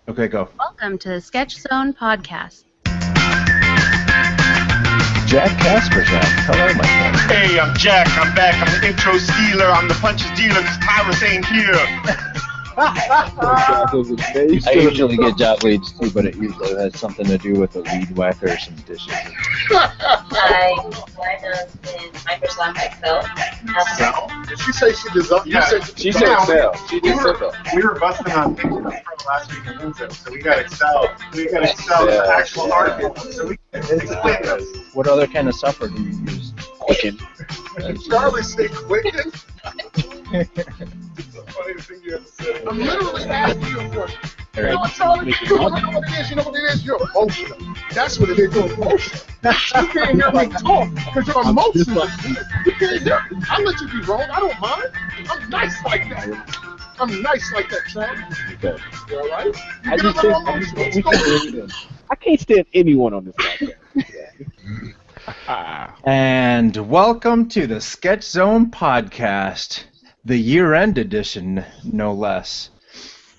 Okay, go. Welcome to the Sketch Zone podcast. Jack Kasperzak. Hello, my friend. Hey, I'm Jack. I'm back. I'm the intro stealer. I'm the punches dealer because Tyrus ain't here. I usually get job leads too, but it usually has something to do with a weed whacker or some dishes. I diagnosed in Microsoft Excel. Did she say she designed? Yeah, she said Excel. She did Excel. We were busting on Pro last week in Window, so we got Excel. We got Excel as an actual article. So we What other kind of software do you use? Quicken. Did Charlie say Quicken? I'm literally asking you a question. You know what, Charlie? You know what it is? You know what it is? You're emotional. That's what it is. You're emotional. You can't hear me talk because you're emotional. You can't hear me. I'll let you be wrong. I don't mind. I'm nice like that. I'm nice like that, Charlie. Okay. You all right? You I get a just little think emotional. we can bring it in. I can't stand anyone on this podcast. And welcome to the Sketch Zone podcast, the year-end edition, no less.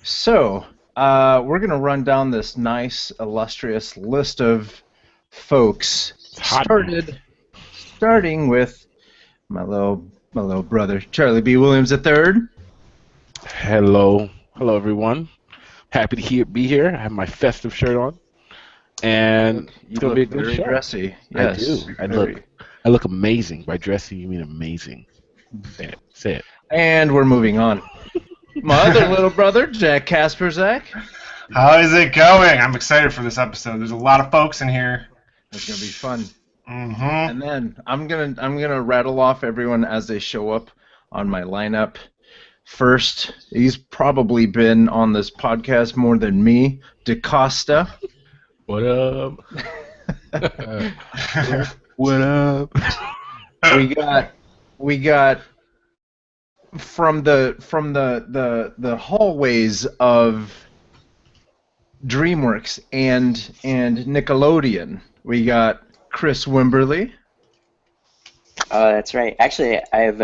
So, we're going to run down this nice, illustrious list of folks, starting with my little brother, Charlie B. Williams III. Hello everyone. Happy to be here. I have my festive shirt on, and You it's gonna look be a good very show. dressy. Yes, I do. I look amazing. By dressy, you mean amazing. Say it. And we're moving on. My other little brother, Jack Kasperzak. How is it going? I'm excited for this episode. There's a lot of folks in here. It's gonna be fun. Mm-hmm. And then I'm gonna rattle off everyone as they show up on my lineup. First, he's probably been on this podcast more than me, DaCosta. What up? What up? We got from the hallways of DreamWorks and Nickelodeon. We got Chris Wimberly. Oh, that's right. Actually, I've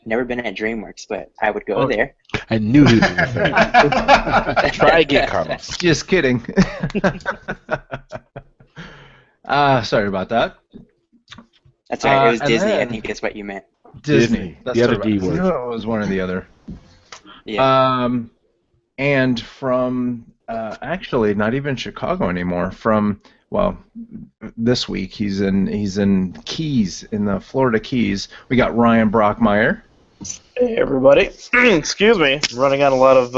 never been at DreamWorks, but I would go there. I knew he was going to say that. Try again, Carlos. Just kidding. Sorry about that. That's right. It was and Disney. I then- think is what you meant. Disney. That's The other right. D word. No, it was one or the other. Yeah. And from actually not even Chicago anymore. From this week he's in Keys, in the Florida Keys. We got Ryan Brockmeyer. Hey everybody! Excuse me, I'm running out a lot of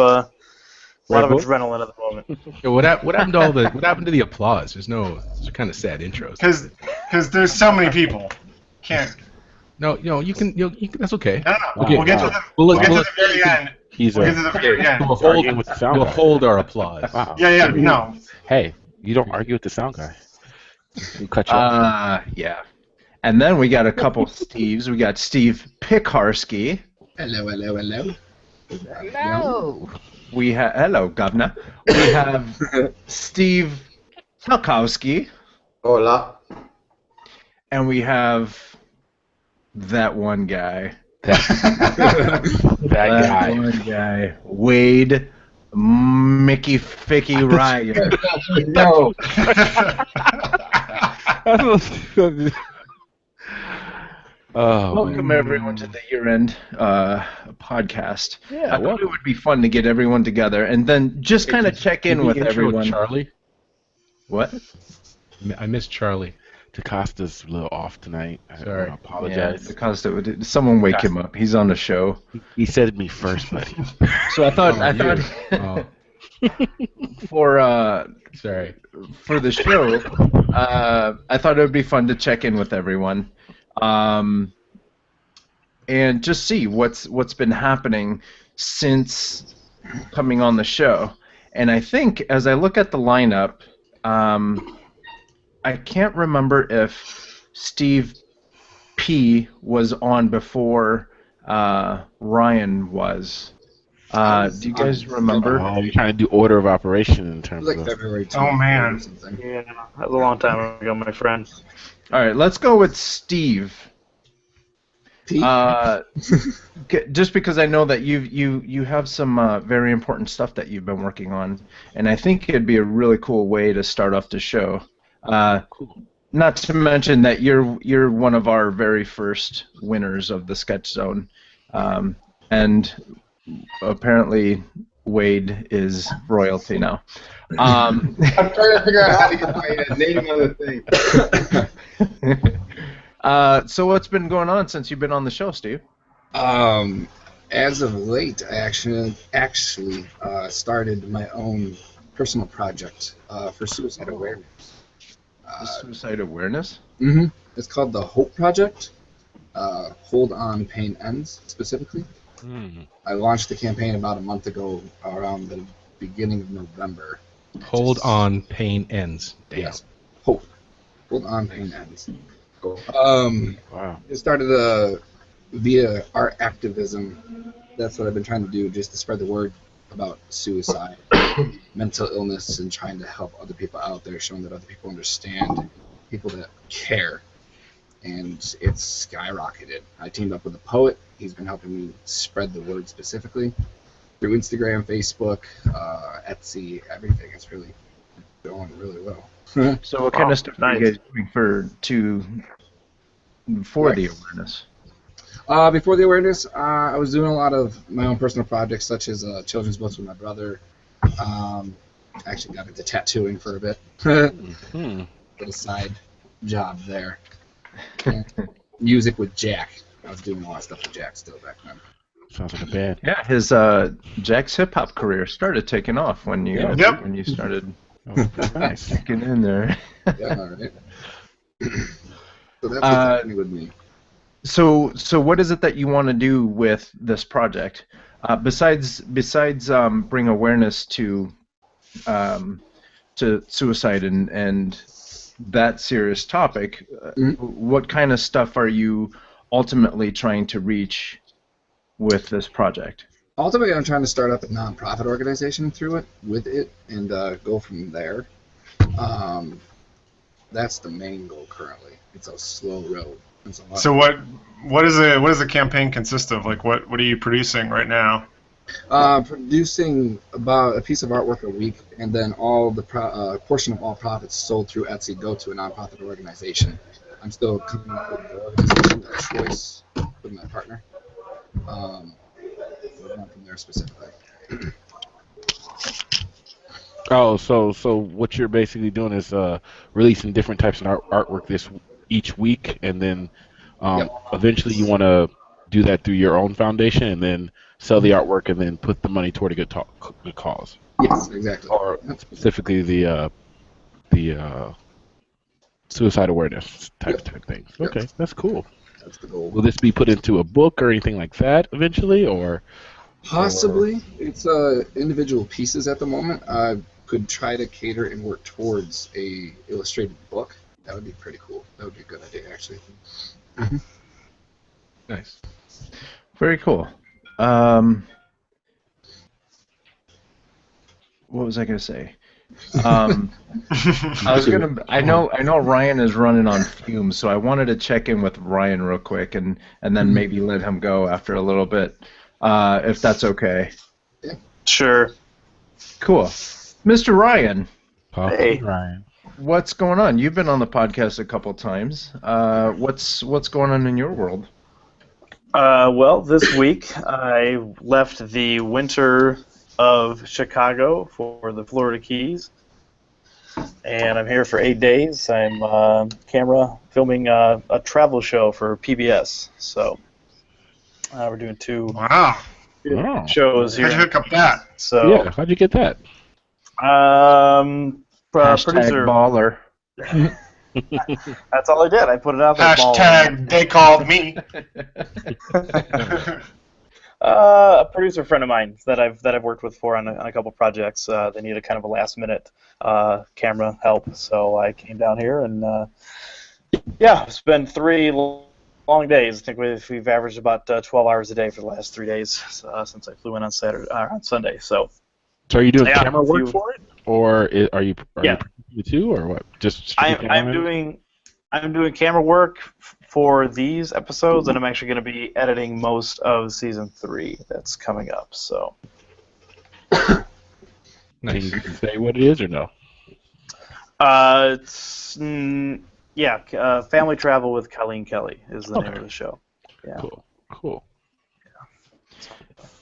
adrenaline at the moment. Yo, what happened to what happened to the applause? Those are kind of sad intros. Because there's so many people. Can't. No, you can that's okay. No. Okay, We'll get to We'll the very end. He's We'll get to the very end. We'll arguing with the sound guy. hold our applause. Wow. Yeah. No. Hey, you don't argue with the sound guy. You cut you off. Yeah. And then we got a couple Steves. We got Steve Picharski. Hello. No. We have hello, Governor. We have Steve Talkowski. Hola. And we have that one guy. That guy. One guy. Wade Mickey Ficky Ryer. No. Oh, Welcome everyone to the year-end podcast. Yeah, I thought welcome. it would be fun to get everyone together and then just kind of check in with everyone. Charlie. What? I missed Charlie. DaCosta's a little off tonight. Sorry. I apologize. Because someone wake him up. He's on the show. He said me first, buddy. So I thought for Sorry. for the show, I thought it would be fun to check in with everyone, and just see what's been happening since coming on the show. And I think as I look at the lineup, I can't remember if Steve P was on before Ryan was. Do you guys remember? Oh, you're trying to do order of operation in It terms was like of... February 10th Oh, man. or something. Yeah, that was a long time ago, my friend. All right, let's go with Steve. Just because I know that you have some very important stuff that you've been working on, and I think it'd be a really cool way to start off the show. Cool. Not to mention that you're one of our very first winners of the Sketch Zone, and apparently Wade is royalty now. I'm trying to figure out how to get my name on the thing. So what's been going on since you've been on the show, Steve? As of late, I actually started my own personal project for suicide awareness. Suicide awareness? Mm-hmm. It's called the Hope Project. Hold On, Pain Ends, specifically. Mm. I launched the campaign about a month ago, around the beginning of November. Hold on, pain ends. Damn. Yes. Hope. Hold On, Pain Ends. Cool. Wow. It started via art activism. That's what I've been trying to do, just to spread the word about suicide, mental illness, and trying to help other people out there, showing that other people understand, people that care. And it's skyrocketed. I teamed up with a poet. He's been helping me spread the word specifically through Instagram, Facebook, Etsy, everything. It's really going really well. So what kind of stuff are you guys doing for the awareness? Before the awareness, I was doing a lot of my own personal projects, such as children's books with my brother. I actually got into tattooing for a bit. Little side job there. Music with Jack. I was doing a lot of stuff with Jack still back then. Sounds like a band. Yeah, his Jack's hip hop career started taking off when you when you started Nice. kicking in there. Yeah, all right. So that's what's happening with me. So what is it that you want to do with this project? Besides bring awareness to suicide and that serious topic, what kind of stuff are you ultimately trying to reach with this project? Ultimately, I'm trying to start up a nonprofit organization with it, and go from there. That's the main goal currently. It's a slow road. So what does the campaign consist of? Like what are you producing right now? Producing about a piece of artwork a week, and then all the portion of all profits sold through Etsy go to a nonprofit organization. I'm still coming up with the organization, the choice with my partner. We're not from there specifically. Oh, so what you're basically doing is releasing different types of artwork each week, and then eventually you want to do that through your own foundation, and then sell the artwork, and then put the money toward a good cause. Yes, exactly. Or specifically the suicide awareness type things. Okay, that's cool. That's the goal. Will this be put into a book or anything like that eventually, or? Possibly. It's individual pieces at the moment. I could try to cater and work towards a illustrated book. That would be pretty cool. That would be a good idea, actually. Nice. Very cool. What was I gonna say? I know Ryan is running on fumes, so I wanted to check in with Ryan real quick, and then maybe let him go after a little bit, if that's okay. Sure. Cool, Mr. Ryan. Hey, Ryan. What's going on? You've been on the podcast a couple times. What's going on in your world? Well, this week I left the winter of Chicago for the Florida Keys, and I'm here for 8 days. I'm filming a travel show for PBS. So we're doing two shows here. How'd you hook up that? So yeah, how'd you get that? Producer baller. That's all I did. I put it out there. Hashtag they called me. A producer friend of mine that I've worked with on a couple projects. They needed kind of a last minute camera help, so I came down here and it's been 3 long days. I think we've averaged about 12 hours a day for the last 3 days since I flew in on Sunday. So are you doing camera work for it, or are you producing it too, or what? I'm I'm doing camera work for these episodes, and I'm actually going to be editing most of season 3 that's coming up. So, Can you say what it is or no? it's Family Travel with Colleen Kelly is the name of the show. Yeah. Cool.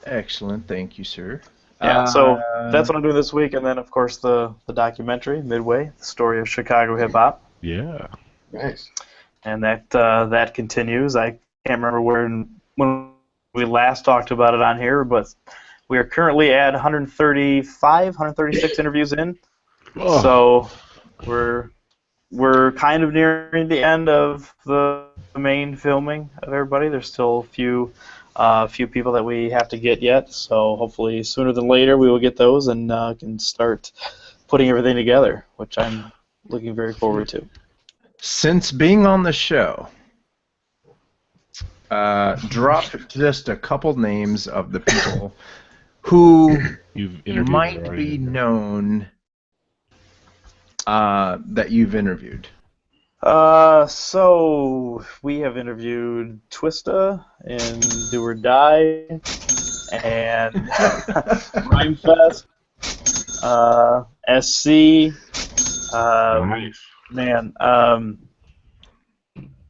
Excellent. Thank you, sir. Yeah, so that's what I'm doing this week, and then of course the documentary Midway, the story of Chicago hip hop. Yeah. Nice. And that continues. I can't remember when we last talked about it on here, but we are currently at 136 interviews in. Oh. So we're kind of nearing the end of the main filming of everybody. There's still a few people that we have to get yet, so hopefully sooner than later we will get those and can start putting everything together, which I'm looking very forward to. Since being on the show, drop just a couple names of the people who might be known that you've interviewed. So we have interviewed Twista and Do or Die and Rhymefest, SC. Nice. Man,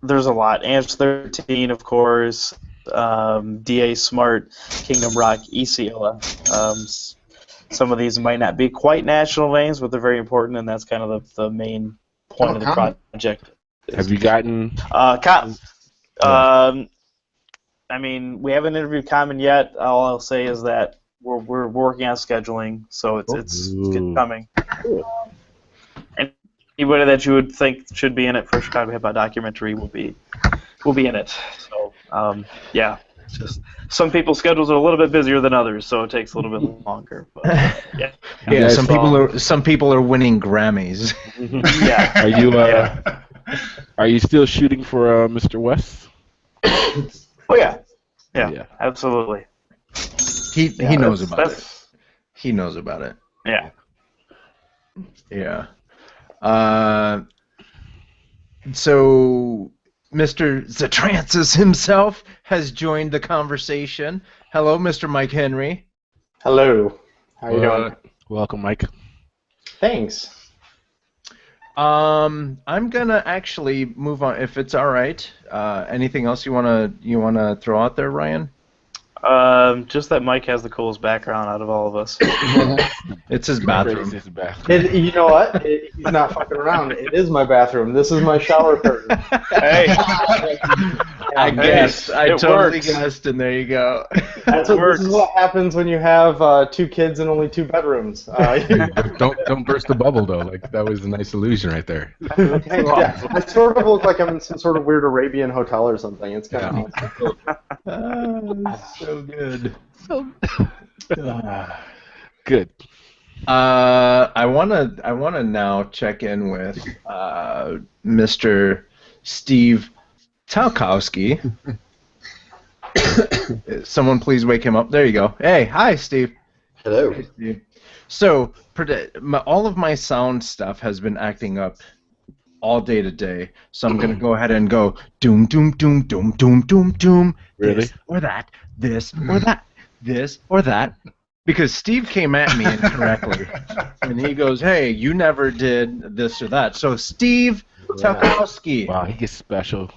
there's a lot. Ants 13, of course. DA Smart, Kingdom Rock, Easila. Some of these might not be quite national names, but they're very important, and that's kind of the main point of the project. Have you gotten? I mean, we haven't interviewed Common yet. All I'll say is that we're working on scheduling, so it's coming. Anybody that you would think should be in it for Chicago Hip Hop documentary will be in it. So yeah, it's just some people's schedules are a little bit busier than others, so it takes a little bit longer. But, yeah. Yeah, some people are winning Grammys. Yeah. Are you still shooting for Mr. West? Oh yeah, absolutely. He knows about it. He knows about it. Yeah. Yeah. So Mr. Zatrancis himself has joined the conversation. Hello, Mr. Mike Henry. Hello. How you doing? Welcome, Mike. Thanks. I'm gonna actually move on if it's all right. Anything else you wanna throw out there, Ryan? Just that Mike has the coolest background out of all of us. It's his bathroom. You know what? He's not fucking around. It is my bathroom. This is my shower curtain. Hey. I guessed. I totally works. guessed, and there you go. This is what happens when you have 2 kids and only 2 bedrooms. Don't burst the bubble though. Like that was a nice illusion right there. Yeah, I sort of look like I'm in some sort of weird Arabian hotel or something. It's kind of so good. Good. I wanna now check in with Mr. Steve Talkowski. Someone please wake him up. There you go. Hey, hi, Steve. Hello. Hey, Steve. So, all of my sound stuff has been acting up all day today, so I'm gonna go ahead and go doom doom doom doom doom doom doom. Really? This or that. This or that. This or that. Because Steve came at me incorrectly, and he goes, "Hey, you never did this or that." So Steve Talkowski. Wow, he gets special.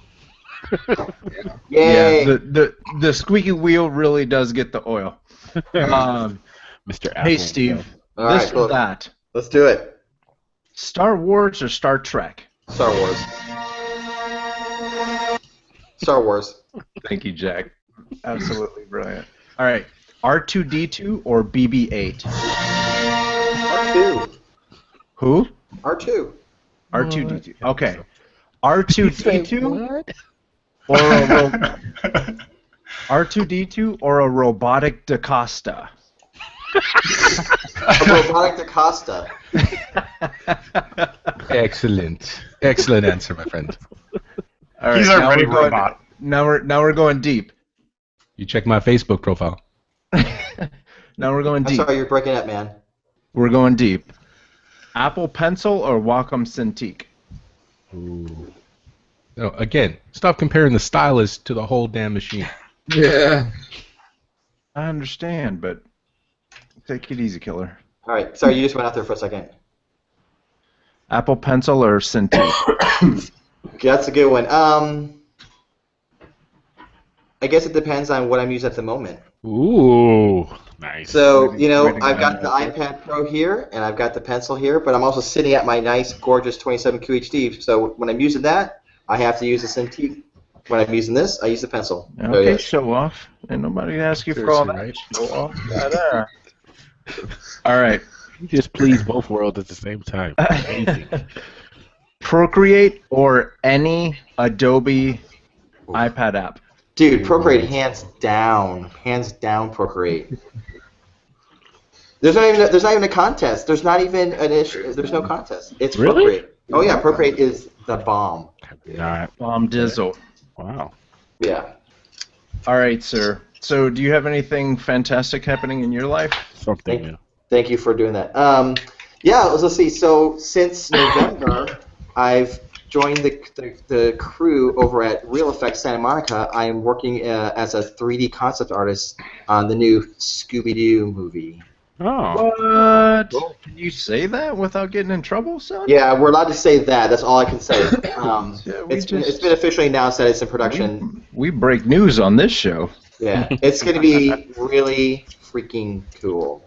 Yeah, the squeaky wheel really does get the oil. Mr. Apple. Hey, Steve. All This right, cool. or that. Let's do it. Star Wars or Star Trek? Star Wars. Star Wars. Thank you, Jack. Absolutely brilliant. All right. R2-D2 or BB-8? R2. Who? R2. R2-D2. Okay. R2-D2 or a R2-D2 or a robotic DaCosta? A robotic DaCosta. Excellent. Excellent answer, my friend. All right, He's now already we're going- robot. Now we're going deep. You check my Facebook profile. Now we're going I'm deep. sorry, you're breaking up, man. We're going deep. Apple Pencil or Wacom Cintiq? Ooh. No, again, stop comparing the stylus to the whole damn machine. Yeah. I understand, but take it easy, killer. All right. Sorry, you just went out there for a second. Apple Pencil or Cintiq? Okay, that's a good one. I guess it depends on what I'm using at the moment. Ooh, nice. So, Way to I've go. got the iPad Pro here, and I've got the pencil here, but I'm also sitting at my nice, gorgeous 27 QHD. So when I'm using that, I have to use the Cintiq. When I'm using this, I use the pencil. So, Okay, yes. show off. And nobody ask you for all that. Seriously, Show off. Ta-da. All right. You just please both worlds at the same time. Amazing. Procreate or any Adobe iPad app? Dude, Procreate, hands down Procreate. There's not even a contest. There's not even an issue. There's no contest. It's Really? Procreate. Oh yeah, Procreate is the bomb. Not. Bomb Dizzle. Wow. Yeah. All right, sir. So, do you have anything fantastic happening in your life? Something new. Thank you for doing that. Yeah, let's see. So since November, I've joined the crew over at Real Effects Santa Monica. I am working as a 3D concept artist on the new Scooby-Doo movie. Oh. What? Can you say that without getting in trouble, son? Yeah, we're allowed to say that. That's all I can say. Yeah, it's been officially announced that it's in production. We break news on this show. Yeah, it's going to be really freaking cool.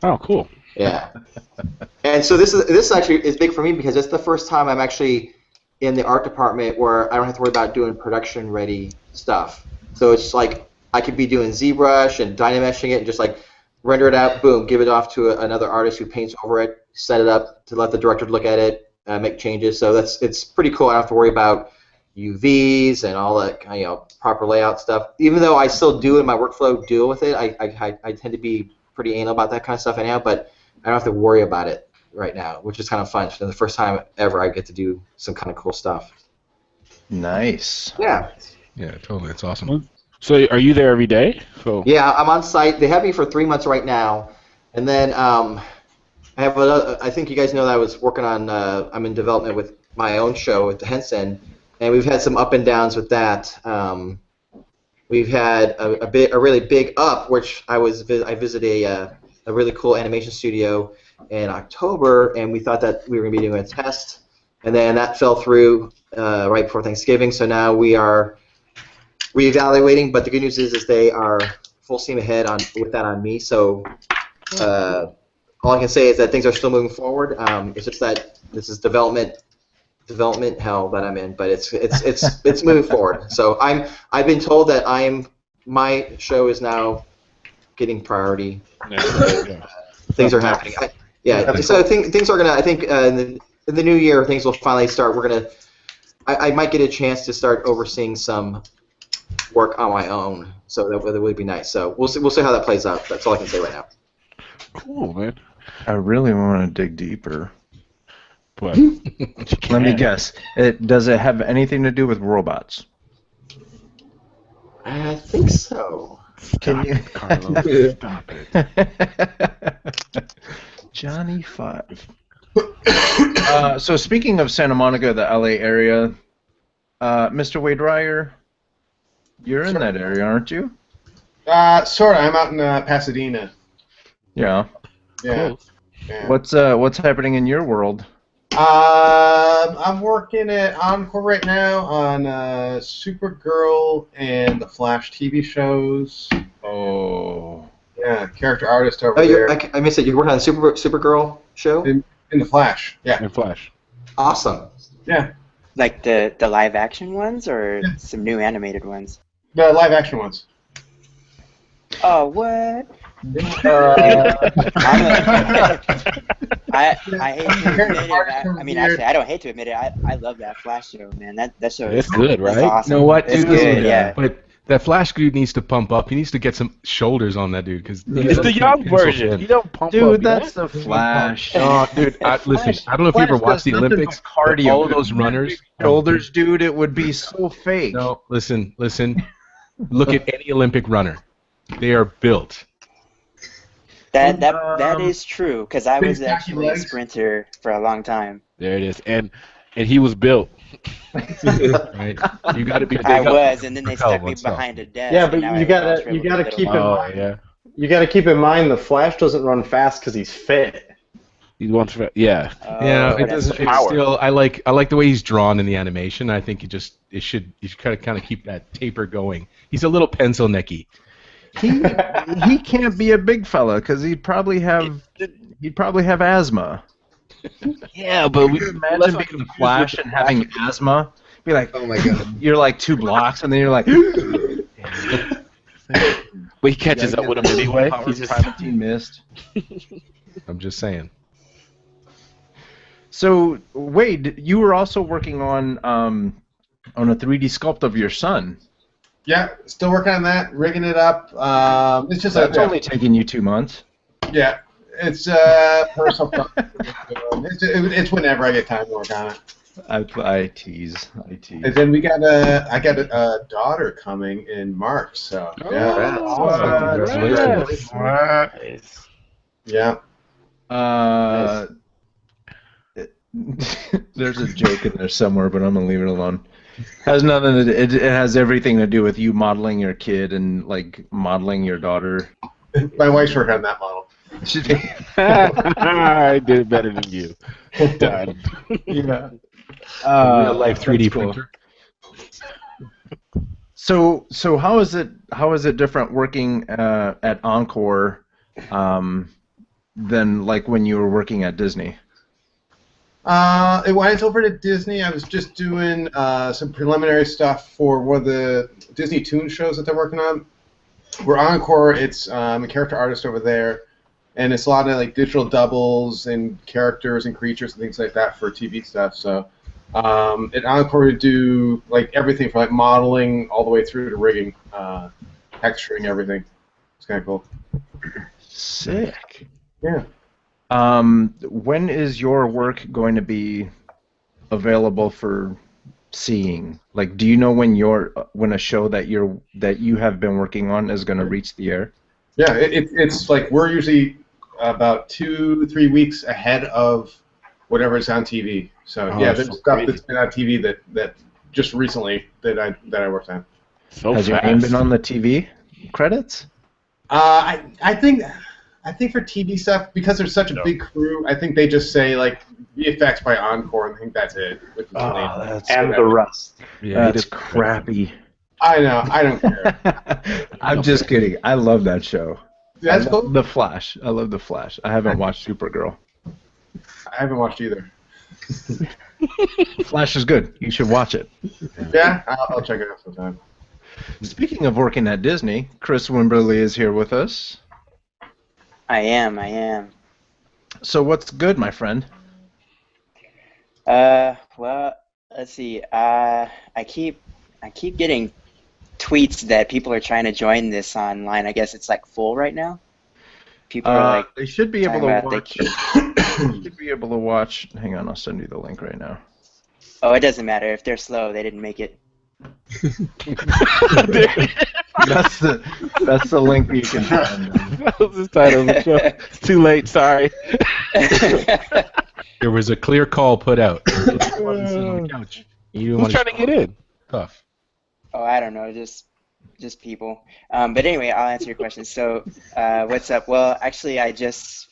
Oh, cool. Yeah. And so this actually is big for me because it's the first time I'm actually in the art department where I don't have to worry about doing production ready stuff. So it's like I could be doing ZBrush and Dynameshing it and just like render it out, boom, give it off to another artist who paints over it, set it up to let the director look at it, make changes. So it's pretty cool. I don't have to worry about UVs and all that proper layout stuff. Even though I still do in my workflow deal with it, I tend to be pretty anal about that kind of stuff anyhow, but I don't have to worry about it right now, which is kind of fun. So the first time ever I get to do some kind of cool stuff. Nice. Yeah. Yeah, totally. It's awesome. So are you there every day? So Yeah, I'm on site. They have me for 3 months right now, and then I have another. I think you guys know that I was working on. I'm in development with my own show with the Henson, and we've had some up and downs with that. We've had a really big up, which I visited a really cool animation studio in October, and we thought that we were going to be doing a test, and then that fell through right before Thanksgiving. So now we are reevaluating, but the good news is they are full steam ahead with that on me. So all I can say is that things are still moving forward. It's just that this is development hell that I'm in, but it's moving forward. So I've been told that my show is now getting priority. Things are happening. So things are gonna. I think in the new year things will finally start. I might get a chance to start overseeing some work on my own, so that would be nice. So we'll see how that plays out. That's all I can say right now. cool, man. I really want to dig deeper. But Let me guess. Does it have anything to do with robots? I think so. Can you? Carlos, stop it. Johnny 5. So speaking of Santa Monica, the LA area, Mr. Wade Ryer, you're in that area, aren't you? Sort of. I'm out in Pasadena. Yeah. Yeah. Cool. Yeah. What's happening in your world? I'm working at Encore right now on Supergirl and the Flash TV shows. Oh. Yeah, character artist over Oh, there. I missed it. You're working on the Supergirl show? In the Flash. Yeah. In Flash. Awesome. Yeah. Like the live action ones or some new animated ones? The live action ones. Oh, what? I hate to admit it. I mean, actually, I don't hate to admit it. I love that Flash show, man. That show is It's good, right? awesome. You know what? It's Dude, good, yeah. But that Flash dude needs to pump up. He needs to get some shoulders on that dude because It's the young version. You don't pump up. Dude, that's the Flash. Oh, dude, listen. I don't know if you ever watched the Olympics. Cardio. All of those runners. Shoulders, dude, it would be so fake. No, listen. Look at any Olympic runner. They are built. That is true because I was actually a sprinter for a long time. There it is. And And he was built. Right. You got to be. I was, and then they stuck me behind a desk. Yeah, but and now you I gotta keep in Oh, mind. yeah. You gotta keep in mind the Flash doesn't run fast because he's fit. He wants to, yeah. Yeah, it that's doesn't. true. It's still, I like the way he's drawn in the animation. I think you should kind of keep that taper going. He's a little pencil necky. He can't be a big fella because he'd probably have asthma. Yeah, but we Imagine being the Flash and having asthma. Be like, Oh my god. you're like 2 blocks, and then you're like, But he catches up with him anyway. He's just Primatine missed. I'm just saying. So Wade, you were also working on a 3D sculpt of your son. Yeah, still working on that, rigging it up. It's just That's only taking you 2 months. yeah, it's personal stuff. It's whenever I get time to work on it. I tease. And then I got a daughter coming in March, so yeah. Congratulations. What? Yeah. There's a joke in there somewhere, but I'm gonna leave it alone. Has nothing. It has everything to do with you modeling your kid and like modeling your daughter. My wife's working on that model. I did it better than you. Done. Yeah. Real life 3D that's cool. printer. So how is it different working at Encore than like when you were working at Disney? When I went over to Disney, I was just doing some preliminary stuff for one of the Disney Toon shows that they're working on. We're Encore. It's I'm a character artist over there, and it's a lot of like digital doubles and characters and creatures and things like that for TV stuff. So at Encore, we do like everything from like modeling all the way through to rigging, texturing, everything. It's kind of cool. Sick. Yeah. When is your work going to be available for seeing? Like, do you know when a show that you have been working on is going to reach the air? Yeah, it's like we're usually about 2-3 weeks ahead of whatever is on TV. So yeah, there's stuff that's been on TV that just recently that I worked on. Has your name been on the TV credits? I think for TV stuff, because there's such a big crew, I think they just say like VFX by Encore, and I think that's it. And the rest. Yeah, that's crappy. I know. I don't care. I'm just kidding. I love that show. That's cool. The Flash. I love The Flash. I haven't watched Supergirl. I haven't watched either. Flash is good. You should watch it. Yeah, I'll check it out sometime. Speaking of working at Disney, Chris Wimberly is here with us. I am. So what's good, my friend? Well, let's see. I keep getting tweets that people are trying to join this online. I guess it's like full right now. People are like they should be able to about watch. Should be able to watch. Hang on, I'll send you the link right now. Oh, it doesn't matter if they're slow. They didn't make it. That's the link you can find. That was the title of the show. It's too late. Sorry. There was a clear call put out. On the couch. Who's trying to get in? Tough. Oh, I don't know, just people. But anyway, I'll answer your question. So, what's up? Well, actually, I just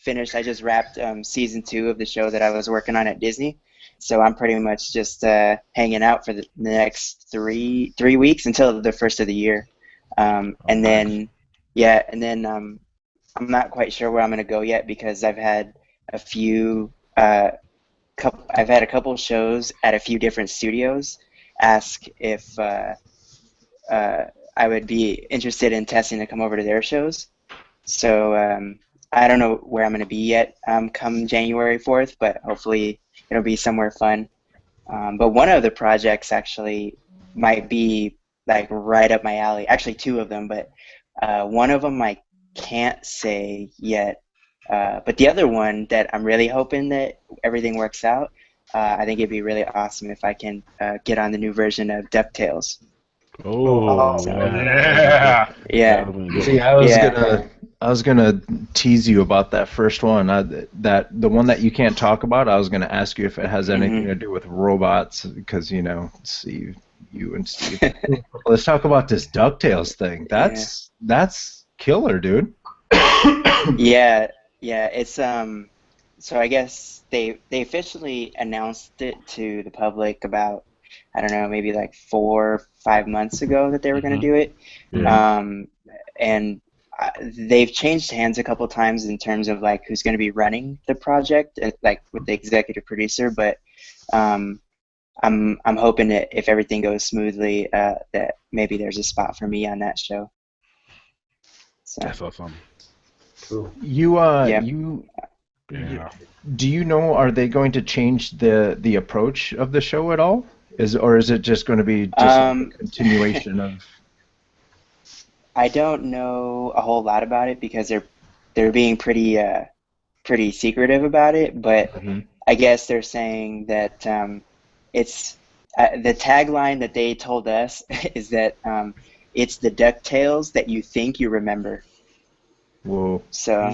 wrapped season 2 of the show that I was working on at Disney. So I'm pretty much just hanging out for the next three weeks until the first of the year, and then I'm not quite sure where I'm gonna go yet because I've had a couple shows at a few different studios ask if I would be interested in testing to come over to their shows. So I don't know where I'm gonna be yet come January 4th, but hopefully it'll be somewhere fun. But one of the projects actually might be like right up my alley. Actually, 2 of them, but one of them I can't say yet. But the other one that I'm really hoping that everything works out, I think it'd be really awesome if I can get on the new version of DuckTales. Oh, so, yeah. Yeah. See, I I was gonna tease you about that first one. That the one that you can't talk about. I was gonna ask you if it has anything to do with robots, because Steve, you and Steve. Let's talk about this DuckTales thing. That's killer, dude. Yeah, it's so I guess they officially announced it to the public about, I don't know, maybe like 4 or 5 months ago that they were going to do it. Yeah. And they've changed hands a couple times in terms of like who's going to be running the project, like with the executive producer. But I'm hoping that if everything goes smoothly, that maybe there's a spot for me on that show. So. That's awesome. Cool. Do you know, are they going to change the approach of the show at all? Or is it just going to be just a continuation of? I don't know a whole lot about it because they're being pretty secretive about it. But I guess they're saying that it's the tagline that they told us is that it's the DuckTales that you think you remember. Whoa. So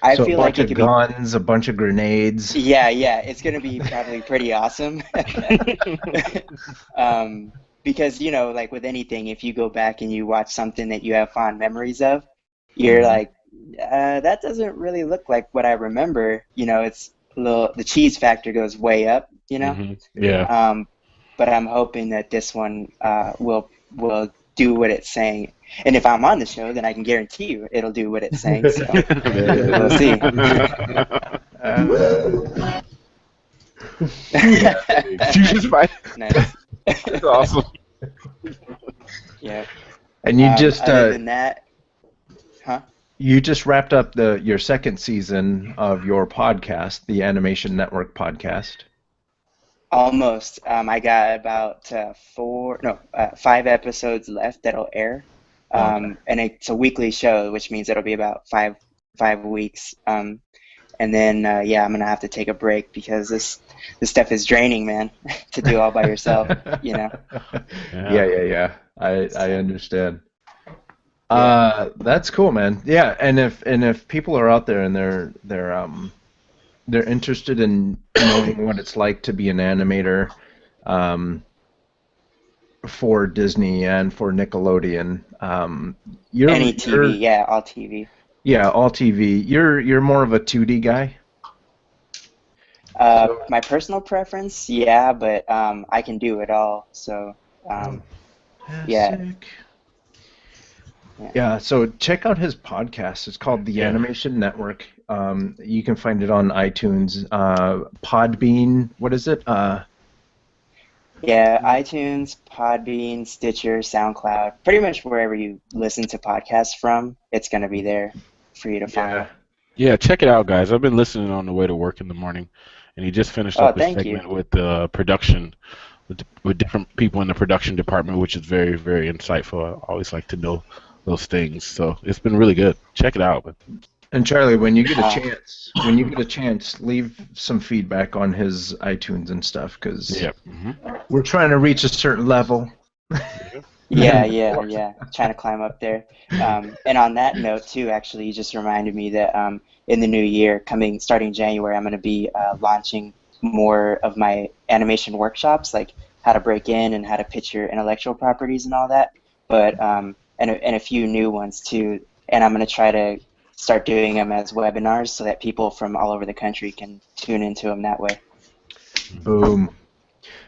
I feel like it could be a bunch of guns, a bunch of grenades. Yeah, it's gonna be probably pretty awesome. Because like with anything, if you go back and you watch something that you have fond memories of, you're like, that doesn't really look like what I remember. It's the cheese factor goes way up. Yeah. But I'm hoping that this one will do what it's saying. And if I'm on the show, then I can guarantee you it'll do what it's saying. So we'll see. Nice. That's awesome. Yeah. And you just other than that, you just wrapped up your second season of your podcast, the Animation Network podcast. Almost. I got about 5 episodes left that'll air. And it's a weekly show, which means it'll be about five weeks. And then I'm gonna have to take a break because this stuff is draining, man, to do all by yourself. Yeah. I understand. That's cool, man. Yeah, and if people are out there and they're interested in knowing what it's like to be an animator for Disney and for Nickelodeon. Any TV, all TV. Yeah, all TV. You're more of a 2D guy? My personal preference, but I can do it all. So, Sick. Yeah, so check out his podcast. It's called The Animation Network. You can find it on iTunes, Podbean. What is it? iTunes, Podbean, Stitcher, SoundCloud. Pretty much wherever you listen to podcasts from, it's going to be there for you to find. Yeah, check it out, guys. I've been listening on the way to work in the morning, and he just finished up his segment with production, with different people in the production department, which is very, very insightful. I always like to know those things, so it's been really good. Check it out. And Charlie, when you get a chance, leave some feedback on his iTunes and stuff, because we're trying to reach a certain level. Yeah. Trying to climb up there. And on that note, too, actually, you just reminded me that in the new year, starting January, I'm going to be launching more of my animation workshops, like how to break in and how to pitch your intellectual properties and all that. But and a few new ones too. And I'm going to try to start doing them as webinars so that people from all over the country can tune into them that way. Boom.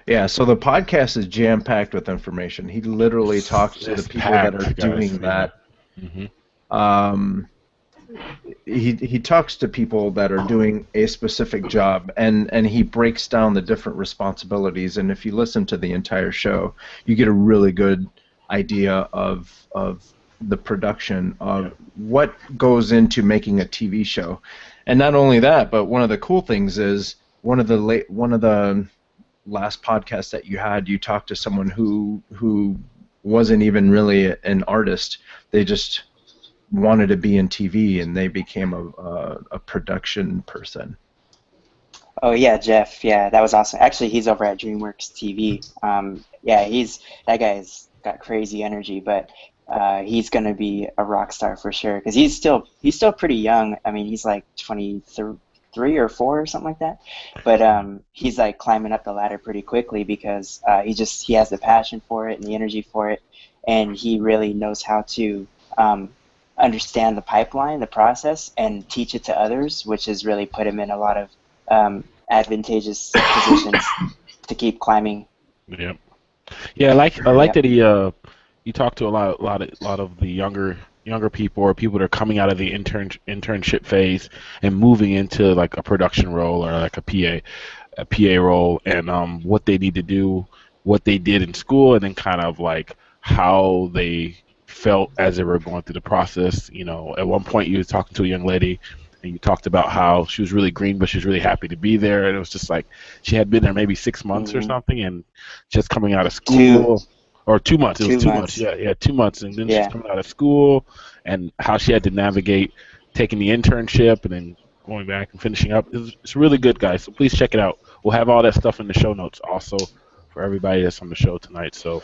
Yeah, so the podcast is jam-packed with information. He literally talks to the people that are doing that. He talks to people that are doing a specific job, and he breaks down the different responsibilities. And if you listen to the entire show, you get a really good idea of the production of what goes into making a TV show. And not only that, but one of the cool things is one of the last podcasts that you had, you talked to someone who wasn't even really an artist. They just wanted to be in TV, and they became a production person. Oh yeah, Jeff. Yeah, that was awesome. Actually, he's over at DreamWorks TV. That guy's got crazy energy. But he's going to be a rock star for sure. Because he's still pretty young. I mean, he's like 23 or 4 or something like that. But he's like climbing up the ladder pretty quickly because he has the passion for it and the energy for it, and he really knows how to understand the pipeline, the process, and teach it to others, which has really put him in a lot of advantageous positions to keep climbing. Yeah, I like that he talked to a lot of the younger people or people that are coming out of the internship phase and moving into like a production role or like a PA role, and what they need to do, what they did in school, and then kind of like how they felt as they were going through the process. You know, at one point you were talking to a young lady and you talked about how she was really green, but she was really happy to be there, and it was just like she had been there maybe 6 months or something, and just coming out of school. Or 2 months. It was 2 months. Yeah, 2 mons, and then she's coming out of school, and how she had to navigate taking the internship and then going back and finishing up. It's really good, guys. So please check it out. We'll have all that stuff in the show notes also for everybody that's on the show tonight. So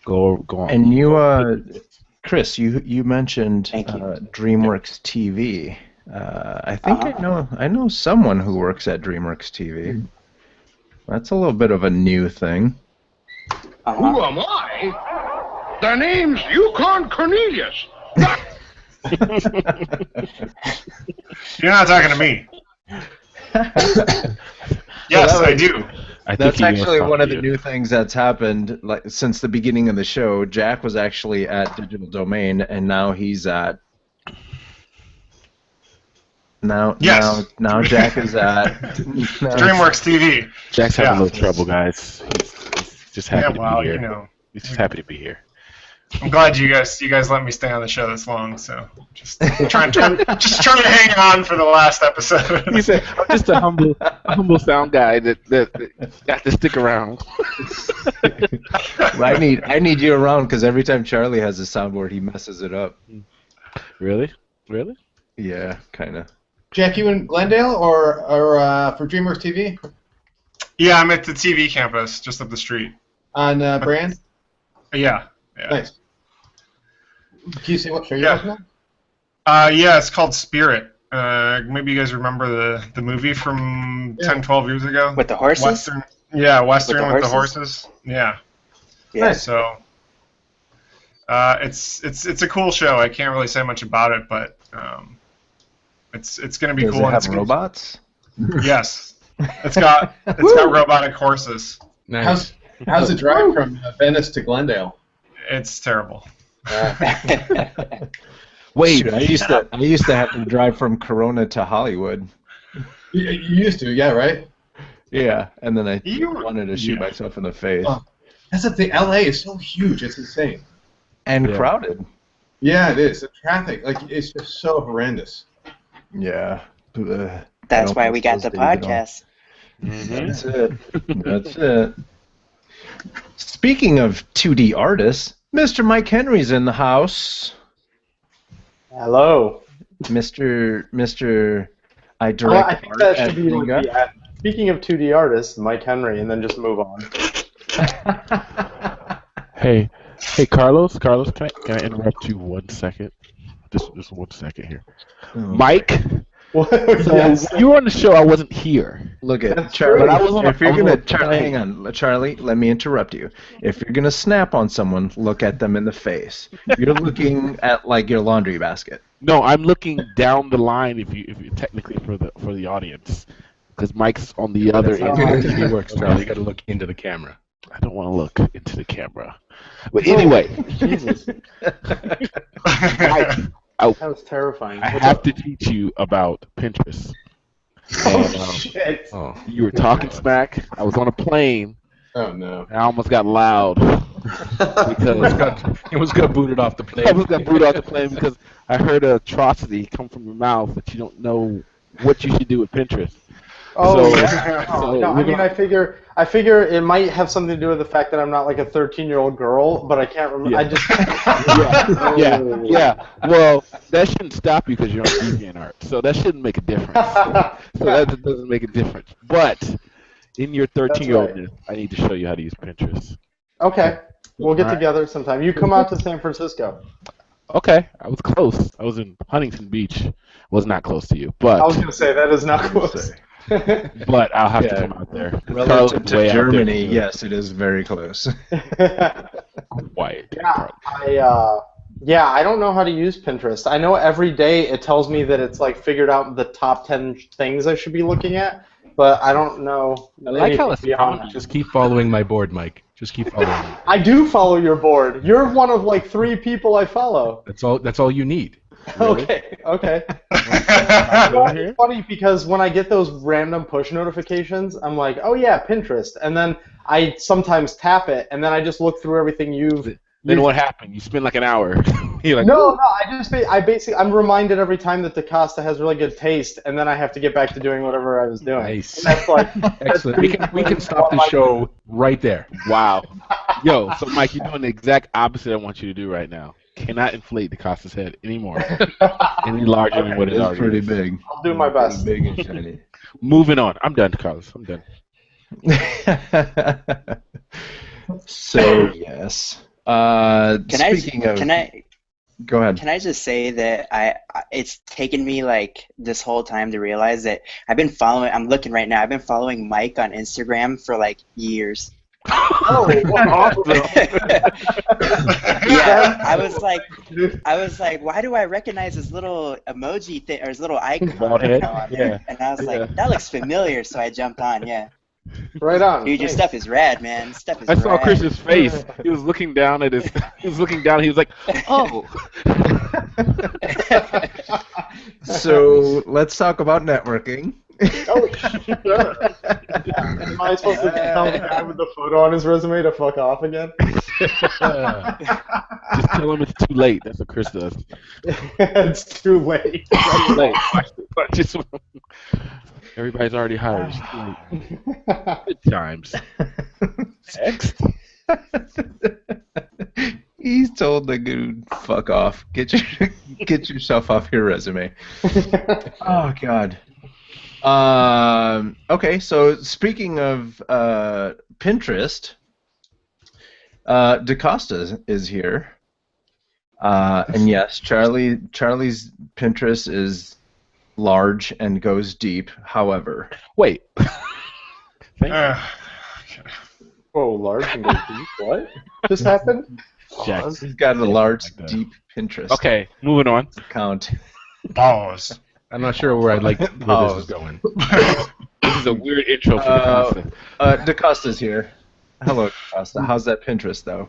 go on. And you, Chris, you mentioned DreamWorks TV. I think I know someone who works at DreamWorks TV. That's a little bit of a new thing. Who am I? The name's Yukon Cornelius. You're not talking to me. Yes, I do. That's actually one of the new things that's happened since the beginning of the show. Jack was actually at Digital Domain, and now he's at. Now Jack is at DreamWorks TV. Jack's having a little trouble, guys. He's just happy to be here. You know, he's just happy to be here. I'm glad you guys let me stay on the show this long. So just trying to hang on for the last episode. He said, "I'm just a humble sound guy that got to stick around." Well, I need you around because every time Charlie has a soundboard, he messes it up. Really? Yeah, kind of. Jack, you in Glendale or for DreamWorks TV? Yeah, I'm at the TV campus just up the street. On Brand? Yeah. Nice. Can you say what show you're working on? Yeah, it's called Spirit. Maybe you guys remember the movie from 10, 12 years ago? With the horses? Western with the horses. Yeah. Nice. So it's a cool show. I can't really say much about it, but it's going to be cool. Does it have robots? Yes. It's got robotic horses. Nice. How's the drive from Venice to Glendale? It's terrible. Wait, shoot, I used to have to drive from Corona to Hollywood. You used to, yeah, right? Yeah, and then I wanted to shoot myself in the face. Oh, that's the thing. LA is so huge; it's insane. And crowded. Yeah, it is. The traffic, it's just so horrendous. Yeah. That's why we got the podcast. That's it. That's it. Speaking of 2D artists, Mr. Mike Henry's in the house. Hello. Mr. I direct I think that should be like speaking of 2D artists, Mike Henry, and then just move on. Hey, Carlos, can I interrupt you 1 second? Just 1 second here. Mike? Yes. You were on the show. I wasn't here. Look at Charlie. Hang on, Charlie. Let me interrupt you. If you're gonna snap on someone, look at them in the face. You're looking at like your laundry basket. No, I'm looking down the line. If you technically for the audience, because Mike's on the other end. It works, Charlie. You got to look into the camera. I don't want to look into the camera. But anyway, Jesus. That was terrifying. I have to teach you about Pinterest. Shit. You were talking smack. I was on a plane. Oh no! I almost got loud because it was got booted off the plane. I almost got booted off the plane because I heard an atrocity come from your mouth, but you don't know what you should do with Pinterest. Oh, yeah. No, I mean, I figure it might have something to do with the fact that I'm not like a 13-year-old girl, but I can't remember. Yeah. I just. Yeah. Well, that shouldn't stop you because you're on DeviantArt, so that shouldn't make a difference. So that doesn't make a difference. But in your 13-year-oldness, I need to show you how to use Pinterest. Okay. We'll get together sometime. You come out to San Francisco. Okay, I was close. I was in Huntington Beach. Was not close to you, but I was going to say that is not close. but I'll have to come out there. Relative Carlos way to out there. Germany, yes, it is very close. Quiet. Yeah, I don't know how to use Pinterest. I know every day it tells me that it's like figured out the top 10 things I should be looking at, but I don't know. I like how it's beyond. Just keep following my board, Mike. Just keep following me. I do follow your board. You're one of like 3 people I follow. That's all you need. Really? Okay. It's funny because when I get those random push notifications, I'm like, oh yeah, Pinterest, and then I sometimes tap it, and then I just look through everything you've. Then what happened? You spend like an hour. You're like, No, I'm reminded every time that DaCosta has really good taste, and then I have to get back to doing whatever I was doing. Nice. And that's like Excellent. We can stop the show right there. Wow. Yo, so Mike, you're doing the exact opposite I want you to do right now. Cannot inflate DaCosta's head anymore. Any larger than what it It's already pretty is. big. I'll do my best. Big and shiny. Moving on. I'm done, Carlos. I'm done. So yes. Speaking of, go ahead. Can I just say that it's taken me like this whole time to realize that I'm looking right now, I've been following Mike on Instagram for like years. Oh, awesome. Yeah, I was like, why do I recognize this little emoji thing or this little icon? Bald head? On there? Yeah. And I was like, that looks familiar, so I jumped on. Yeah. Right on. Dude, your Thanks. stuff is rad, man. Stuff is I saw rad. Chris's face. He was looking down at his. He was looking down. He was like, "Oh." So let's talk about networking. Oh, sure. Am I supposed to tell the guy with the photo on his resume to fuck off again? Just tell him it's too late. That's what Chris does. It's too late. It's too late. Watch this one. Everybody's already hired. It's too late. Good times. Next. He's told the dude, "Fuck off. Get yourself off your resume." Oh God. Okay, so speaking of Pinterest, DaCosta is here, and yes, Charlie's Pinterest is large and goes deep. However, wait. Whoa, large and goes deep. What just happened? Jack. He's got a large, deep Pinterest. Okay, moving on. Account. Pause. I'm not sure where this is going. This is a weird intro for DaCosta. DaCosta's here. Hello, DaCosta. How's that Pinterest, though?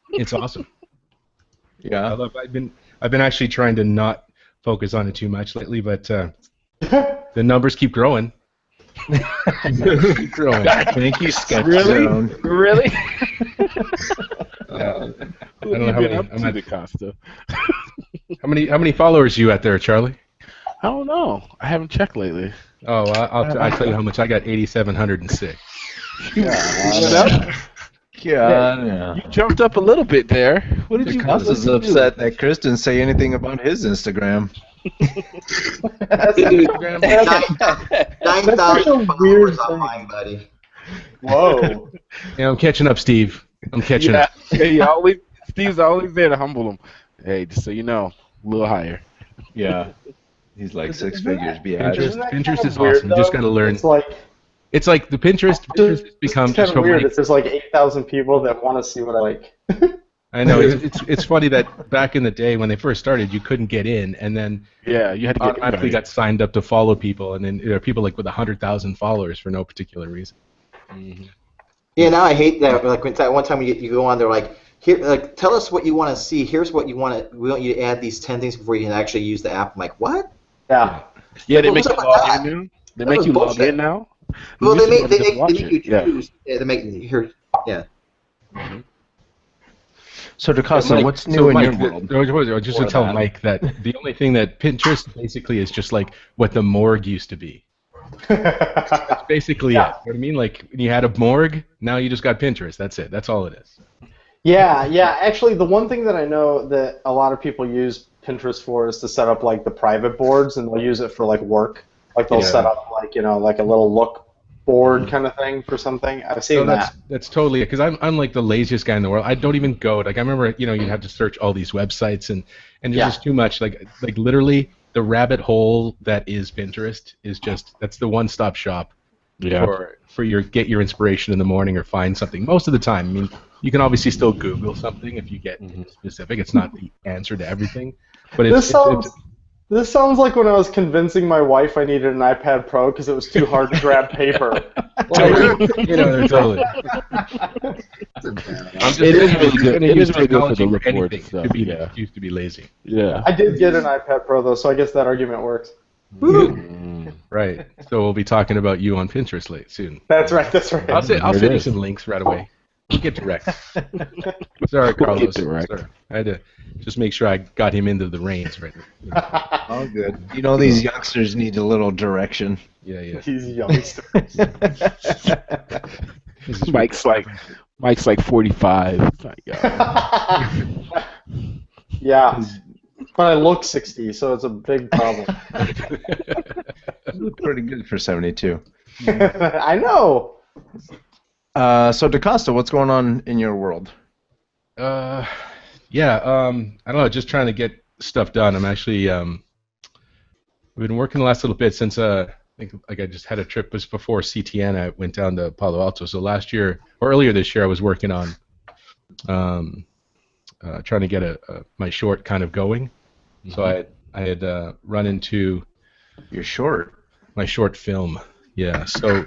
It's awesome. Yeah. I've been actually trying to not focus on it too much lately, but the numbers keep growing. Keep growing. Thank you, Sketch Really? Zone. Really? I don't Who know have how you many. been up I'm to, at, DaCosta? how many followers you at there, Charlie? I don't know. I haven't checked lately. Oh, I'll tell you how much. I got 8,706. Yeah. You jumped up a little bit there. What did DaCosta's you upset that Chris didn't say anything about his Instagram. Instagram. 9,000 followers on mine, buddy. Whoa. Yeah, I'm catching up, Steve. I'm catching up. Yeah, Steve's always there to humble him. Hey, just so you know, a little higher. Yeah. He's like six figures behind. Pinterest is awesome. You just got to learn. It's like the Pinterest becomes it's kind just of weird like, that there's like 8,000 people that want to see what I like. I know it's funny that back in the day when they first started, you couldn't get in, and then you had to get automatically got signed up to follow people, and then there are people like with 100,000 followers for no particular reason. Mm-hmm. Yeah, now I hate that. Like one time you go on, they're like, here, like, tell us what you want to see. Here's what you want to. We want you to add these 10 things before you can actually use the app. I'm like, what? Yeah. Yeah, they make you What's up log with in now. They That make was you log bullshit. in now. Well, You they used to make be able to just you watch it. choose. Yeah, they make here. Yeah. So DaCosta, Mike, what's new in Mike, your world? Just to tell Mike that the only thing that Pinterest basically is just like what the morgue used to be. That's basically it. You know what I mean? Like when you had a morgue, now you just got Pinterest. That's it. That's all it is. Yeah. Actually, the one thing that I know that a lot of people use Pinterest for is to set up like the private boards, and they'll use it for like work. Like they'll set up like like a little look board kind of thing for something. I've seen So that. that's totally it. Because I'm like the laziest guy in the world. I don't even go. Like I remember, you have to search all these websites and there's Yeah. just too much. Like literally the rabbit hole that is Pinterest is that's the one-stop shop Yeah. for get your inspiration in the morning or find something. Most of the time, I mean, you can obviously still Google something if you get specific. It's not the answer to everything, but This sounds like when I was convincing my wife I needed an iPad Pro because it was too hard to grab paper. totally. It is really good. It is really good for the report anything stuff. to be Yeah. used to be lazy. Yeah. I did get an iPad Pro though, so I guess that argument works. Right. So we'll be talking about you on Pinterest soon. That's right. That's right. I'll There it send you is. some links right away. We'll get direct. Sorry, We'll Carlos. get direct. Sorry. I had to just make sure I got him into the reins right now. All good. These youngsters need a little direction. Yeah. These youngsters. Mike's like 45. It's like, Yeah. But I look 60, so it's a big problem. You look pretty good for 72. I know. So DaCosta, what's going on in your world? I don't know, just trying to get stuff done. I'm actually we've been working the last little bit since I think I just had a trip just before CTN. I went down to Palo Alto. So last year or earlier this year I was working on trying to get my short kind of going. So I had run into your short. My short film. Yeah. So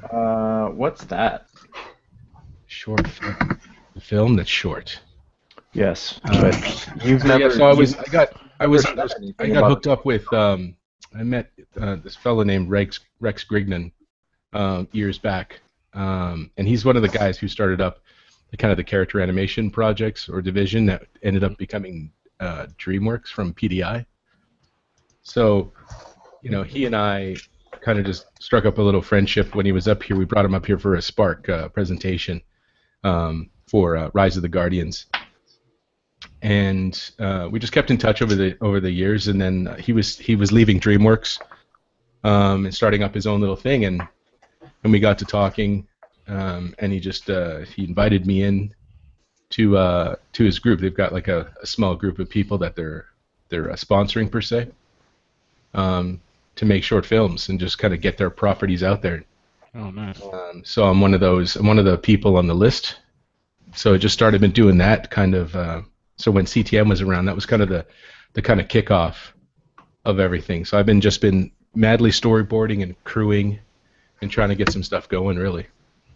what's that? Short film. The film that's short. Yes, but you've never. Yeah, so I got hooked up with. I met this fellow named Rex Grignan years back, and he's one of the guys who started up the character animation projects or division that ended up becoming DreamWorks from PDI. So, he and I kind of just struck up a little friendship when he was up here. We brought him up here for a Spark presentation for Rise of the Guardians. And we just kept in touch over the years, and then he was leaving DreamWorks and starting up his own little thing, and we got to talking, and he just he invited me in to his group. They've got like a small group of people that they're sponsoring per se, to make short films and just kind of get their properties out there. Oh, nice. So I'm one of the people on the list. So I just started been doing that kind of. So when CTM was around, that was kind of the kind of kickoff of everything. So I've just been madly storyboarding and crewing and trying to get some stuff going, really.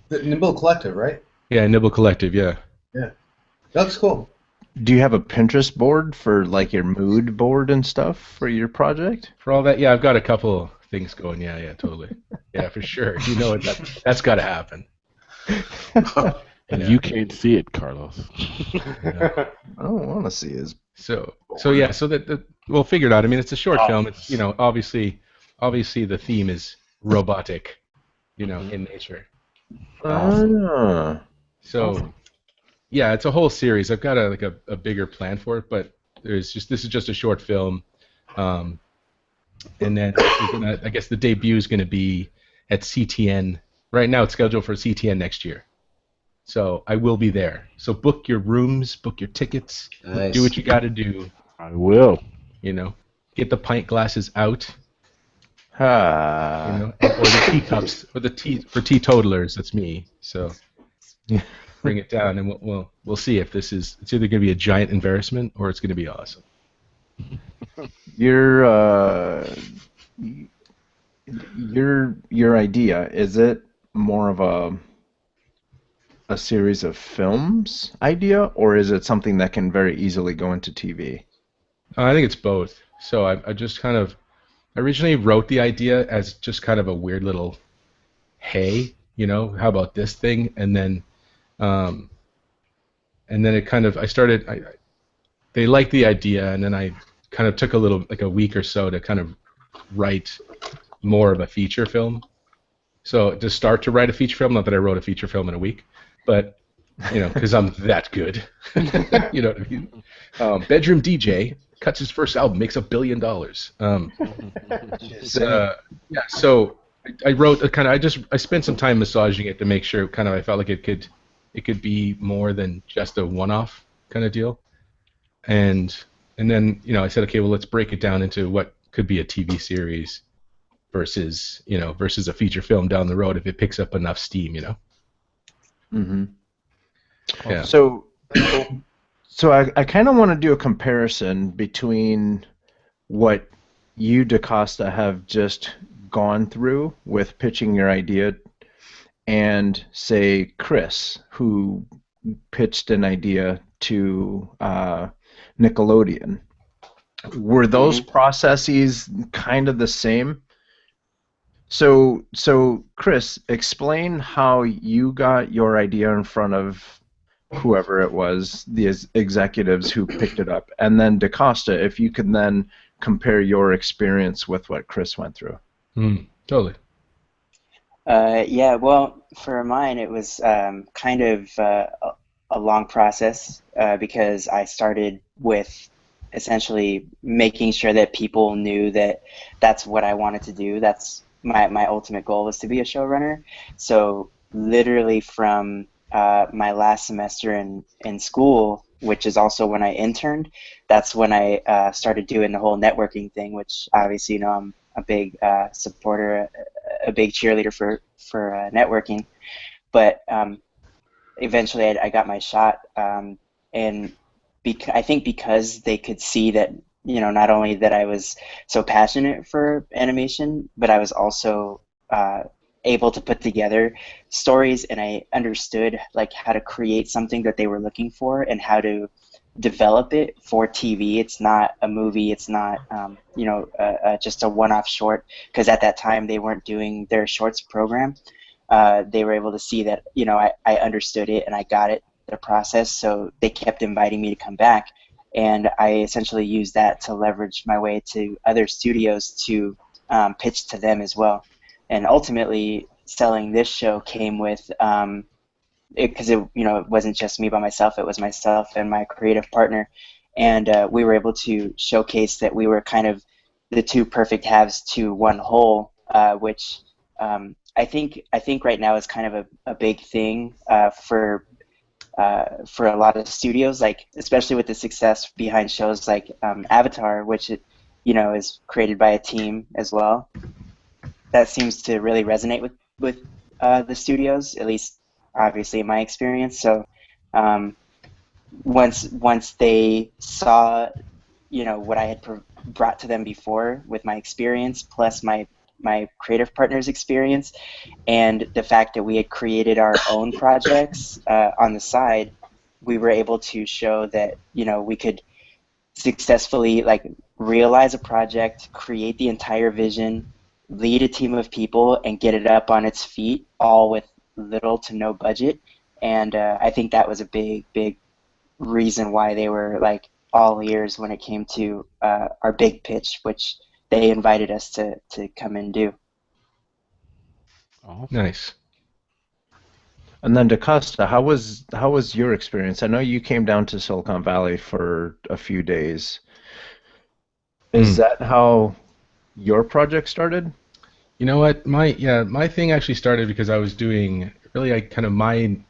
The Nimble Collective, right? Yeah, Nibble Collective, yeah. Yeah. That's cool. Do you have a Pinterest board for like your mood board and stuff for your project? For all that, yeah, I've got a couple things going. Yeah, totally. Yeah, for sure. That's got to happen. And you can't see it, Carlos. I don't want to see his. So that we'll figure it out. I mean, it's a short film. It's obviously the theme is robotic, in nature. So, yeah, it's a whole series. I've got a bigger plan for it, but this is just a short film, and then I guess the debut is going to be at CTN. Right now, it's scheduled for CTN next year. So I will be there. So book your rooms, book your tickets, Nice. do what you got to do. I will. Get the pint glasses out. Ah. Or the teacups, or the tea for teetotalers. That's me. So bring it down, and we'll see if it's either going to be a giant embarrassment or it's going to be awesome. Your idea, is it more of a series of films idea, or is it something that can very easily go into TV? I think it's both. So I just kind of originally wrote the idea as just kind of a weird little, hey, how about this thing? And then it kind of they liked the idea, and then I kind of took a week or so to kind of write more of a feature film. So to start to write a feature film, not that I wrote a feature film in a week, but because I'm that good. You know what I mean? Bedroom DJ cuts his first album, makes $1 billion. So I I wrote a kind of I spent some time massaging it to make sure kind of I felt like it could be more than just a one-off kind of deal, and then I said, okay, well, let's break it down into what could be a TV series versus a feature film down the road if it picks up enough steam, Mm-hmm. Yeah. So I kind of want to do a comparison between what you, DaCosta, have just gone through with pitching your idea and, say, Chris, who pitched an idea to Nickelodeon. Were those processes kind of the same? So Chris, explain how you got your idea in front of whoever it was, the executives who picked it up, and then DaCosta, if you could then compare your experience with what Chris went through. Totally. Yeah, well, for mine, it was kind of a long process because I started with essentially making sure that people knew that that's what I wanted to do. That's my ultimate goal, was to be a showrunner. So literally from my last semester in school, which is also when I interned, that's when I started doing the whole networking thing, which obviously I'm a big supporter, a big cheerleader for networking. But eventually I got my shot, and I think because they could see that, not only that I was so passionate for animation, but I was also able to put together stories, and I understood how to create something that they were looking for and how to develop it for TV. It's not a movie. It's not just a one-off short, because at that time they weren't doing their shorts program. They were able to see that I understood it and I got it, the process, so they kept inviting me to come back, and I essentially used that to leverage my way to other studios to pitch to them as well. And ultimately, selling this show came with because it wasn't just me by myself. It was myself and my creative partner, and we were able to showcase that we were kind of the two perfect halves to one whole, which I think right now is kind of a big thing for a lot of studios, especially with the success behind shows like Avatar, which is created by a team as well. That seems to really resonate with the studios, at least obviously in my experience. So once they saw what I had brought to them before with my experience, plus my creative partner's experience, and the fact that we had created our own projects on the side, we were able to show that we could successfully realize a project, create the entire vision, lead a team of people, and get it up on its feet, all with little to no budget. And I think that was a big reason why they were all ears when it came to our big pitch, which they invited us to come and do. Oh, nice. And then DaCosta, how was your experience? I know you came down to Silicon Valley for a few days. Is that how your project started? You know what? My thing actually started because I was doing mine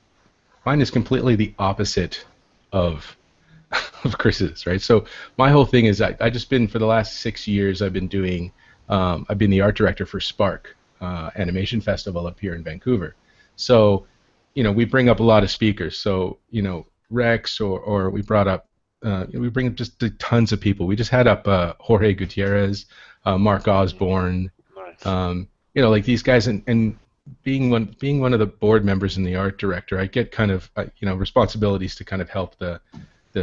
is completely the opposite of Chris's, right? So my whole thing is I just been, for the last 6 years, I've been doing I've been the art director for Spark Animation Festival up here in Vancouver. So we bring up a lot of speakers. So Rex, or we brought up we bring up just tons of people. We just had up Jorge Gutierrez, Mark Osborne, these guys, and being one of the board members and the art director, I get kind of responsibilities to kind of help the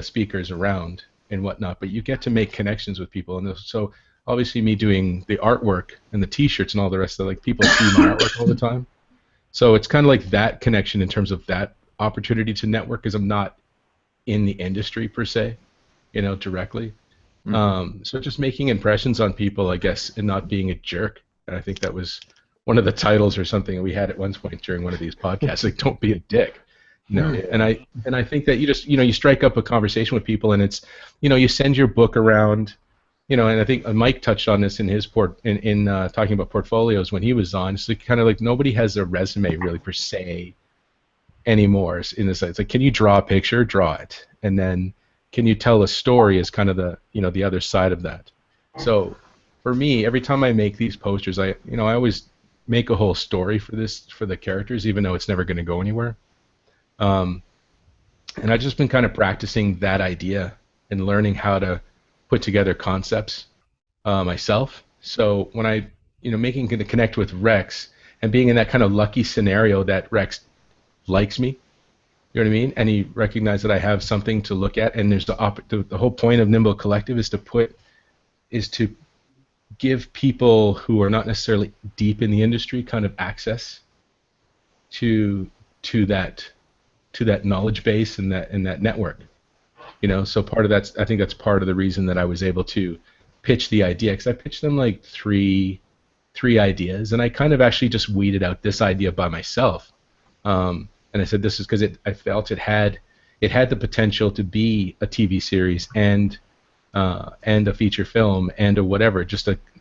speakers around and whatnot. But you get to make connections with people, and so obviously me doing the artwork and the T-shirts and all the rest of people see my artwork all the time. So it's kind of like that connection in terms of that opportunity to network, because I'm not in the industry per se, directly. So just making impressions on people, I guess, and not being a jerk. And I think that was one of the titles or something we had at one point during one of these podcasts, don't be a dick. And I think that you just you strike up a conversation with people, and it's you send your book around, and I think Mike touched on this in his talking about portfolios when he was on. It's like, kind of like nobody has a resume really per se anymore. In the sense, like, can you draw a picture? Draw it, and then can you tell a story? Is kind of the other side of that. So for me, every time I make these posters, I always make a whole story for the characters, even though it's never going to go anywhere. And I've just been kind of practicing that idea and learning how to put together concepts myself. So when I, making to connect with Rex and being in that kind of lucky scenario that Rex likes me, you know what I mean? And he recognized that I have something to look at, and there's the whole point of Nimble Collective is to give people who are not necessarily deep in the industry kind of access to that knowledge base and that network. So part of I think that's part of the reason that I was able to pitch the idea, because I pitched them like three ideas, and I kind of actually just weeded out this idea by myself. And I said this is because I felt it had the potential to be a TV series and a feature film and a whatever.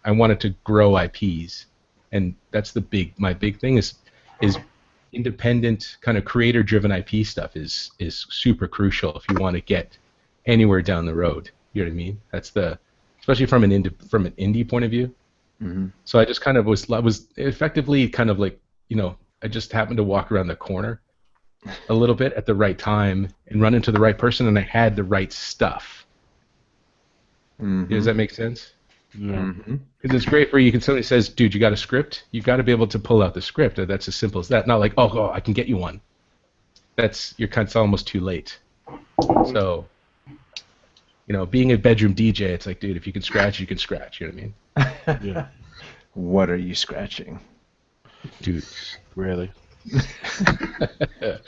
I wanted to grow IPs, and that's my big thing is independent kind of creator-driven IP stuff is super crucial if you want to get anywhere down the road. You know what I mean? That's especially from an indie point of view. Mm-hmm. So I just kind of was effectively kind of like, I just happened to walk around the corner a little bit at the right time and run into the right person, and I had the right stuff. Mm-hmm. Does that make sense? Yeah. Mm-hmm. Because it's great for you. Can somebody says, "Dude, you got a script?" You got to be able to pull out the script. That's as simple as that. Not like, "Oh, I can get you one." It's almost too late. So, being a bedroom DJ, it's like, dude, if you can scratch, you can scratch. You know what I mean? Yeah. What are you scratching, dude? Really?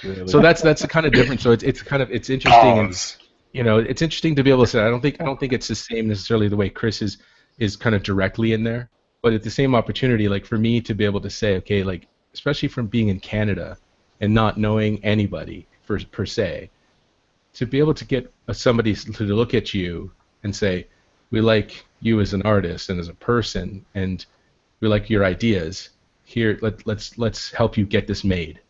Really? So that's the kind of difference. So it's interesting. It's interesting to be able to say. I don't think it's the same necessarily the way Chris is kind of directly in there, but it's the same opportunity. Like for me to be able to say, okay, like especially from being in Canada and not knowing anybody per se, to be able to get somebody to look at you and say, we like you as an artist and as a person, and we like your ideas. Here, let's help you get this made.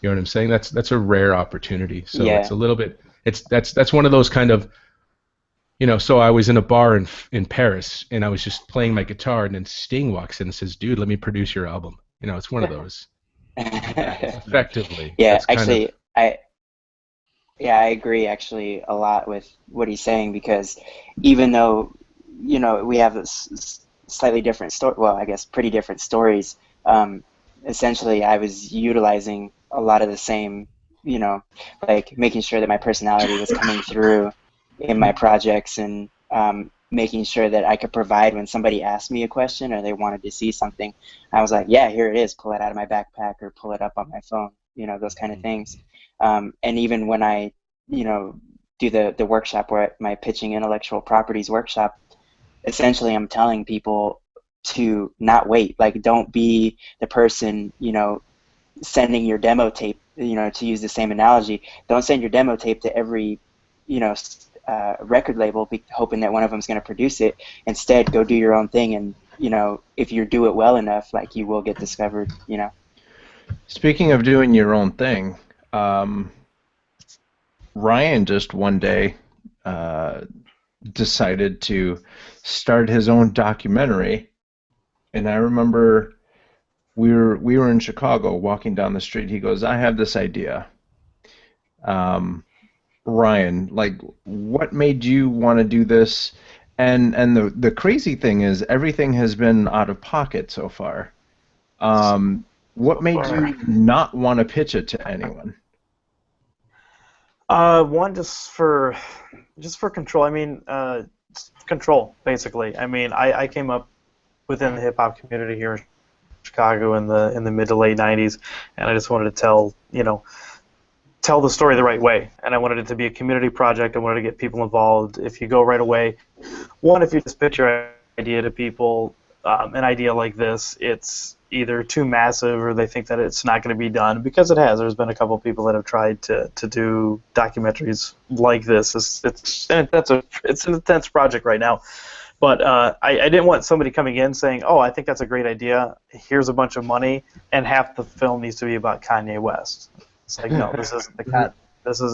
You know what I'm saying? That's a rare opportunity. So Yeah. It's a little bit. That's one of those kind of. So I was in a bar in Paris, and I was just playing my guitar, and then Sting walks in and says, "Dude, let me produce your album." It's one of those. Effectively. Yeah, That's kind actually, of- I agree actually a lot with what he's saying, because even though we have this slightly different story, well, I guess pretty different stories, essentially I was utilizing a lot of the same, like making sure that my personality was coming through in my projects, and making sure that I could provide when somebody asked me a question or they wanted to see something. I was like, yeah, here it is, pull it out of my backpack or pull it up on my phone, those kind of things. And even when I, do the workshop where my pitching intellectual properties workshop, essentially I'm telling people to not wait. Like, don't be the person, sending your demo tape, to use the same analogy, don't send your demo tape to every, record label hoping that one of them is going to produce it. Instead, go do your own thing, and, if you do it well enough, like, you will get discovered, Speaking of doing your own thing, Ryan just one day decided to start his own documentary, and I remember we were in Chicago walking down the street. He goes, "I have this idea." Ryan, like, what made you want to do this? And the crazy thing is, everything has been out of pocket so far. What made you not want to pitch it to anyone? One, just for control. I mean, control, basically. I mean, I came up within the hip hop community here in Chicago in the mid to late '90s, and I just wanted to tell the story the right way. And I wanted it to be a community project. I wanted to get people involved. If you go right away, if you just pitch your idea to people, an idea like this, it's either too massive or they think that it's not going to be done, because it has. There's been a couple of people that have tried to do documentaries like this. It's an intense project right now. But I didn't want somebody coming in saying, "Oh, I think that's a great idea. Here's a bunch of money, and half the film needs to be about Kanye West." It's like, no, this isn't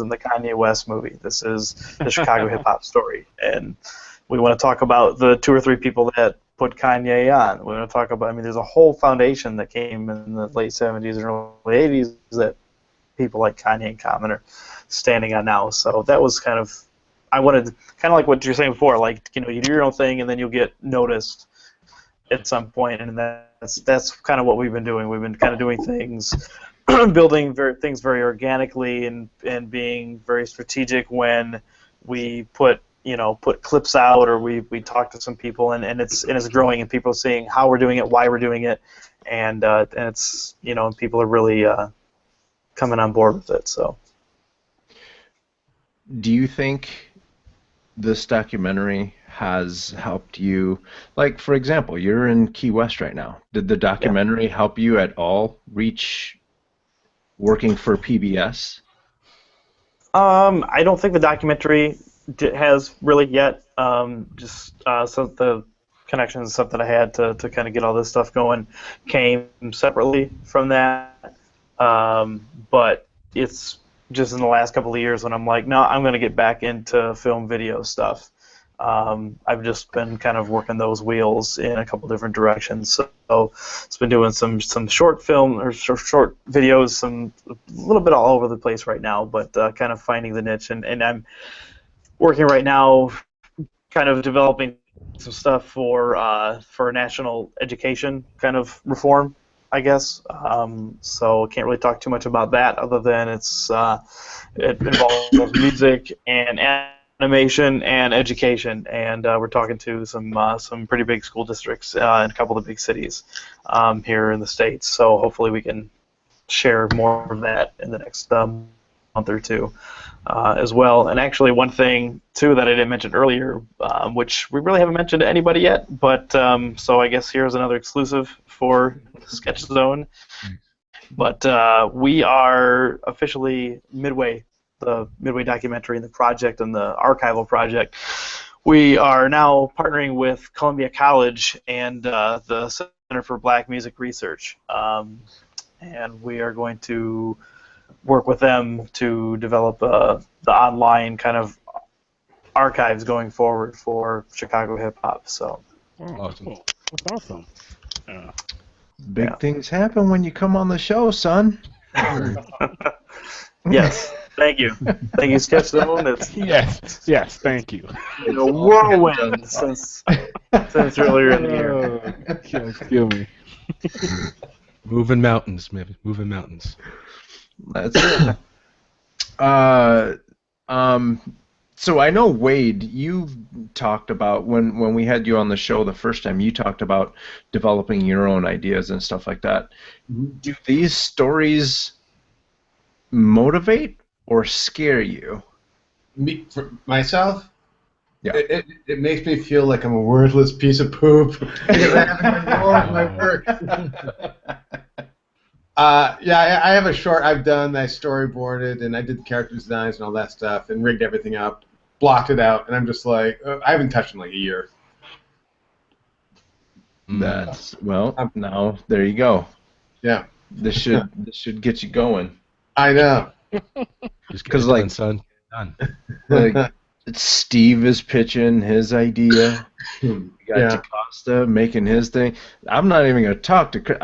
the Kanye West movie. This is the Chicago hip hop story, and we want to talk about the 2 or 3 people that put Kanye on. We want to talk about. I mean, there's a whole foundation that came in the late '70s and early '80s that people like Kanye and Common are standing on now. So that was kind of. I wanted, kind of like what you were saying before, like, you know, you do your own thing and then you'll get noticed at some point, and that's kind of what we've been doing. We've been kind of doing things, building things very organically and being very strategic when we put clips out, or we talk to some people, and it's growing, and people are seeing how we're doing it, why we're doing it, and it's, you know, people are really coming on board with it. So, do you think this documentary has helped you? Like, for example, you're in Key West right now. Did the documentary help you at all reach working for PBS? I don't think the documentary has really yet. Just some of the connections and stuff that I had to kind of get all this stuff going came separately from that. But it's just in the last couple of years when I'm like, no, I'm going to get back into film video stuff. I've just been kind of working those wheels in a couple different directions. So it's been doing some short film or short videos, a little bit all over the place right now, but kind of finding the niche. And I'm working right now, kind of developing some stuff for national education kind of reform, I guess. So I can't really talk too much about that, other than it involves music and animation and education, and we're talking to some pretty big school districts in a couple of big cities here in the States. So hopefully we can share more of that in the next month or two as well. And actually, one thing too that I didn't mention earlier, which we really haven't mentioned to anybody yet, but so I guess here's another exclusive for Sketch Zone. But we are officially midway, the Midway documentary and the project and the archival project. We are now partnering with Columbia College and the Center for Black Music Research, and we are going to work with them to develop the online kind of archives going forward for Chicago hip hop. So, awesome. That's awesome. Yeah. Big things happen when you come on the show, son. Yes, thank you. Thank you, Sketch Zone. Yes, thank you. A whirlwind since earlier in the year. Kill me. Moving mountains, man. Moving mountains. That's it. So I know, Wade, you've talked about, when we had you on the show the first time, you talked about developing your own ideas and stuff like that. Do these stories motivate or scare you? Me, for myself? Yeah. It makes me feel like I'm a worthless piece of poop because I haven't done more of my work. Yeah, I have a short I've done. I storyboarded and I did character designs and all that stuff and rigged everything up, blocked it out, and I'm just like, I haven't touched it in like a year. That's, well, now there you go. Yeah. This should get you going. I know. Just because, like, son, done. Like, Steve is pitching his idea. You got DaCosta making his thing. I'm not even gonna talk to Chris.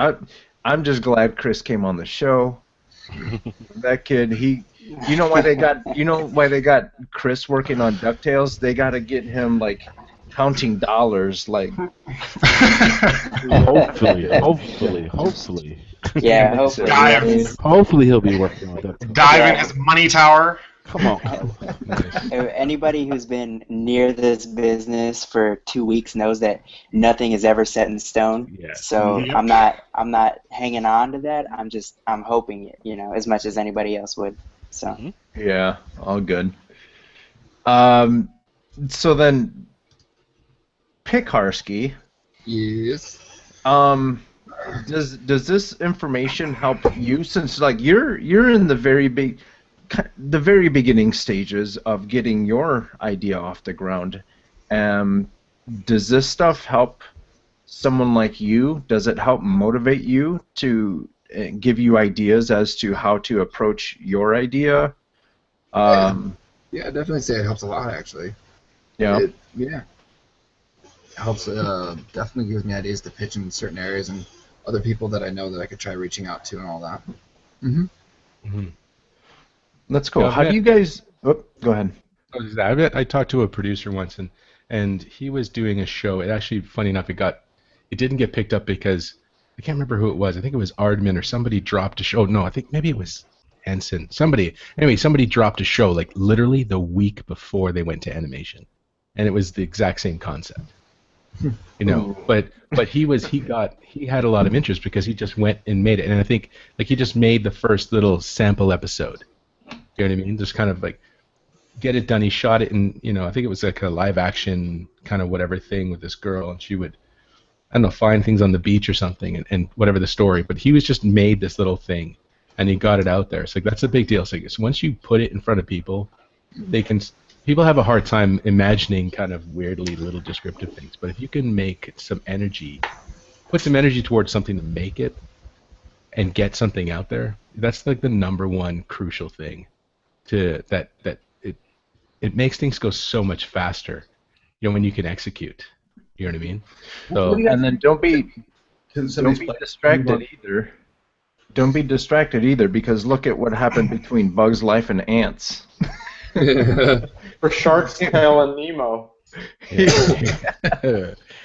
I'm just glad Chris came on the show. That kid, you know why they got Chris working on DuckTales? They got to get him like counting dollars, like. Hopefully. Yeah, hopefully. Hopefully he'll be working on that. Dive in his money tower. Come on. Anybody who's been near this business for 2 weeks knows that nothing is ever set in stone. Yeah. So Yep. I'm not hanging on to that. I'm hoping it, as much as anybody else would. So. Yeah, all good. So then, Pickarsky, Yes. Does this information help you, since like you're in the very beginning stages of getting your idea off the ground? Does this stuff help someone like you? Does it help motivate you to give you ideas as to how to approach your idea? Yeah, I'd definitely say it helps a lot, actually. Yeah. Yeah. It helps, definitely gives me ideas to pitch in certain areas and other people that I know that I could try reaching out to and all that. That's cool. Yeah, How do you guys... Oh, go ahead. I talked to a producer once, and he was doing a show. It actually, funny enough, it didn't get picked up because I can't remember who it was. I think it was Aardman or somebody dropped a show. Oh, no, I think maybe it was Henson. Somebody dropped a show like literally the week before they went to animation, and it was the exact same concept. You know, but he had a lot of interest because he just went and made it, and I think like he just made the first little sample episode. You know what I mean? Just kind of like get it done. He shot it in, you know, I think it was like a live action kind of whatever thing with this girl, and she would, I don't know, find things on the beach or something, and whatever the story. But he was just made this little thing, and he got it out there. So like, that's a big deal. So once you put it in front of people, people have a hard time imagining kind of weirdly little descriptive things. But if you can make some energy, put some energy towards something to make it, and get something out there, that's like the number one crucial thing. It makes things go so much faster, you know, when you can execute. You know what I mean? So, and then don't be distracted either. Don't be distracted either, because look at what happened between Bug's Life and Ants. For Shark's Tale and Nemo.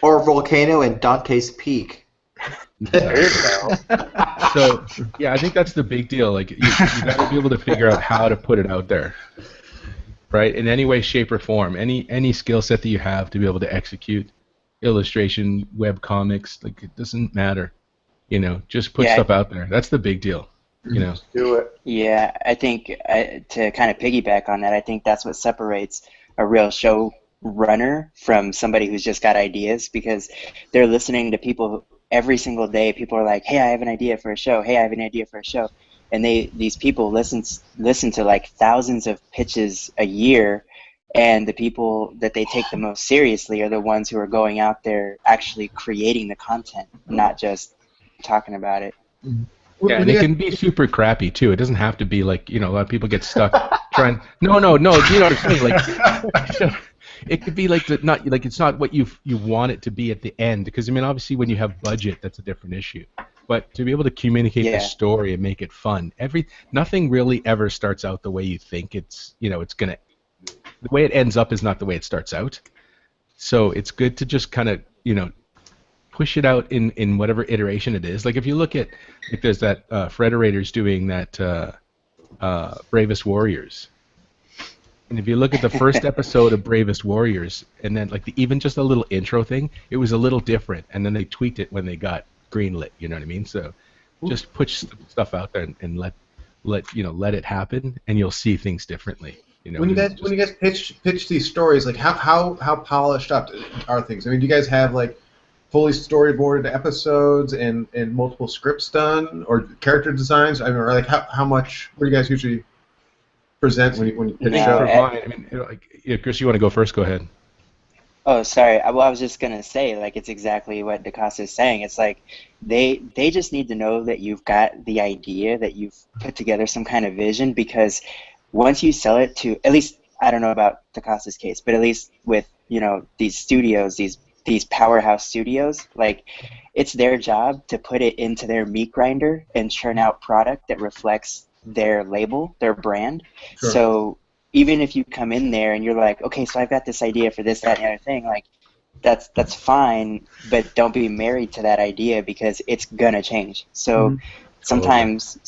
Or Volcano and Dante's Peak. There you go. So yeah, I think that's the big deal. Like you got to be able to figure out how to put it out there, right? In any way, shape, or form. Any skill set that you have to be able to execute, illustration, web comics, like it doesn't matter. You know, just put stuff out there. That's the big deal. You know. Do it. Yeah, I think to kind of piggyback on that, I think that's what separates a real show runner from somebody who's just got ideas, because they're listening to people every single day. People are like, hey, I have an idea for a show. Hey, I have an idea for a show. And these people listen to like thousands of pitches a year, and the people that they take the most seriously are the ones who are going out there actually creating the content, not just talking about it. Yeah, and it can be super crappy too. It doesn't have to be like, you know, a lot of people get stuck trying. No. You know what I'm saying? Like, it could be like it's not what you want it to be at the end. Because I mean, obviously, when you have budget, that's a different issue. But to be able to communicate the story and make it fun, nothing really ever starts out the way you think it's. You know, it's gonna. The way it ends up is not the way it starts out. So it's good to just kind of, you know, push it out in whatever iteration it is. Like if you look at, like there's that Frederator's doing that Bravest Warriors. And if you look at the first episode of Bravest Warriors, and then like even just a little intro thing, it was a little different, and then they tweaked it when they got greenlit. You know what I mean? So just put stuff out there and let it happen, and you'll see things differently. You know, when you guys pitch these stories, like how polished up are things? I mean, do you guys have like fully storyboarded episodes and multiple scripts done, or character designs? I mean, or like how much? What do you guys usually present when you pitch shows? I mean, Chris, you want to go first? Go ahead. Oh, sorry. Well, I was just gonna say, like, it's exactly what DeCosta is saying. It's like they just need to know that you've got the idea, that you've put together some kind of vision, because once you sell it to, at least I don't know about DeCosta's case, but at least with, you know, these studios, these powerhouse studios, like, it's their job to put it into their meat grinder and churn out product that reflects their label, their brand. Sure. So even if you come in there and you're like, okay, so I've got this idea for this, that, and the other thing, like, that's fine, but don't be married to that idea, because it's gonna change. So sometimes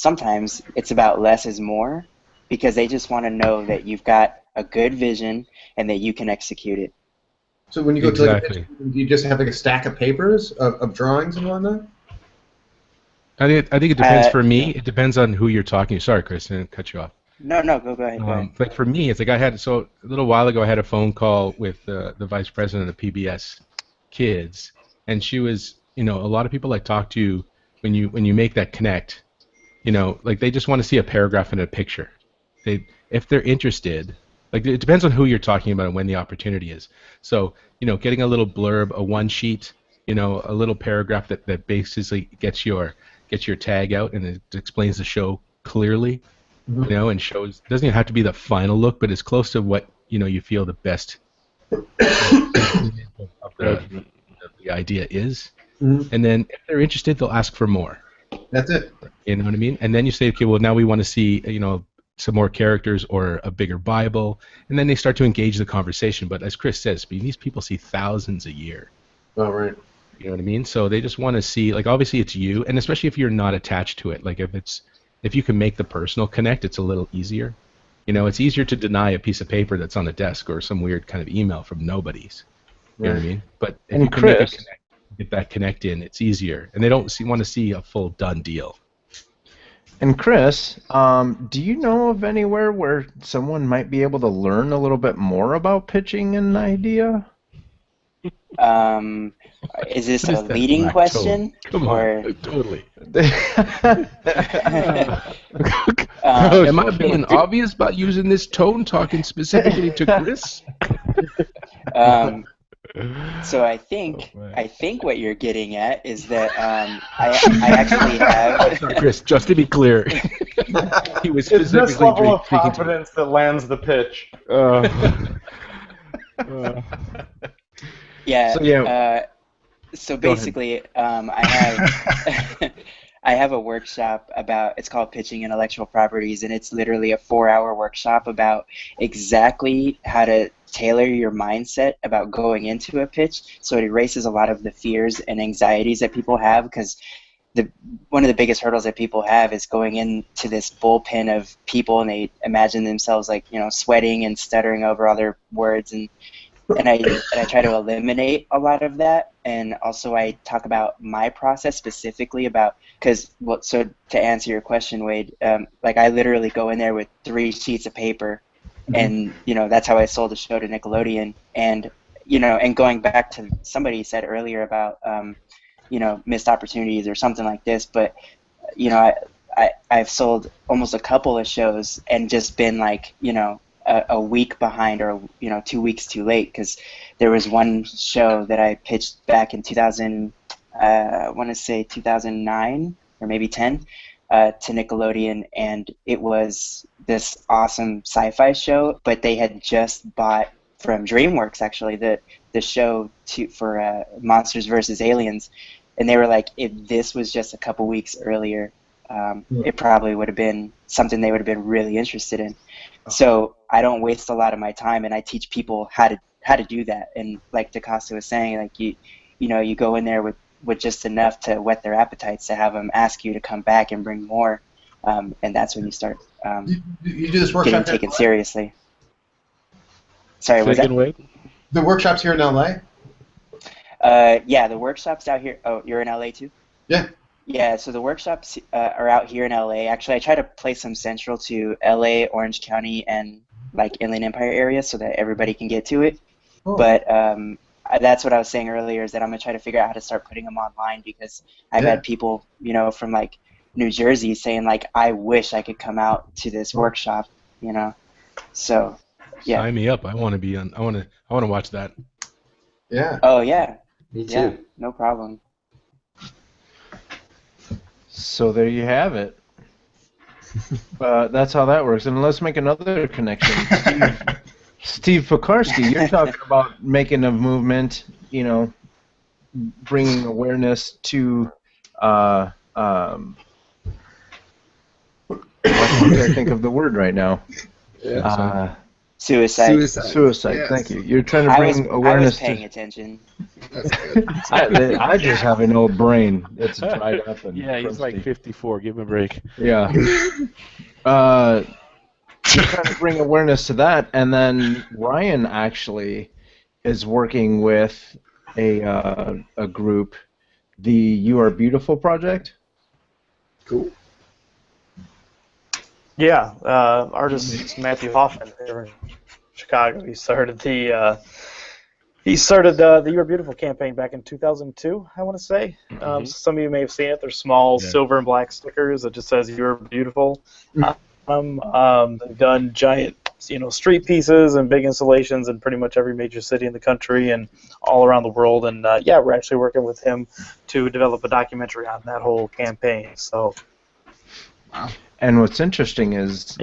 it's about less is more, because they just want to know that you've got a good vision and that you can execute it. So when you go to like a pitch, do you just have like a stack of papers of drawings and whatnot? I think it depends. For me, it depends on who you're talking to. Sorry, Chris, I didn't cut you off. No, go ahead. Like for me, it's like a little while ago I had a phone call with the vice president of PBS Kids, and she was, a lot of people I talk to when you make that connect, like they just want to see a paragraph and a picture. If they're interested, like it depends on who you're talking about and when the opportunity is. So, getting a little blurb, a one sheet, a little paragraph that basically gets your tag out and it explains the show clearly, and shows, doesn't even have to be the final look, but it's close to what, you feel the best of the idea is. And then if they're interested, they'll ask for more. That's it. You know what I mean? And then you say, okay, well, now we want to see, some more characters or a bigger Bible, and then they start to engage the conversation. But as Chris says, these people see thousands a year. Oh, right. You know what I mean? So they just want to see, like, obviously it's you, and especially if you're not attached to it. Like, if you can make the personal connect, it's a little easier. It's easier to deny a piece of paper that's on a desk or some weird kind of email from nobody's. You know what I mean? But if you can make a connect, get that connect in, it's easier, and they don't want to see a full done deal. And Chris, do you know of anywhere where someone might be able to learn a little bit more about pitching an idea? Is this a leading question? Come or... on, totally. Am I being obvious about using this tone, talking specifically to Chris? So I think what you're getting at is that I actually have. Chris, just to be clear, he was It's specifically this level of speaking to confidence that lands the pitch. Yeah. So basically, I have I have a workshop about. It's called Pitching Intellectual Properties, and it's literally a 4-hour workshop about exactly how to tailor your mindset about going into a pitch, so it erases a lot of the fears and anxieties that people have, because one of the biggest hurdles that people have is going into this bullpen of people, and they imagine themselves like, sweating and stuttering over all their words, and I try to eliminate a lot of that. And also I talk about my process specifically about, so to answer your question, Wade, like I literally go in there with 3 sheets of paper, and that's how I sold the show to Nickelodeon. And and going back to somebody said earlier about missed opportunities or something like this, but I've sold almost a couple of shows and just been like a week behind, or 2 weeks too late, because there was one show that I pitched back in 2009 or maybe 10 to Nickelodeon, and it was this awesome sci-fi show, but they had just bought from DreamWorks actually the show for Monsters vs. Aliens, and they were like, if this was just a couple weeks earlier, it probably would have been something they would have been really interested in. So I don't waste a lot of my time, and I teach people how to do that. And like DaCosta was saying, like you go in there with just enough to whet their appetites to have them ask you to come back and bring more, and that's when you start you do this workshop getting taken seriously. Sorry, was that? The workshop's here in LA? Yeah, the workshop's out here. Oh, you're in LA too? Yeah. Yeah, so the workshops are out here in LA. Actually, I try to place them central to LA, Orange County, and like Inland Empire area so that everybody can get to it. Oh. But that's what I was saying earlier, is that I'm going to try to figure out how to start putting them online, because I've had people, from like New Jersey saying like, I wish I could come out to this workshop, So, yeah. Sign me up. I want to be on. I want to watch that. Yeah. Oh yeah. Me too. Yeah, no problem. So there you have it. That's how that works. And let's make another connection. Steve Pekarsky, you're talking about making a movement, bringing awareness to. I can't think of the word right now. Yeah. Suicide. Suicide. Yes. Thank you. You're trying to bring awareness. I was paying attention. That's good. I just have an old brain that's dried up. And yeah, he's like 54. Give him a break. Yeah. You're trying to bring awareness to that, and then Ryan actually is working with a group, the You Are Beautiful Project. Cool. Yeah, artist Matthew Hoffman here in Chicago. He started the He started the You Are Beautiful campaign back in 2002, I want to say. Mhm. Some of you may have seen it. They're small Yeah. silver and black stickers that just says You Are Beautiful. They've done giant, street pieces and big installations in pretty much every major city in the country and all around the world. And yeah, we're actually working with him to develop a documentary on that whole campaign. So. Wow. And what's interesting is,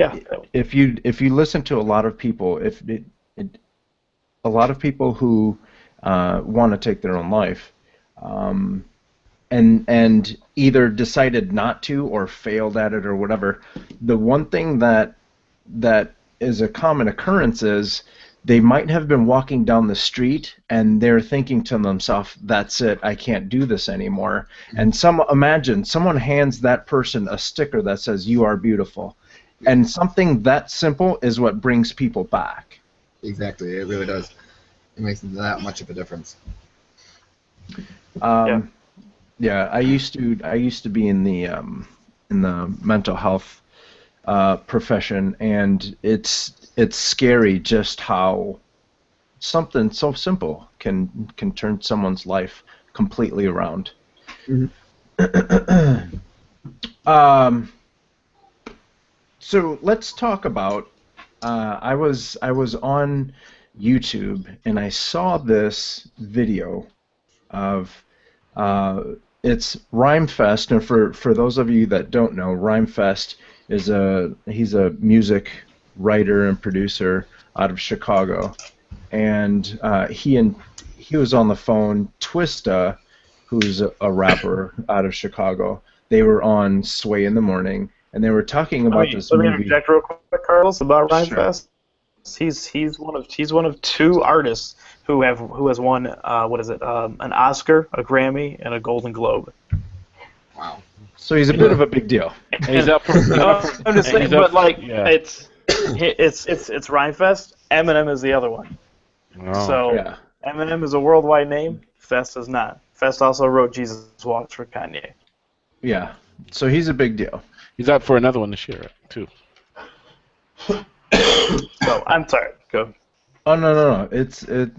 if you listen to a lot of people, a lot of people who want to take their own life, and either decided not to or failed at it or whatever, the one thing that is a common occurrence is they might have been walking down the street and they're thinking to themselves, "That's it, I can't do this anymore." And imagine someone hands that person a sticker that says "You are beautiful," and something that simple is what brings people back. Exactly, it really does. It makes that much of a difference. Yeah, I used to be in the mental health profession, and it's scary just how something so simple can turn someone's life completely around. So let's talk about. I was on YouTube and I saw this video of it's Rhymefest, and for those of you that don't know, Rhymefest is he's a music writer and producer out of Chicago, and he was on the phone. Twista, who's a rapper out of Chicago, they were on Sway in the Morning, and they were talking about this movie. Let me movie. interject real quick, Carlos, about Sure. Rhymefest. He's one of two artists who has won an Oscar, a Grammy, and a Golden Globe. Wow. So he's a bit of a big deal. And he's up for. I'm just saying, but it's Rhymefest. Eminem is the other one. Oh. So Yeah. Eminem is a worldwide name. Fest is not. Fest also wrote Jesus Walks for Kanye. Yeah. So he's a big deal. He's up for another one this year, too. So I'm sorry. Go. Oh no. It's a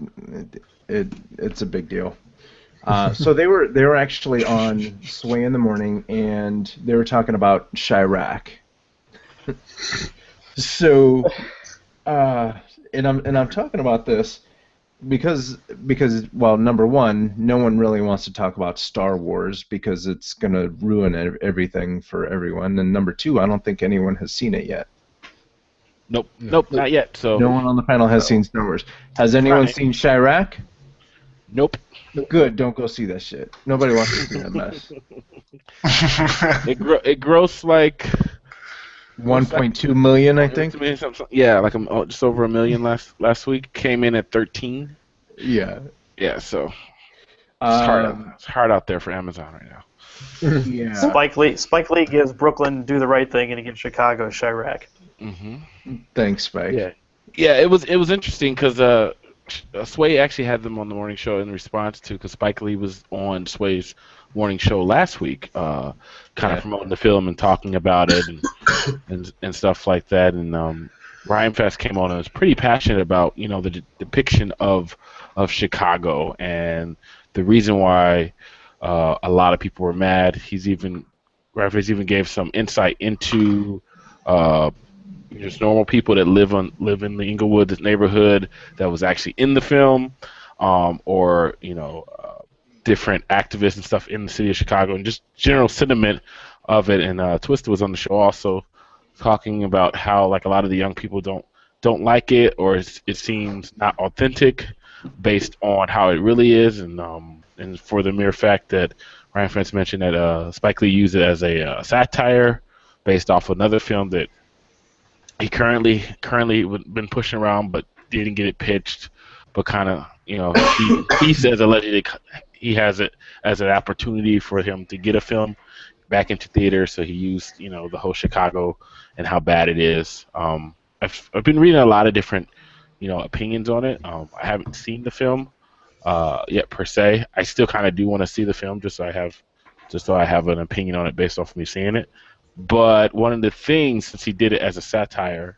big deal. So they were actually on Sway in the Morning, and they were talking about Chirac. So, and I'm talking about this because well, number one, no one really wants to talk about Star Wars because it's gonna ruin everything for everyone, and number two, I don't think anyone has seen it yet. Nope, not yet. So No one on the panel has seen Star Wars. Has anyone seen Chirac? Nope. Good, don't go see that shit. Nobody wants to see that mess. It grossed like 1.2 million, I think. Yeah, like just over $1 million last week. Came in at 13. Yeah. Yeah, so it's hard out there for Amazon right now. Yeah. Spike Lee gives Brooklyn Do the Right Thing, and he gives Chicago Chirac. Thanks, Spike. Yeah. It was interesting because Sway actually had them on the morning show in response to because Spike Lee was on Sway's morning show last week, kind of promoting the film and talking about it and stuff like that. And Rhymefest came on and was pretty passionate about the depiction of Chicago and the reason why a lot of people were mad. Rhymefest even gave some insight into just normal people that live in the Inglewood neighborhood that was actually in the film, or different activists and stuff in the city of Chicago, and just general sentiment of it. And Twista was on the show also talking about how like a lot of the young people don't like it, or it seems not authentic based on how it really is, and for the mere fact that Ryan Fentz mentioned that Spike Lee used it as a satire based off another film that he currently been pushing around, but didn't get it pitched. But kind of, he says allegedly he has it as an opportunity for him to get a film back into theater. So he used, the whole Chicago and how bad it is. I've been reading a lot of different, opinions on it. I haven't seen the film yet per se. I still kind of do want to see the film just so I have an opinion on it based off of me seeing it. But one of the things, since he did it as a satire,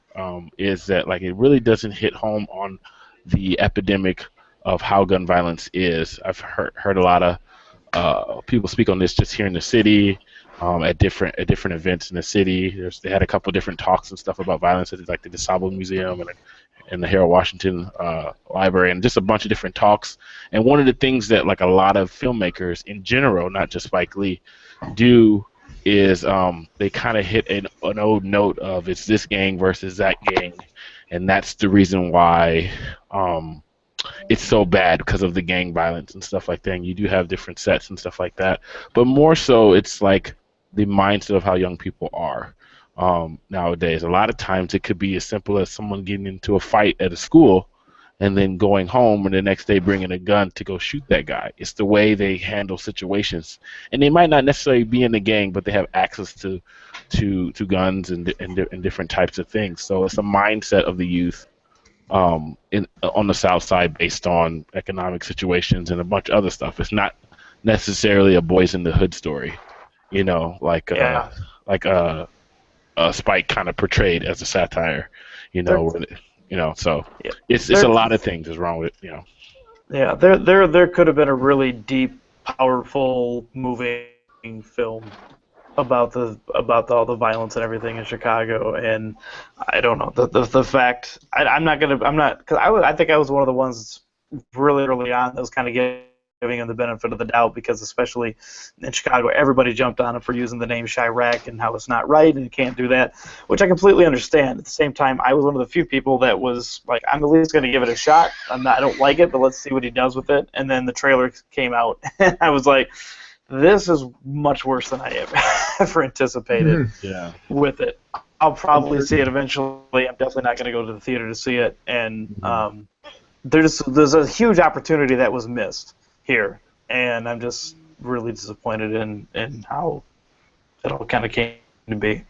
is that like it really doesn't hit home on the epidemic of how gun violence is. I've heard a lot of people speak on this just here in the city, at different events in the city. They had a couple of different talks and stuff about violence at like the DeSable Museum and the Harold Washington Library, and just a bunch of different talks. And one of the things that like a lot of filmmakers in general, not just Spike Lee, do is they kind of hit an old note of it's this gang versus that gang, and that's the reason why it's so bad, because of the gang violence and stuff like that. And you do have different sets and stuff like that, but more so it's like the mindset of how young people are nowadays. A lot of times it could be as simple as someone getting into a fight at a school and then going home and the next day bringing a gun to go shoot that guy. It's the way they handle situations, and they might not necessarily be in the gang, but they have access to guns and different types of things. So it's a mindset of the youth on the South Side based on economic situations and a bunch of other stuff. It's not necessarily a Boys in the Hood story, you know, like Spike kind of portrayed as a satire, you know. So it's a lot of things is wrong with it, you know. Yeah, there could have been a really deep, powerful, moving film about all the violence and everything in Chicago, and I don't know the fact. Because I think I was one of the ones really early on that was kind of giving him the benefit of the doubt, because especially in Chicago, everybody jumped on him for using the name Chirac and how it's not right and you can't do that, which I completely understand. At the same time, I was one of the few people that was like, I'm at least going to give it a shot. I don't like it, but let's see what he does with it. And then the trailer came out, and I was like, this is much worse than I ever anticipated with it. I'll probably see it eventually. I'm definitely not going to go to the theater to see it. And there's a huge opportunity that was missed here, and I'm just really disappointed in how it all kind of came to be.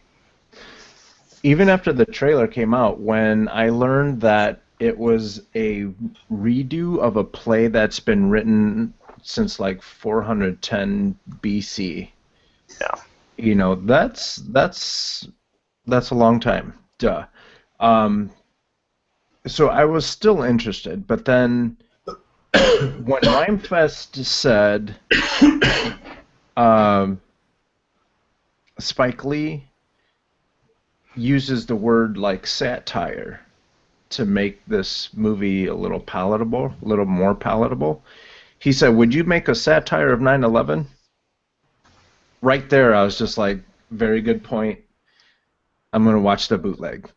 Even after the trailer came out, when I learned that it was a redo of a play that's been written since like 410 BC. Yeah. You know, that's a long time. Duh. So I was still interested, but then when Rhymefest said Spike Lee uses the word like satire to make this movie a little more palatable, he said, "Would you make a satire of 9/11?" Right there, I was just like, very good point. I'm going to watch the bootleg.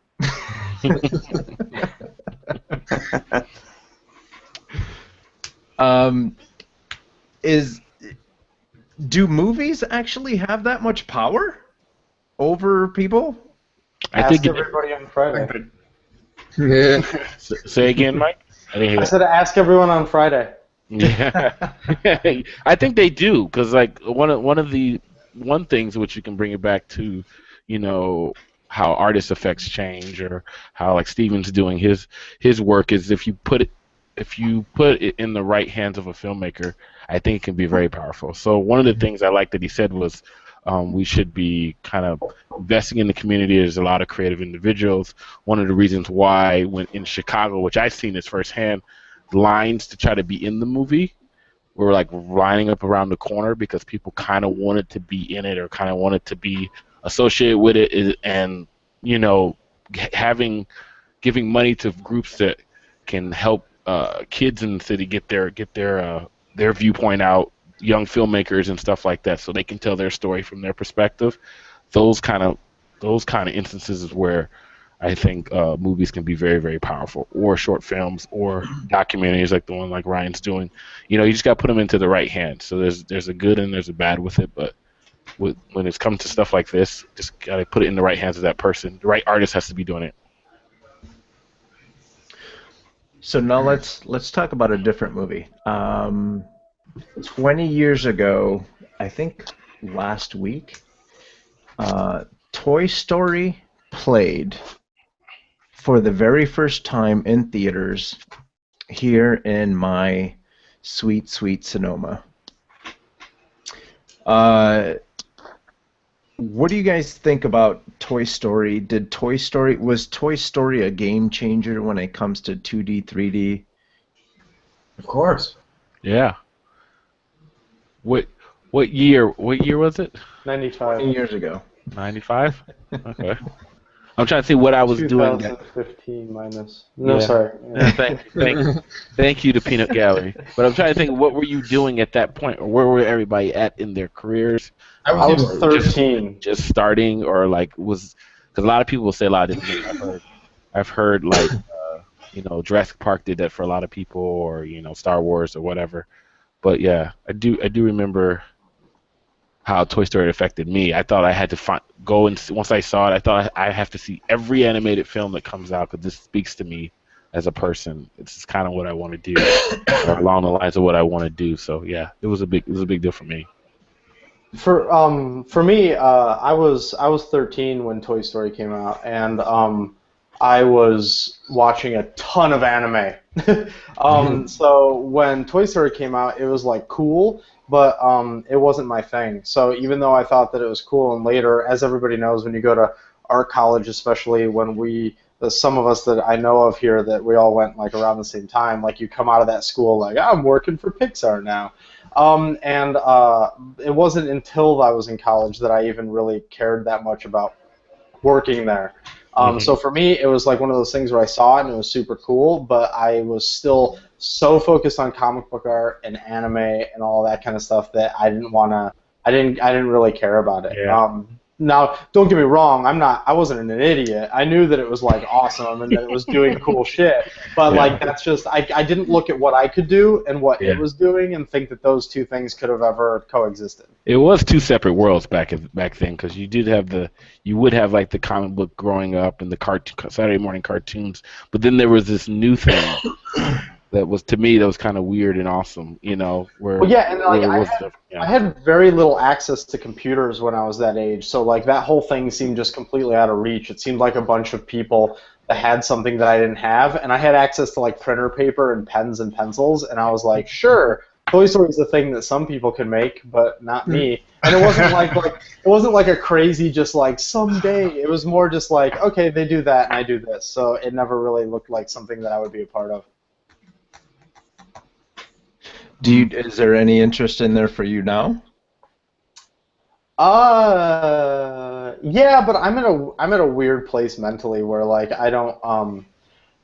Do movies actually have that much power over people? Ask everybody on Friday. Say again, Mike? I said ask everyone on Friday. Yeah, I think they do, because like one things which you can bring it back to, you know, how artist effects change, or how like Steven's doing his work, is if you put it in the right hands of a filmmaker, I think it can be very powerful. So one of the things I like that he said was we should be kind of investing in the community. There's a lot of creative individuals. One of the reasons why when in Chicago, which I've seen this firsthand, lines to try to be in the movie were like lining up around the corner because people kind of wanted to be in it or kind of wanted to be associated with it, and you know, giving money to groups that can help kids in the city get their viewpoint out, young filmmakers and stuff like that, so they can tell their story from their perspective. Those kind of instances is where I think movies can be very, very powerful, or short films, or documentaries like the one like Ryan's doing. You know, you just got to put them into the right hands. So there's a good and there's a bad with it, but when it's come to stuff like this, just got to put it in the right hands of that person. The right artist has to be doing it. So now let's talk about a different movie. 20 years ago, I think last week, Toy Story played for the very first time in theaters here in my sweet, sweet Sonoma. What do you guys think about Toy Story? Was Toy Story a game changer when it comes to 2D, 3D? Of course. Yeah. What year was it? 95. 20 years ago. 95? Okay. I'm trying to see what I was doing. 2015 minus. No, Yeah. sorry. Yeah, thank you to Peanut Gallery. But I'm trying to think, what were you doing at that point, or where were everybody at in their careers? I was 13. Just starting, or like because a lot of people will say a lot of different things. I've heard like Jurassic Park did that for a lot of people, or Star Wars or whatever. But yeah, I do remember how Toy Story affected me. I thought I had to go and once I saw it, I thought I have to see every animated film that comes out because this speaks to me as a person. It's kind of what I want to do, or along the lines of what I want to do. So yeah, it was a big deal for me. For me, I was 13 when Toy Story came out, and I was watching a ton of anime. So when Toy Story came out, it was like cool, but it wasn't my thing. So even though I thought that it was cool, and later, as everybody knows, when you go to art college, especially when some of us that I know of here, that we all went like around the same time, like you come out of that school like, I'm working for Pixar now. And it wasn't until I was in college that I even really cared that much about working there. So for me, it was like one of those things where I saw it and it was super cool, but I was still so focused on comic book art and anime and all that kind of stuff that I didn't really care about it. Yeah. Now, don't get me wrong, I wasn't an idiot. I knew that it was like awesome and that it was doing cool shit, but like that's just I didn't look at what I could do and what it was doing and think that those two things could have ever coexisted. It was two separate worlds back then, because you would have like the comic book growing up and the Saturday morning cartoons, but then there was this new thing that was, to me, that was kind of weird and awesome, where I had very little access to computers when I was that age, so like that whole thing seemed just completely out of reach. It seemed like a bunch of people that had something that I didn't have, and I had access to like printer paper and pens and pencils, and I was like, sure, Toy Story is a thing that some people can make, but not me. And it wasn't like a crazy just like someday. It was more just like, okay, they do that and I do this. So it never really looked like something that I would be a part of. Is there any interest in there for you now? Yeah, but I'm at a weird place mentally where like I don't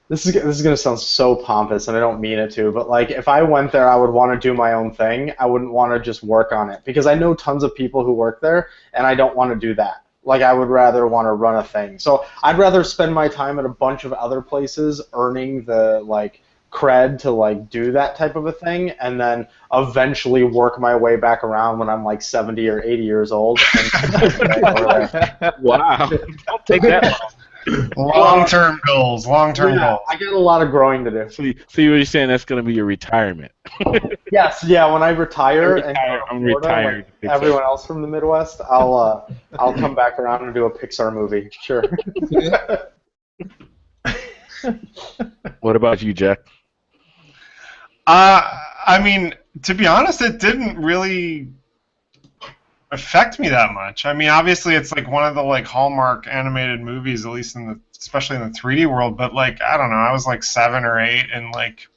this is gonna sound so pompous and I don't mean it to, but like if I went there I would want to do my own thing. I wouldn't want to just work on it because I know tons of people who work there and I don't want to do that. Like I would rather want to run a thing. So I'd rather spend my time at a bunch of other places earning the like cred to like do that type of a thing and then eventually work my way back around when I'm like 70 or 80 years old. Wow. Don't take that long. Long-term goals. Long-term goals. I got a lot of growing to do. So you're saying that's going to be your retirement? Yes. Yeah. When I retire I'm retired. Like everyone else from the Midwest, I'll come back around and do a Pixar movie. Sure. What about you, Jack? I mean, to be honest, it didn't really affect me that much. I mean, obviously, it's like one of the like hallmark animated movies, at least especially in the 3D world. But like, I don't know, I was like 7 or 8, and like,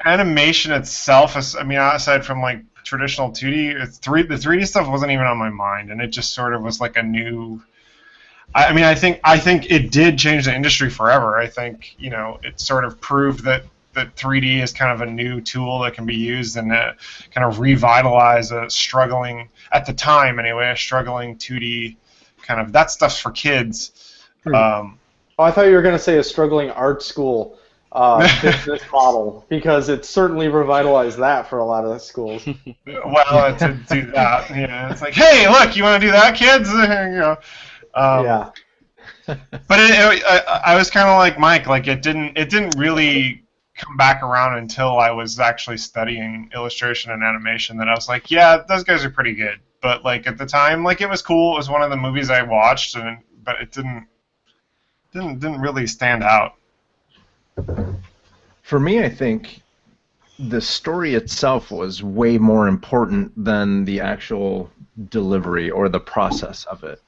animation itself is, I mean, aside from like traditional 2D, the 3D stuff wasn't even on my mind, and it just sort of was like a new. I mean, I think it did change the industry forever. I think it sort of proved that 3D is kind of a new tool that can be used and kind of revitalize a struggling, at the time anyway, a struggling 2D kind of, that stuff's for kids. I thought you were going to say a struggling art school business model, because it certainly revitalized that for a lot of the schools. Well, to do that, it's like, hey, look, you want to do that, kids? Yeah. But I was kind of like Mike. Like it didn't really come back around until I was actually studying illustration and animation. That I was like, yeah, those guys are pretty good. But like at the time, like it was cool. It was one of the movies I watched, but it didn't really stand out. For me, I think the story itself was way more important than the actual delivery or the process of it.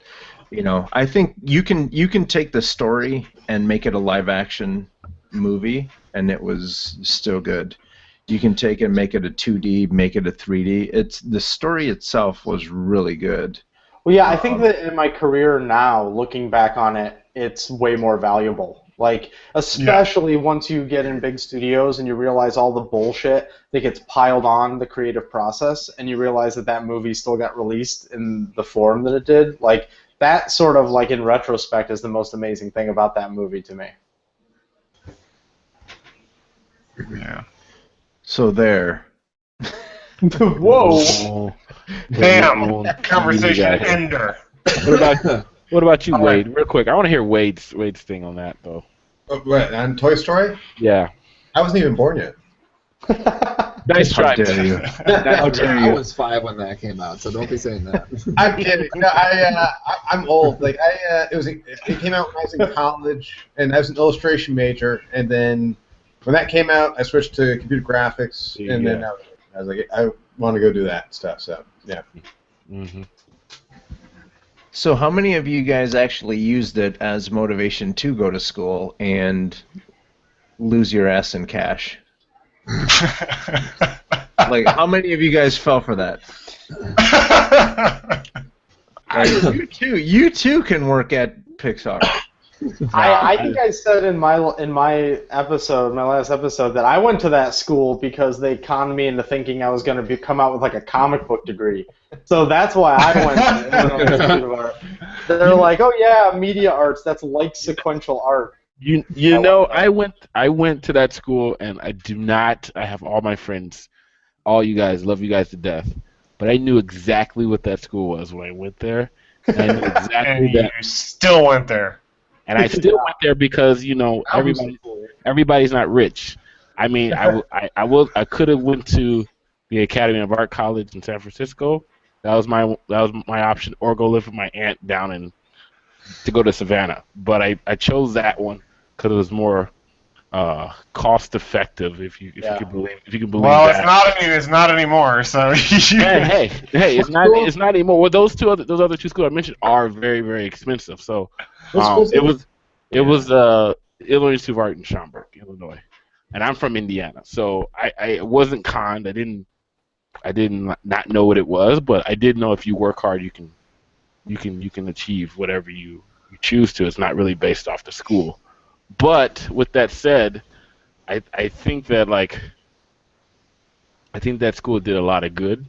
I think you can take the story and make it a live action movie and it was still good. You can take it, make it a 2D, make it a 3D. It's the story itself was really good. Well, yeah, I think that in my career now, looking back on it, it's way more valuable. Like, especially once you get in big studios and you realize all the bullshit that gets piled on the creative process, and you realize that that movie still got released in the form that it did. Like, that sort of, like, in retrospect, is the most amazing thing about that movie to me. Yeah. So there. Whoa. Bam! Conversation ender. What about you, Wade? Real quick, I want to hear Wade's thing on that, though. What, on Toy Story? Yeah. I wasn't even born yet. Nice try. How dare you? How dare I you? was 5 when that came out, so don't be saying that. I'm kidding. No, I'm old. Like it came out when I was in college, and I was an illustration major. And then when that came out, I switched to computer graphics, and then I was like, I want to go do that stuff. So yeah. Mm-hmm. So how many of you guys actually used it as motivation to go to school and lose your ass in cash? Like, how many of you guys fell for that? You too can work at Pixar. I think I said in my episode, my last episode, that I went to that school because they conned me into thinking I was going to come out with like a comic book degree. So that's why I went to Institute of Art. They're like, oh yeah, media arts, that's like sequential art. You know, I went to that school, and I have all my friends, all you guys, love you guys to death, but I knew exactly what that school was when I went there. And I knew exactly And that. you still went there. And I still went there because, you know, everybody's not rich. I mean, I could have went to the Academy of Art College in San Francisco. That was my option, or go live with my aunt down to go to Savannah. But I chose that one because it was more cost effective, if you can believe Well, that. it's not anymore. So hey, it's not anymore. Well, those other two schools I mentioned are very, very expensive. So it was Illinois Institute of Art in Schaumburg, Illinois, and I'm from Indiana. So I wasn't conned. I didn't not know what it was, but I did know if you work hard, you can achieve whatever you choose to. It's not really based off the school. But with that said, I think that that school did a lot of good,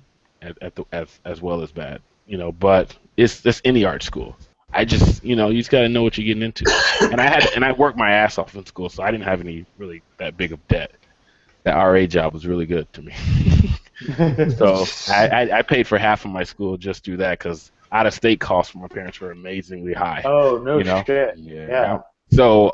as well as bad. You know, but it's any art school. I just, you just got to know what you're getting into. And I worked my ass off in school, so I didn't have any really that big of debt. That RA job was really good to me. So I paid for half of my school just through that, because out-of-state costs for my parents were amazingly high. Oh, no shit. Yeah. So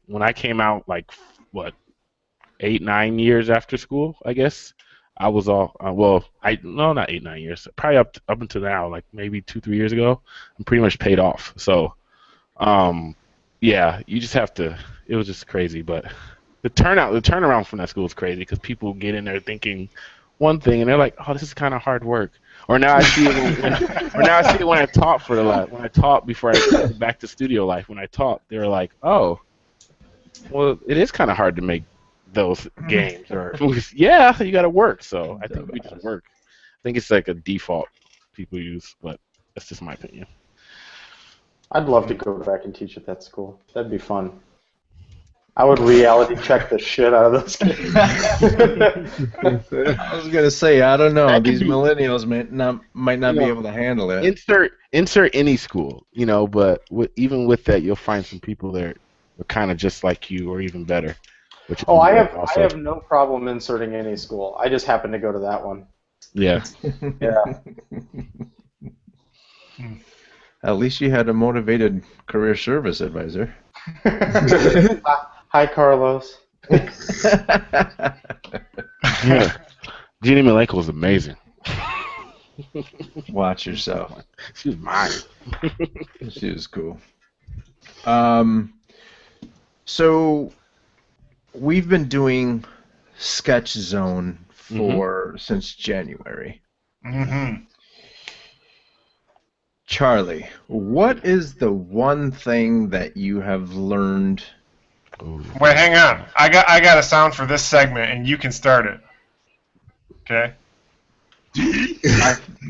when I came out, 8-9 years after school, I guess I was all not 8-9 years, probably up until now, like maybe 2-3 years ago, I'm pretty much paid off. So you just have to. It was just crazy, but the turnaround from that school is crazy, because people get in there thinking one thing and they're like, oh, this is kind of hard work. Or now I see it when I taught when I taught before I went back to studio life. When I taught, they were like, oh, well, it is kind of hard to make those games or movies. Yeah, you got to work. So I think we just work. I think it's like a default people use, but that's just my opinion. I'd love to go back and teach at that school. That'd be fun. I would reality check the shit out of those kids. I was gonna say, I don't know. These millennials might not be able to handle it. Insert any school, but even with that, you'll find some people there are kind of just like you, or even better. I have no problem inserting any school. I just happen to go to that one. Yeah. Yeah. At least you had a motivated career service advisor. Hi, Carlos. Yeah. Jeannie Malenko was amazing. Watch yourself. She was mine. She was cool. So we've been doing Sketch Zone since January. Mm-hmm. Charlie, what is the one thing that you have learned Wait, hang on. I got a sound for this segment, and you can start it. Okay.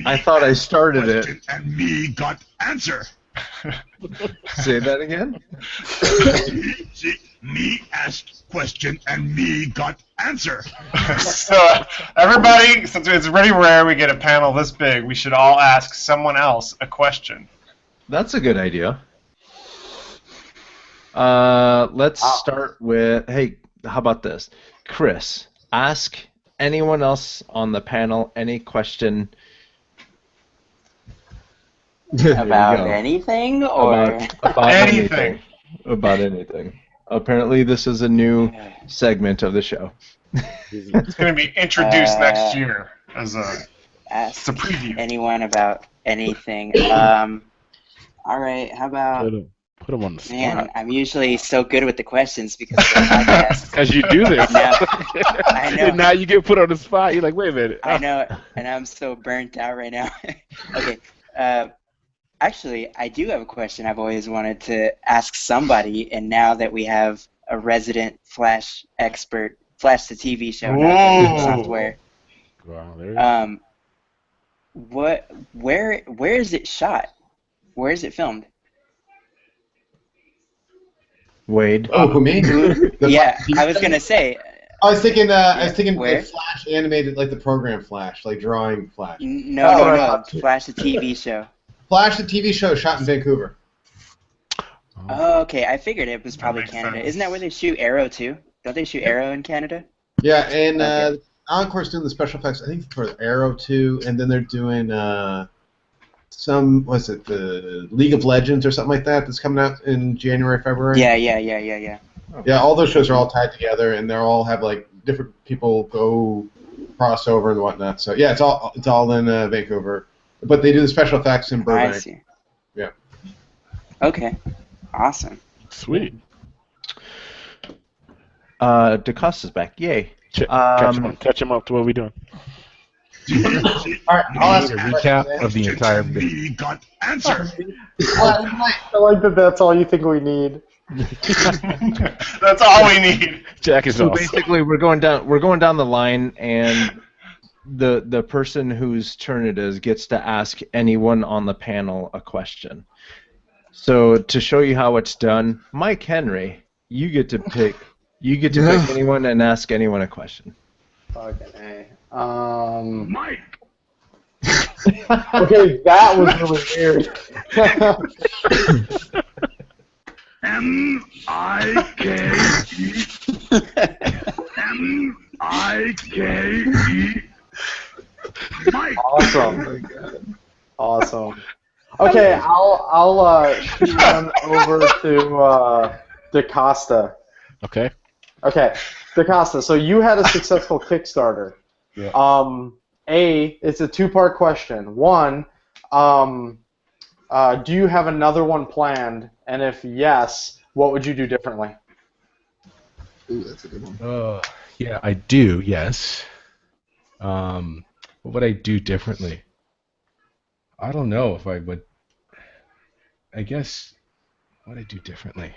I thought I started it. And me got answer. Say that again. Me asked question and me got answer. So everybody, since it's pretty rare we get a panel this big, we should all ask someone else a question. That's a good idea. Let's start with, hey, how about this? Chris, ask anyone else on the panel any question. About anything, or about anything. About anything. Apparently, this is a new segment of the show. It's going to be introduced next year as a preview. Anyone about anything. All right, how about... Put them on the spot. Man, I'm usually so good with the questions because of the podcast. Because you do this. I know. And now you get put on the spot. You're like, wait a minute. I know, and I'm so burnt out right now. Okay. Actually, I do have a question I've always wanted to ask somebody, and now that we have a resident Flash expert, Flash the TV show, not the software. Wow, where is it shot? Where is it filmed? Wade. Oh, who me? Yeah, I was gonna say. I was thinking where? the Flash animated, like the program Flash, like drawing Flash. No, Flash the TV show. Flash the TV show shot in Vancouver. Oh, okay. I figured it was probably Canada. Isn't that where they shoot Arrow too? Don't they shoot Arrow in Canada? Yeah, and Encore's doing the special effects, I think, for Arrow 2, and then they're doing the League of Legends or something like that that's coming out in January, February? Yeah. Yeah, all those shows are all tied together, and they all have, like, different people go crossover and whatnot. So, yeah, it's all in Vancouver. But they do the special effects in Burbank. I see. Yeah. Okay. Awesome. Sweet. DaCosta's back. Yay. Catch him up to what we doing. All right, I'll ask a recap of the entire bit. Me got answer. I like that that's all you think we need. That's all we need. Jack is so awesome. basically we're going down the line, and the person whose turn it is gets to ask anyone on the panel a question. So to show you how it's done, Mike Henry, you get to pick pick anyone and ask anyone a question. Okay. Mike. Okay, that was really weird. M-I-K-E. M-I-K-E. Mike. Awesome. Awesome. Okay, I'll shoot one over to DaCosta. Okay. Okay, DaCosta. So you had a successful Kickstarter. Yeah. It's a two-part question. One, do you have another one planned? And if yes, what would you do differently? Ooh, that's a good one. Yeah, I do. Yes. What would I do differently? I don't know if I would. I guess what would I do differently?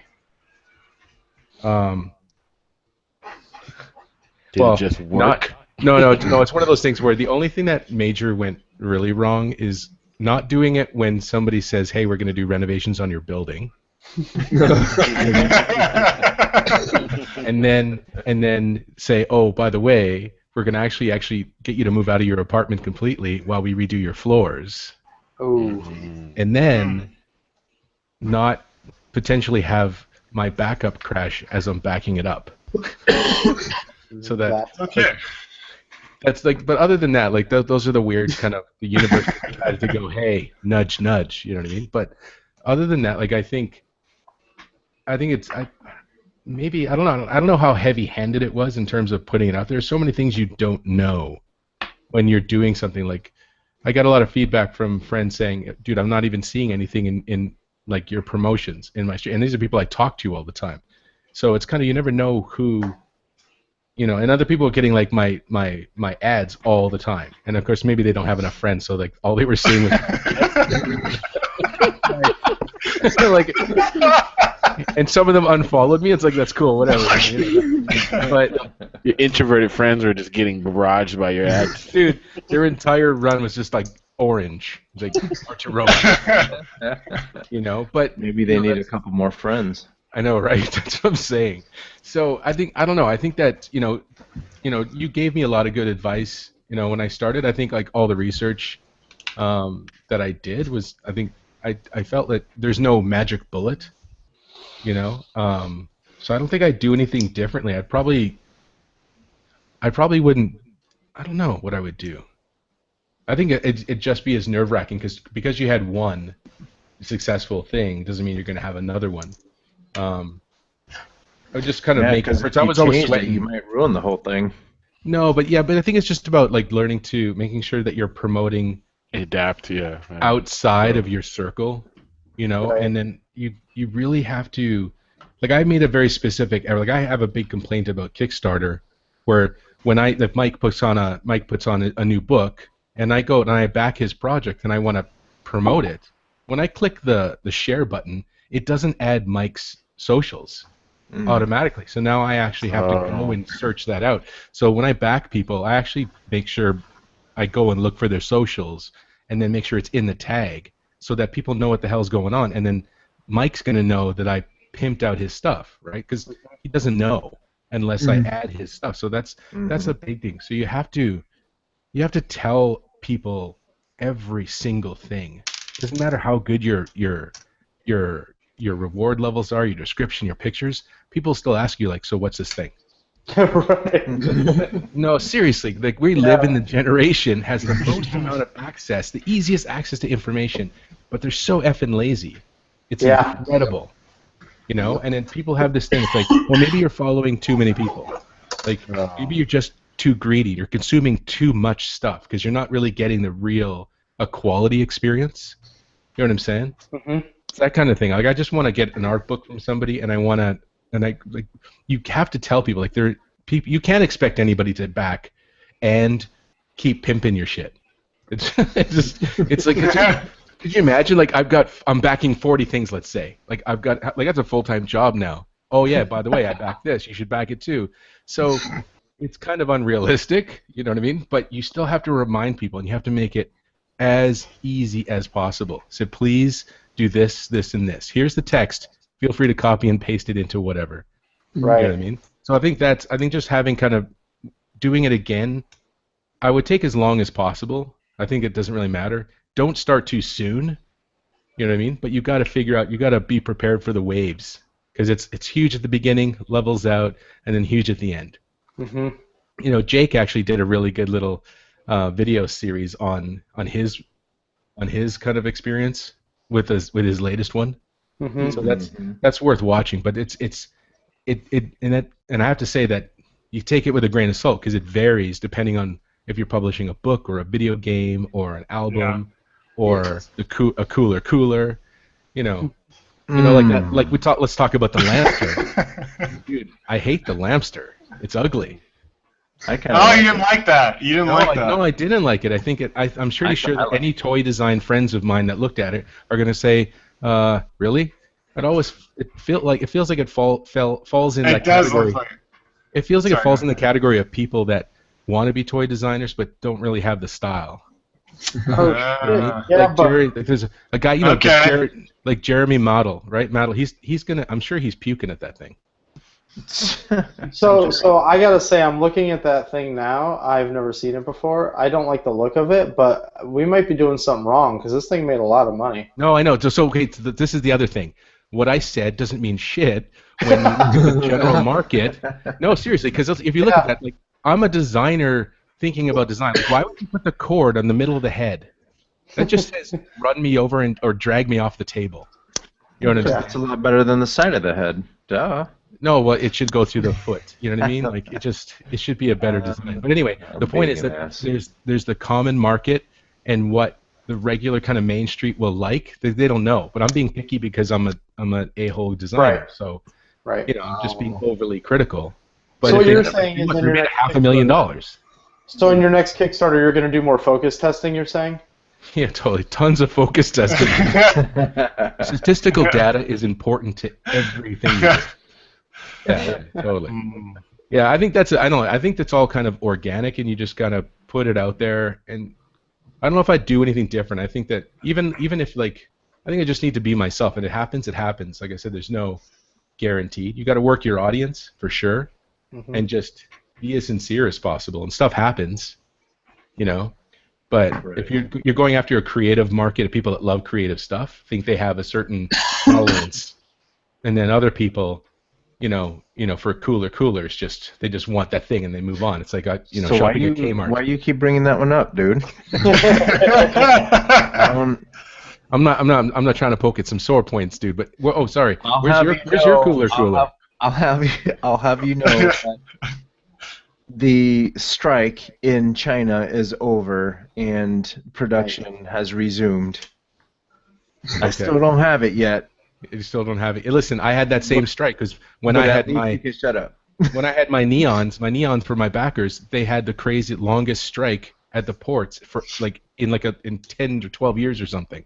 Did it just work? No. It's one of those things where the only thing that major went really wrong is not doing it when somebody says, "Hey, we're going to do renovations on your building," and then say, "Oh, by the way, we're going to actually get you to move out of your apartment completely while we redo your floors." Oh. And then not potentially have my backup crash as I'm backing it up. So that's okay. That's like, but other than that, like those are the weird kind of the universe decided to go, hey, nudge, nudge. You know what I mean? But other than that, like I think it's maybe I don't know how heavy-handed it was in terms of putting it out there. There's so many things you don't know when you're doing something. Like I got a lot of feedback from friends saying, dude, I'm not even seeing anything in like your promotions in my street, and these are people I talk to all the time. So it's kind of you never know who. You know, and other people are getting like my ads all the time, and of course maybe they don't have enough friends, so like all they were seeing was like, and some of them unfollowed me. It's like, that's cool, whatever. But your introverted friends are just getting barraged by your ads. dude, their entire run was just like orange, like Archer Roman. You know, but maybe they need a couple more friends. I know, right? That's what I'm saying. So I don't know. I think that you gave me a lot of good advice. You know, when I started, I think like all the research that I did was, I think I felt that there's no magic bullet. You know, so I don't think I'd do anything differently. I probably wouldn't. I don't know what I would do. I think it'd just be as nerve-wracking because you had one successful thing doesn't mean you're going to have another one. I would just kind of make efforts. I was always sweating. You might ruin the whole thing. No, but I think it's just about like learning to making sure that you're promoting adapt, outside of your circle, you know, and then you really have to, like, I made a very specific, like, I have a big complaint about Kickstarter, where when if Mike puts on a new book, and I go and I back his project and I want to promote it, when I click the share button, it doesn't add Mike's socials automatically. So now I actually have to go and search that out. So when I back people, I actually make sure I go and look for their socials and then make sure it's in the tag so that people know what the hell's going on. And then Mike's going to know that I pimped out his stuff, right? Because he doesn't know unless I add his stuff. So that's a big thing. So you have to tell people every single thing. It doesn't matter how good your reward levels are, your description, your pictures. People still ask you, like, so what's this thing? Right. No, seriously, like, we live in the generation has the most amount of access, the easiest access to information, but they're so effing lazy. It's incredible, you know. And then people have this thing. It's like, well, maybe you're following too many people. Like, maybe you're just too greedy. You're consuming too much stuff because you're not really getting a quality experience. You know what I'm saying? Mm-hmm. It's that kind of thing. Like, I just want to get an art book from somebody, and you have to tell people, like, you can't expect anybody to back and keep pimping your shit. It's like, could you imagine? Like, I'm backing 40 things, let's say. Like, that's a full-time job now. Oh yeah, by the way, I back this. You should back it too. So it's kind of unrealistic, you know what I mean? But you still have to remind people, and you have to make it as easy as possible. So please do this, this, and this. Here's the text. Feel free to copy and paste it into whatever. Right. You know what I mean? So I think just having kind of doing it again, I would take as long as possible. I think it doesn't really matter. Don't start too soon. You know what I mean? But you got to be prepared for the waves, because it's huge at the beginning, levels out, and then huge at the end. Mm-hmm. You know, Jake actually did a really good little video series on his kind of experience with his latest one. Mm-hmm. So that's worth watching. But and I have to say that you take it with a grain of salt, because it varies depending on if you're publishing a book or a video game or an album or a cooler. You know. You know, like that. Like let's talk about the Lamster. Dude, I hate the Lamster. It's ugly. You didn't like that. You didn't like that. No, I didn't like it. I think I'm pretty sure that any toy design friends of mine that looked at it are going to say, "Really?" It feels like it falls in that category. It feels like it falls in the category of people that want to be toy designers but don't really have the style. There's a guy, you know, like Jeremy Model, right? Model. He's gonna. I'm sure he's puking at that thing. So I gotta say, I'm looking at that thing now. I've never seen it before. I don't like the look of it, but we might be doing something wrong, because this thing made a lot of money. No, I know. So okay, this is the other thing. What I said doesn't mean shit when you look at the general market. No, seriously, because if you look at that, like, I'm a designer thinking about design. Like, why would you put the cord on the middle of the head? That just says run me over or drag me off the table. You know what I mean? That's a lot better than the side of the head. Duh. No, well, it should go through the foot. You know what I mean? Like, it should be a better design. But anyway, the point is that there's the common market and what the regular kind of Main Street will like. They don't know. But I'm being picky because I'm an a-hole designer. Right. So, right. You know, I'm just being overly critical. But so what you're saying is, we made $500,000. So in your next Kickstarter, you're going to do more focus testing, you're saying? Yeah, totally. Tons of focus testing. Statistical data is important to everything you do. Yeah, totally. Yeah, I think that's I think that's all kind of organic, and you just gotta put it out there. And I don't know if I'd do anything different. I think that even if like, I think I just need to be myself, and it happens. Like I said, there's no guarantee. You got to work your audience for sure, and just be as sincere as possible. And stuff happens, you know. But if you're going after a creative market of people that love creative stuff, think they have a certain tolerance, and then other people, you know, for coolers, they just want that thing and they move on. It's like So shopping at Kmart. why you keep bringing that one up, dude? I'm not trying to poke at some sore points, dude. But sorry. Where's your cooler? I'll have you know that the strike in China is over and production has resumed. I still don't have it yet. You still don't have it. Listen, I had that same strike because when I had my shut up. When I had my neons for my backers, they had the crazy longest strike at the ports for in 10 or 12 years or something.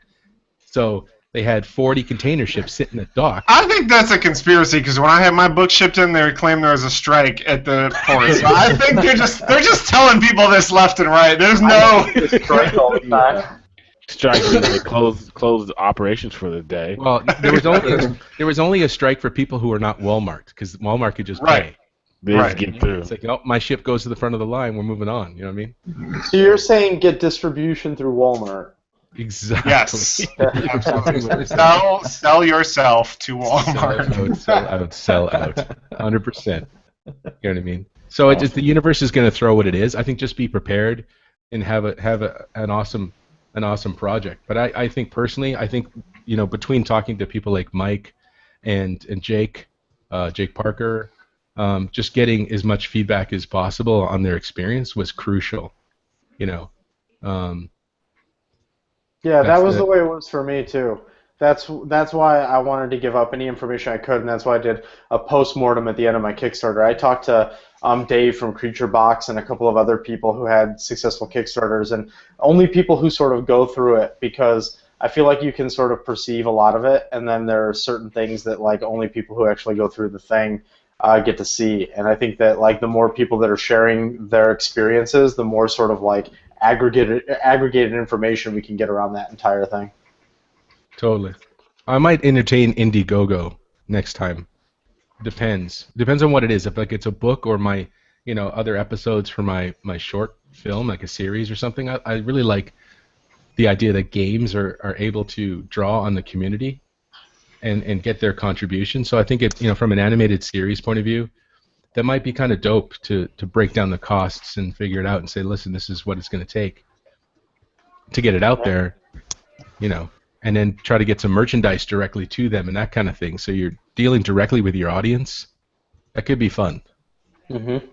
So they had 40 container ships sitting at dock. I think that's a conspiracy because when I had my book shipped in, they claimed there was a strike at the port. So I think they're just telling people this left and right. There's no strike all the time. Strike means they closed operations for the day. Well, there was only a strike for people who are not Walmart because Walmart could just pay. They just get through. It's like, oh, my ship goes to the front of the line. We're moving on. You know what I mean? So you're saying get distribution through Walmart? Exactly. Yes. Absolutely. Sell yourself to Walmart. Sell out. 100%. You know what I mean? So the universe is going to throw what it is. I think just be prepared and have an awesome project. But I think personally, between talking to people like Mike and Jake Parker, just getting as much feedback as possible on their experience was crucial. Yeah, that was the way it was for me too. That's why I wanted to give up any information I could, and that's why I did a post-mortem at the end of my Kickstarter. I talked to Dave from Creature Box and a couple of other people who had successful Kickstarters, and only people who sort of go through it, because I feel like you can sort of perceive a lot of it, and then there are certain things that like only people who actually go through the thing get to see. And I think that like the more people that are sharing their experiences, the more sort of like aggregated information we can get around that entire thing. Totally. I might entertain Indiegogo next time. Depends on what it is. If like it's a book or my other episodes for my short film, like a series or something. I really like the idea that games are able to draw on the community and get their contribution. So I think from an animated series point of view, that might be kind of dope to break down the costs and figure it out and say, listen, this is what it's going to take to get it out there, and then try to get some merchandise directly to them and that kind of thing. So you're dealing directly with your audience. That could be fun. Mm-hmm.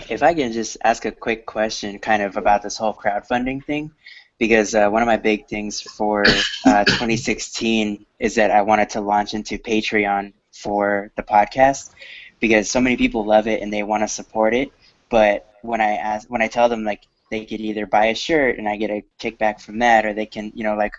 If I can just ask a quick question kind of about this whole crowdfunding thing, because one of my big things for 2016 is that I wanted to launch into Patreon for the podcast, because so many people love it and they want to support it. But when I tell them like they could either buy a shirt and I get a kickback from that, or they can like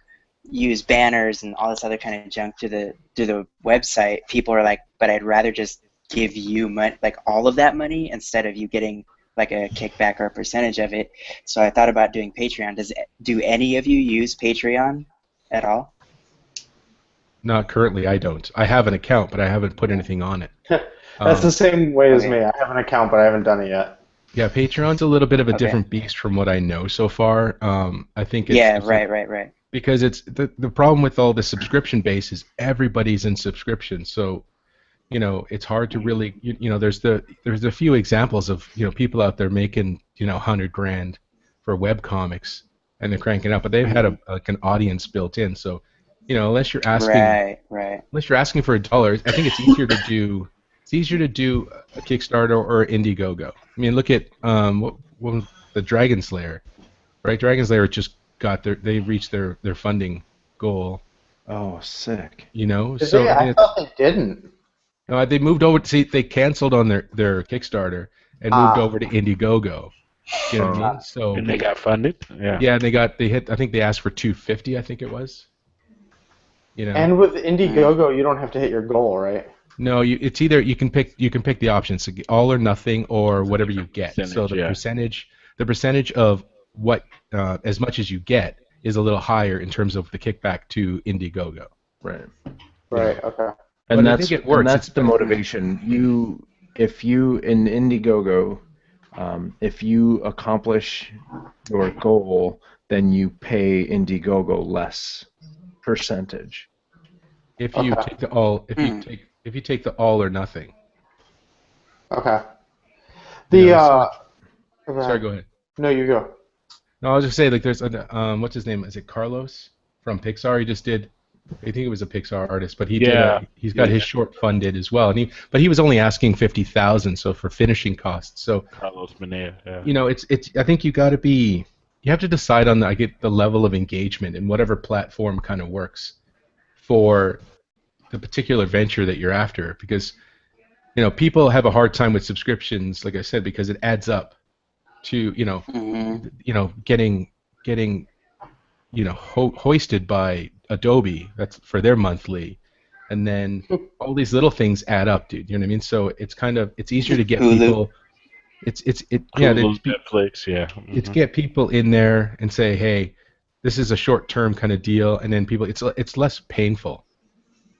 use banners and all this other kind of junk to the website, people are like, but I'd rather just give you money, like all of that money, instead of you getting like a kickback or a percentage of it. So I thought about doing Patreon. Do any of you use Patreon at all? Not currently, I don't. I have an account, but I haven't put anything on it. That's the same way as me. I have an account, but I haven't done it yet. Yeah, Patreon's a little bit of a different beast from what I know so far. I think it's... Right. Because it's the problem with all the subscription base is everybody's in subscription, so it's hard to really there's a few examples of people out there making $100,000 for web comics and they're cranking out, but they've had an audience built in, so unless you're asking unless you're asking for $1, I think it's easier to do a Kickstarter or Indiegogo. I mean, look at the Dragon Slayer, right? Dragon Slayer just they reached their funding goal. Oh, sick. I thought they didn't. No, they moved over. They canceled on their Kickstarter and moved over to Indiegogo. You know what I mean? So and they got funded. Yeah. Yeah, and I think they asked for 250. I think it was. You know. And with Indiegogo, you don't have to hit your goal, right? No, it's either you can pick the options, so all or nothing, or whatever you get. So the percentage of what as much as you get is a little higher in terms of the kickback to Indiegogo. Right. Right. Okay. And But I that's think it works. that's the motivation. If you in Indiegogo, if you accomplish your goal, then you pay Indiegogo less percentage. If you take the all, if you take the all or nothing. Okay. Sorry, go ahead. No, you go. No, I was just saying, like, there's what's his name? Is it Carlos from Pixar? He just did. I think it was a Pixar artist, but he's got his short funded as well, and he was only asking 50,000, so for finishing costs. So Carlos Menea. Yeah. You know, it's I think you have to decide on the level of engagement and whatever platform kind of works for the particular venture that you're after, because you know people have a hard time with subscriptions, like I said, because it adds up to getting hoisted by Adobe, that's for their monthly, and then all these little things add up, dude. You know what I mean? So it's easier to get people. Netflix, yeah. Mm-hmm. It's get people in there and say, hey, this is a short-term kind of deal, and then people, it's less painful.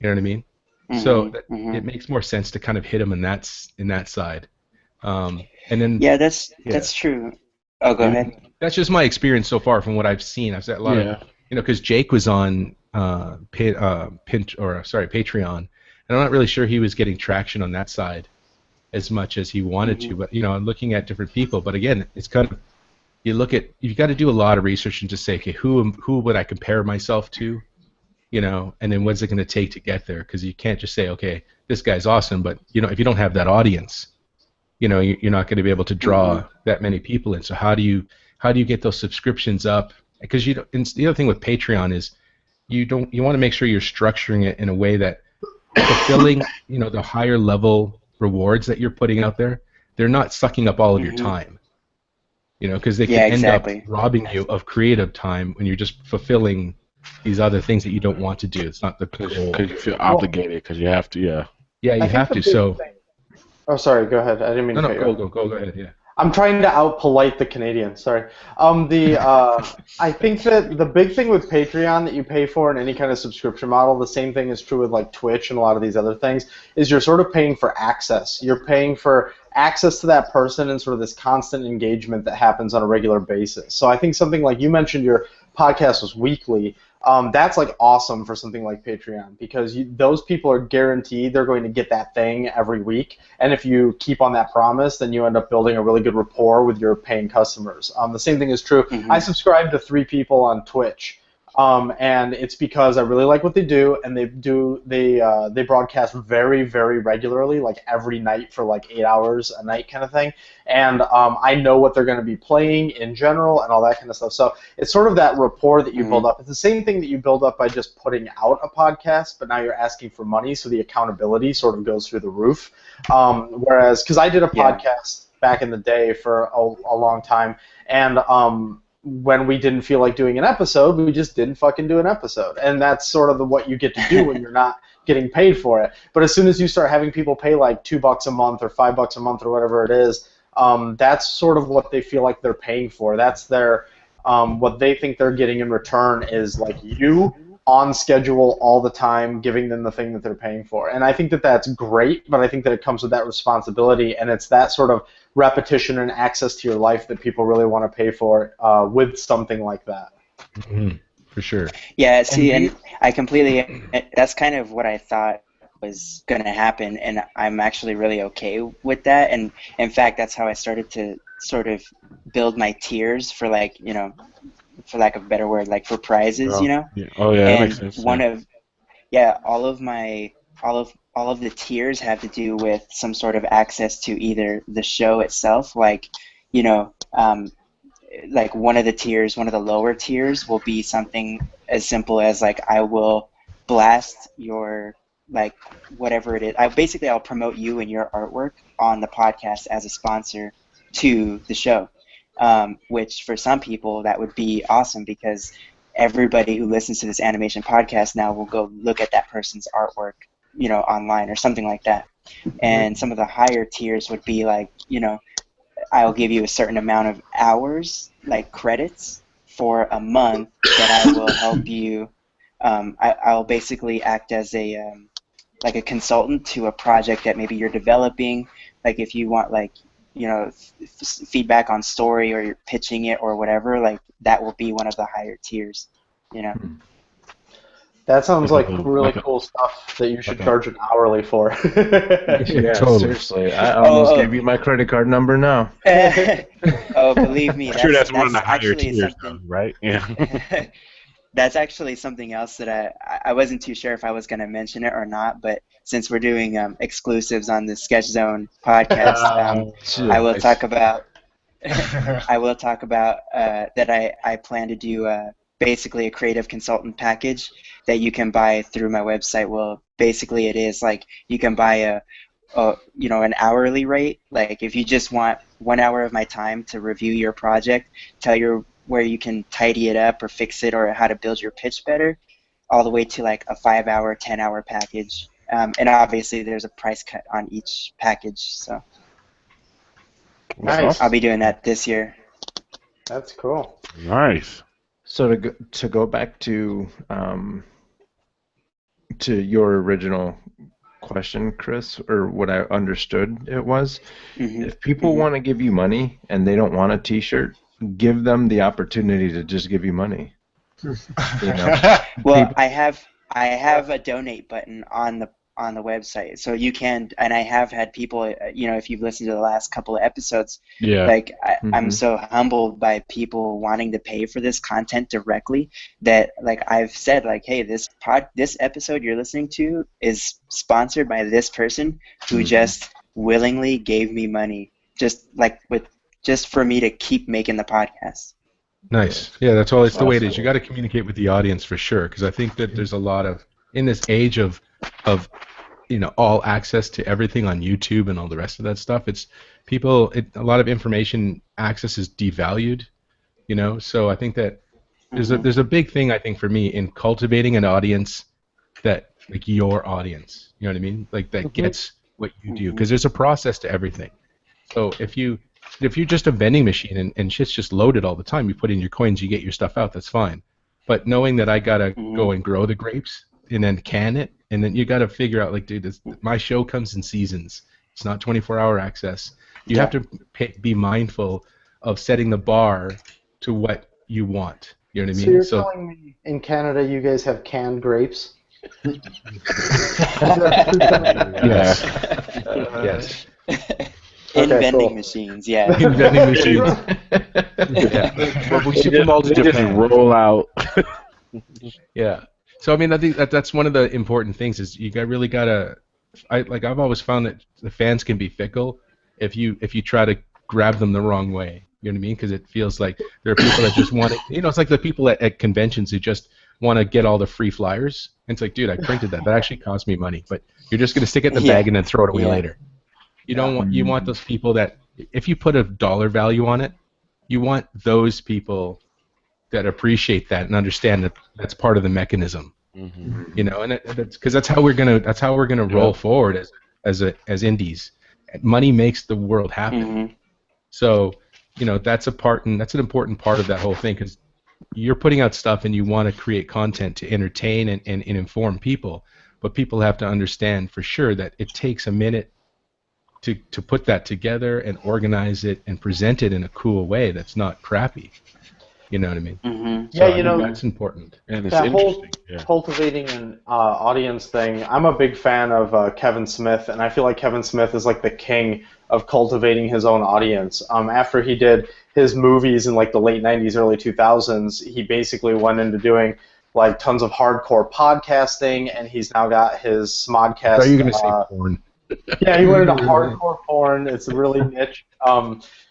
You know what I mean? Mm-hmm. So it makes more sense to kind of hit them in that side. And then that's true. Oh, go ahead. That's just my experience so far from what I've seen. I've said a lot of, because Jake was on Patreon, and I'm not really sure he was getting traction on that side as much as he wanted to. But I'm looking at different people. But again, it's kind of you've got to do a lot of research and just say, okay, who would I compare myself to, and then what's it going to take to get there? Because you can't just say, okay, this guy's awesome, but if you don't have that audience, you're not going to be able to draw that many people in. So how do you get those subscriptions up? Because the other thing with Patreon is you want to make sure you're structuring it in a way that fulfilling the higher level rewards that you're putting out there, they're not sucking up all of your time. Because they can end up robbing you of creative time when you're just fulfilling these other things that you don't want to do. It's not the goal. Because you feel obligated, because you have to, Yeah, you have to. So. Oh, sorry. Go ahead. I didn't mean to. No, go ahead. Yeah. I'm trying to out-polite the Canadian. Sorry. I think that the big thing with Patreon that you pay for in any kind of subscription model, the same thing is true with like Twitch and a lot of these other things, is you're sort of paying for access. You're paying for access to that person and sort of this constant engagement that happens on a regular basis. So I think something like you mentioned your podcast was weekly. That's like awesome for something like Patreon, because those people are guaranteed they're going to get that thing every week, and if you keep on that promise, then you end up building a really good rapport with your paying customers. The same thing is true. I subscribe to 3 people on Twitch, and it's because I really like what they do, and they broadcast very, very regularly, like every night for like 8 hours a night kind of thing, and I know what they're going to be playing in general and all that kind of stuff. So it's sort of that rapport that you build up. It's the same thing that you build up by just putting out a podcast, but now you're asking for money, so the accountability sort of goes through the roof. Whereas, because I did a podcast back in the day for a long time, and when we didn't feel like doing an episode, we just didn't fucking do an episode. And that's sort of what you get to do when you're not getting paid for it. But as soon as you start having people pay like $2 a month or $5 a month or whatever it is, that's sort of what they feel like they're paying for. That's their what they think they're getting in return is like you on schedule all the time, giving them the thing that they're paying for. And I think that that's great, but I think that it comes with that responsibility, and it's that sort of repetition and access to your life that people really want to pay for with something like that. For sure. Yeah, see, and I completely, that's kind of what I thought was going to happen, and I'm actually really okay with that. And in fact, that's how I started to sort of build my tiers for, like, for lack of a better word, like for prizes, Yeah. Oh yeah, that and makes sense. one of all of the tiers have to do with some sort of access to either the show itself, like like one of the lower tiers will be something as simple as like I will blast your like whatever it is. I'll promote you and your artwork on the podcast as a sponsor to the show. which for some people that would be awesome because everybody who listens to this animation podcast now will go look at that person's artwork, online or something like that. And some of the higher tiers would be like, I'll give you a certain amount of hours, like credits, for a month that I will help you. I'll basically act as a like a consultant to a project that maybe you're developing. Like if you want feedback on story or you're pitching it or whatever, like that will be one of the higher tiers. That sounds like really cool stuff that you should charge an hourly for. Yeah, seriously. I almost gave you my credit card number now. Oh, believe me. I'm sure that's one of the higher tiers, though, right? Yeah. That's actually something else that I wasn't too sure if I was going to mention it or not, but since we're doing exclusives on the Sketch Zone podcast, I will talk about that I plan to do basically a creative consultant package that you can buy through my website. Well, basically it is like you can buy an hourly rate. Like if you just want 1 hour of my time to review your project, tell you where you can tidy it up or fix it or how to build your pitch better, all the way to like a 5-hour, 10-hour package. And obviously there's a price cut on each package. So nice. I'll be doing that this year. That's cool. Nice. So to go back to your original question, Chris, or what I understood it was, if people want to give you money and they don't want a T-shirt, give them the opportunity to just give you money. Well, I have a donate button on the website, so you can, and I have had people, if you've listened to the last couple of episodes, like I'm so humbled by people wanting to pay for this content directly that like I've said like, hey, this episode you're listening to is sponsored by this person who just willingly gave me money just for me to keep making the podcast. Nice. Yeah, that's all. It's the way it is. You got to communicate with the audience for sure, because I think that there's a lot of, in this age of all access to everything on YouTube and all the rest of that stuff, a lot of information access is devalued, so I think that there's a big thing, I think, for me in cultivating an audience that, like, your audience, you know what I mean, like that gets what you do, because there's a process to everything. So if you're just a vending machine and shit's just loaded all the time, you put in your coins, you get your stuff out, that's fine. But knowing that I gotta go and grow the grapes and then can it, and then you gotta figure out, like, dude, my show comes in seasons. It's not 24-hour access. You have to be mindful of setting the bar to what you want. You know what I mean? So you're telling me in Canada you guys have canned grapes? Yes. Yes. In vending machines, yeah. In vending machines. But we ship them all to Japan. Roll out. Yeah. So I mean, I think that's one of the important things is really gotta. I've always found that the fans can be fickle if you try to grab them the wrong way. You know what I mean? Because it feels like there are people that just want to. It's like the people at conventions who just want to get all the free flyers. And it's like, dude, I printed that. That actually cost me money, but you're just gonna stick it in the bag and then throw it away later. You don't want. You want those people that, if you put a dollar value on it, you want those people that appreciate that and understand that that's part of the mechanism. And because that's how we're gonna roll forward as indies. Money makes the world happen. So that's an important part of that whole thing, because you're putting out stuff and you want to create content to entertain and inform people, but people have to understand for sure that it takes a minute to put that together and organize it and present it in a cool way that's not crappy. You know what I mean? Yeah, that's important. And it's that interesting. whole cultivating an audience thing, I'm a big fan of Kevin Smith, and I feel like Kevin Smith is like the king of cultivating his own audience. After he did his movies in like the late 90s, early 2000s, he basically went into doing like tons of hardcore podcasting, and he's now got his Smodcast. Are you going to say porn? Yeah, he went into hardcore porn. It's really niche.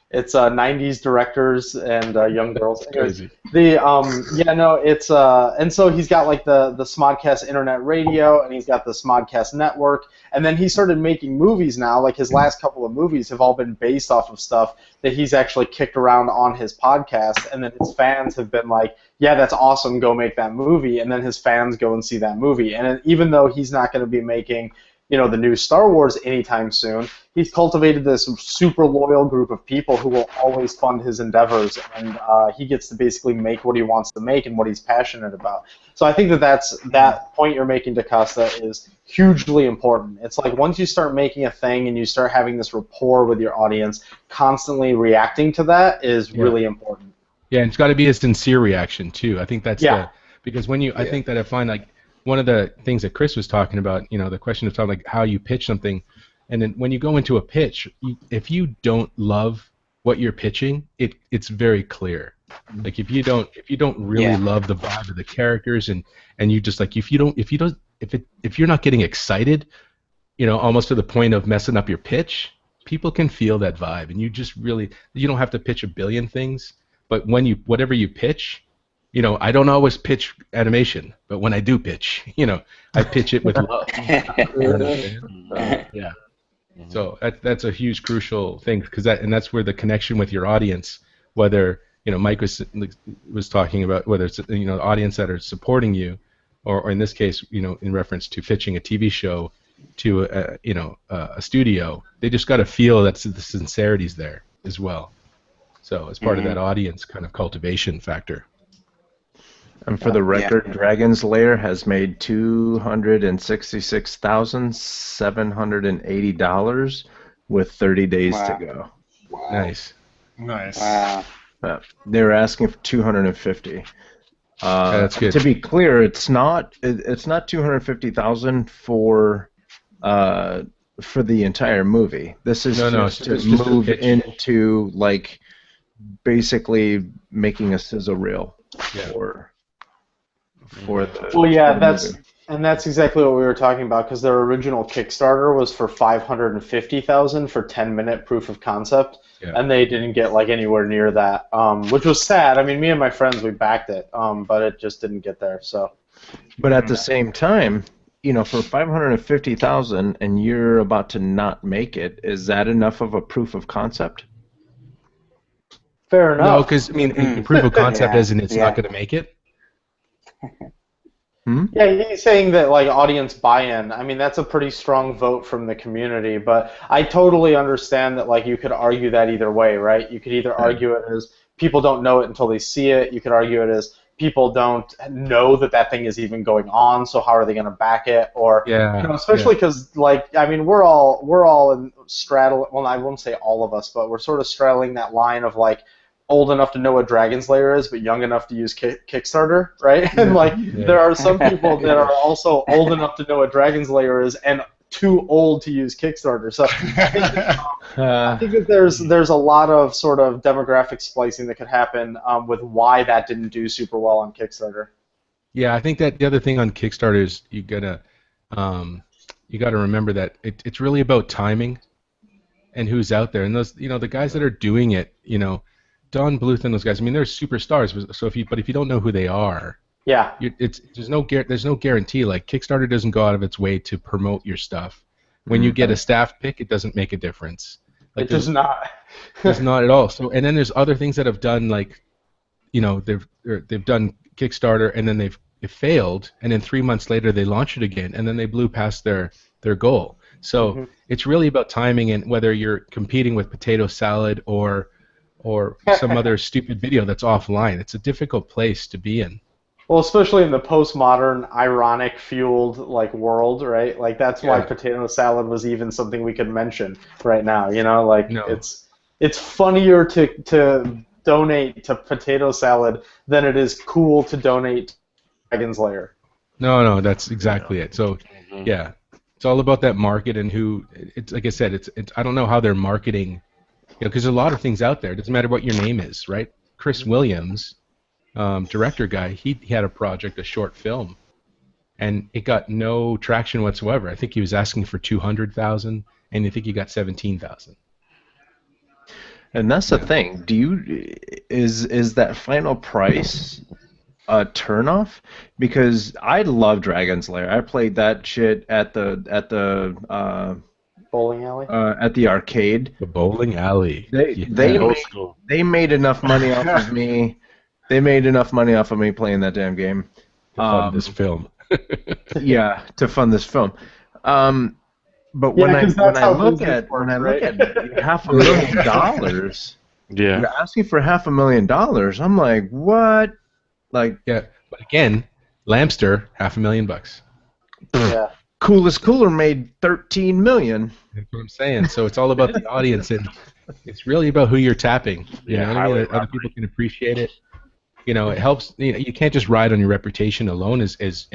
It's 90s directors and young girls. Crazy. It's and so he's got like the Smodcast Internet Radio, and he's got the Smodcast Network, and then he started making movies now. Like his last couple of movies have all been based off of stuff that he's actually kicked around on his podcast, and then his fans have been like, yeah, that's awesome, go make that movie, and then his fans go and see that movie. And even though he's not going to be making the new Star Wars anytime soon, he's cultivated this super loyal group of people who will always fund his endeavors, and he gets to basically make what he wants to make and what he's passionate about. So I think that point you're making, DaCosta, is hugely important. It's like once you start making a thing and you start having this rapport with your audience, constantly reacting to that is really important. Yeah, and it's got to be a sincere reaction too. I think that's because when I think that I find like one of the things that Chris was talking about, the question of talking like how you pitch something, and then when you go into a pitch, if you don't love what you're pitching, it's very clear. Like if you don't really love the vibe of the characters, and you just like if you're not getting excited, almost to the point of messing up your pitch, people can feel that vibe, and you don't have to pitch a billion things, but whatever you pitch. I don't always pitch animation, but when I do pitch, I pitch it with love. Yeah. So that's a huge, crucial thing, because that's where the connection with your audience, whether Mike was talking about, whether it's the audience that are supporting you, or in this case, in reference to pitching a TV show to a studio, they just got to feel that the sincerity's there as well. So as part of that audience kind of cultivation factor. And for the record, Dragon's Lair has made $266,780 with 30 days to go. Wow. Nice. Wow. They're asking for 250. That's good. To be clear, it's not 250,000 for the entire movie. This is just to move into like basically making a sizzle reel for the that's exactly what we were talking about, because their original Kickstarter was for $550,000 for 10-minute proof of concept, and they didn't get like anywhere near that, which was sad. I mean, me and my friends, we backed it, but it just didn't get there. So, but at the same time, for $550,000 and you're about to not make it, is that enough of a proof of concept? Fair enough. No, because the proof of concept isn't it's not going to make it. Yeah, he's saying that like audience buy-in. I mean, that's a pretty strong vote from the community, but I totally understand that like you could argue that either way, right? You could either argue it as people don't know it until they see it. You could argue it as people don't know that thing is even going on, so how are they going to back it? Or especially because like I mean we're all in straddle. Well, I won't say all of us, but we're sort of straddling that line of like old enough to know what Dragon's Lair is, but young enough to use Kickstarter, right? And like there are some people that are also old enough to know what Dragon's Lair is and too old to use Kickstarter. So I think that there's a lot of sort of demographic splicing that could happen with why that didn't do super well on Kickstarter. Yeah, I think that the other thing on Kickstarter is you gotta remember that it's really about timing and who's out there, and those the guys that are doing it, Don Bluth and those guys. I mean, they're superstars. So if you don't know who they are, there's no guarantee. Like Kickstarter doesn't go out of its way to promote your stuff. When you get a staff pick, it doesn't make a difference. Like it does not. It's not at all. So and then there's other things that have done like, they've done Kickstarter and then they've failed, and then 3 months later they launch it again, and then they blew past their goal. So it's really about timing, and whether you're competing with Potato Salad or some other stupid video that's offline. It's a difficult place to be in. Well, especially in the postmodern, ironic-fueled like world, right? Like that's why Potato Salad was even something we could mention right now. It's funnier to donate to Potato Salad than it is cool to donate to Dragon's Lair. No, that's exactly it. So yeah, it's all about that market and who. It's like I said. It's I don't know how they're marketing. Because there's a lot of things out there. It doesn't matter what your name is, right? Chris Williams, director guy, he had a project, a short film, and it got no traction whatsoever. I think he was asking for $200,000, and I think he got $17,000. And that's the thing. Is that final price a turnoff? Because I love Dragon's Lair. I played that shit at the Bowling alley. At the arcade. The bowling alley. They made enough money off of me. They made enough money off of me playing that damn game. To fund this film. Yeah, to fund this film. But when I look at $500,000, yeah, you're asking for $500,000. I'm like, what? Like, yeah, but again, Lamster, $500,000. Yeah. Coolest Cooler made $13 million. That's what I'm saying. So it's all about the audience, and it's really about who you're tapping. You know what I mean? Other people can appreciate it. You know, it helps. You know, you can't just ride on your reputation alone. As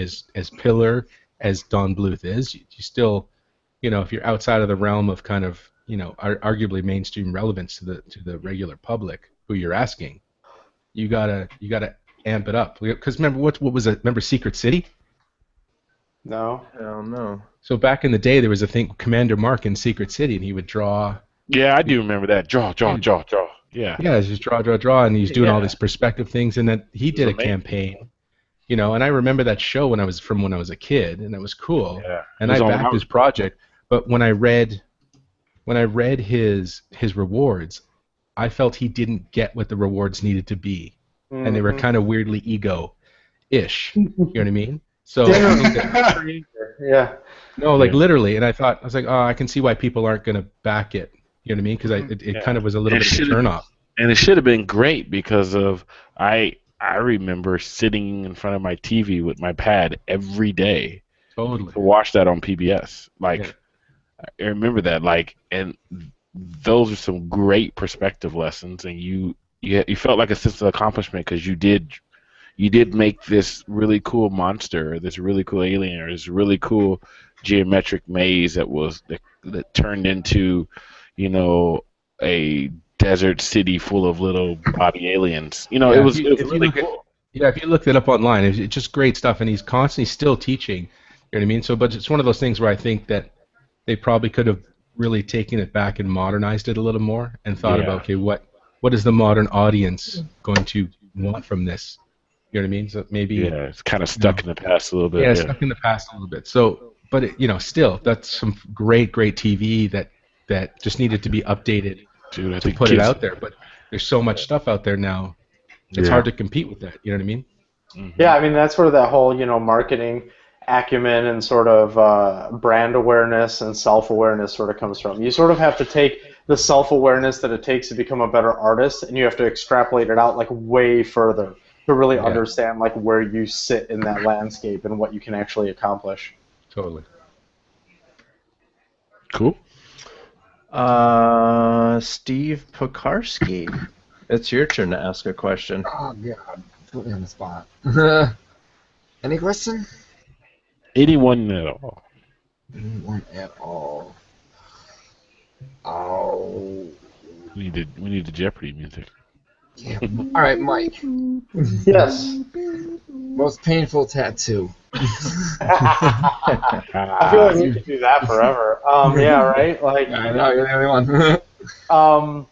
pillar as Don Bluth is, you still, you know, if you're outside of the realm of kind of, you know, arguably mainstream relevance to the regular public who you're asking, you gotta amp it up. Because remember what was it? Remember Secret City? No. Hell no. So back in the day, there was a thing, Commander Mark in Secret City, and he would draw. Yeah, I do remember that. Draw. Yeah. Yeah, it's just draw, and he's doing all these perspective things, and then he did a campaign. You know, and I remember that show when I was a kid, and it was cool. Yeah. And I backed his project, but when I read his rewards, I felt he didn't get what the rewards needed to be, and they were kind of weirdly ego-ish. You know what I mean? So yeah. No, like literally, and I was like, oh, I can see why people aren't going to back it. You know what I mean? Because it kind of was a little bit of a turn-off. And it should have been great because of I remember sitting in front of my TV with my pad every day to watch that on PBS. Like, I remember that. Like, and those are some great perspective lessons, and you felt like a sense of accomplishment because you did make this really cool monster, this really cool alien, or this really cool geometric maze that turned into, you know, a desert city full of little body aliens. You know, it was really cool. If you looked it up online, it's just great stuff, and he's constantly still teaching. You know what I mean? So, but it's one of those things where I think that they probably could have really taken it back and modernized it a little more, and thought about, okay, what is the modern audience going to want from this? You know what I mean? So maybe it's kind of stuck in the past a little bit. Yeah, stuck in the past a little bit. So, but still, that's some great TV that just needed to be updated to put it out there. But there's so much stuff out there now, it's hard to compete with that. You know what I mean? Mm-hmm. Yeah, I mean that's where that whole marketing acumen and sort of brand awareness and self-awareness sort of comes from. You sort of have to take the self-awareness that it takes to become a better artist, and you have to extrapolate it out like way further to really understand like where you sit in that landscape and what you can actually accomplish. Totally. Cool. Steve Pekarski, it's your turn to ask a question. Oh God, put me on the spot. Any question? Anyone at all. Anyone at all. Oh. We need the Jeopardy music. Yeah. All right, Mike. Yes. Most painful tattoo. I feel like we could do that forever. Yeah, right? Like, I know, you're the only one.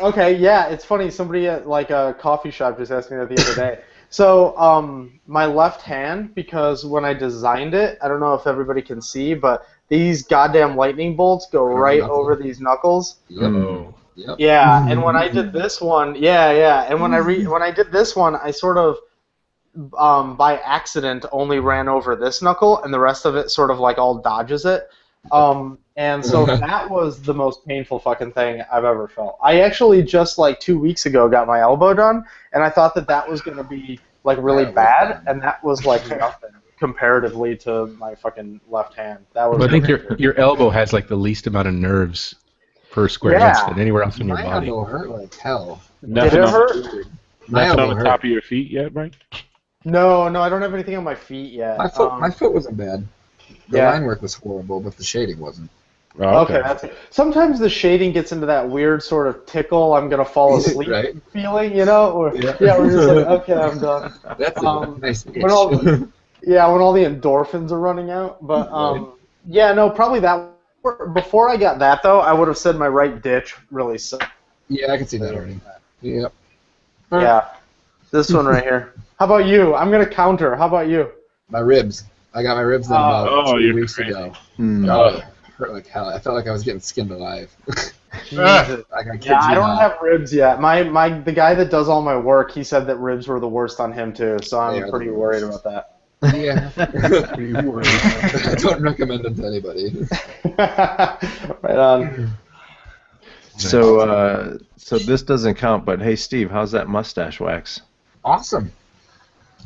Okay, yeah, it's funny. Somebody at like a coffee shop just asked me that the other day. So, my left hand, because when I designed it, I don't know if everybody can see, but these goddamn lightning bolts go right over these knuckles. Yep. Yep. Yeah, and when I did this one, and when I did this one, I sort of by accident only ran over this knuckle, and the rest of it sort of like all dodges it. And so that was the most painful fucking thing I've ever felt. I actually just like 2 weeks ago got my elbow done, and I thought that was gonna be like really bad, and that was like nothing comparatively to my fucking left hand. That was. But I think your elbow has like the least amount of nerves per square inch than anywhere else in your body. My elbow hurt like hell. Nothing Did it hurt? Nothing on the top of your feet yet, Mike? No, I don't have anything on my feet yet. My foot wasn't bad. The line work was horrible, but the shading wasn't. Oh, okay. Sometimes the shading gets into that weird sort of tickle, I'm gonna fall asleep feeling, you know? Or, we're just like, okay, I'm done. That's a nice itch. when all the endorphins are running out. But probably that. Before I got that though, I would have said my right ditch really sucked. Yeah, I can see that already. Yep. Yeah. This one right here. How about you? I'm gonna counter. How about you? My ribs. I got my ribs done about 2 you're weeks crazy. ago. Hmm. Oh, it hurt like hell. I felt like I was getting skinned alive. Jesus. Like I kid Yeah, I you don't not. have ribs yet. The guy that does all my work, he said that ribs were the worst on him too, so They I'm are pretty the worried worst. about that. Yeah. I don't recommend them to anybody. Right on. So this doesn't count, but hey, Steve, how's that mustache wax? Awesome.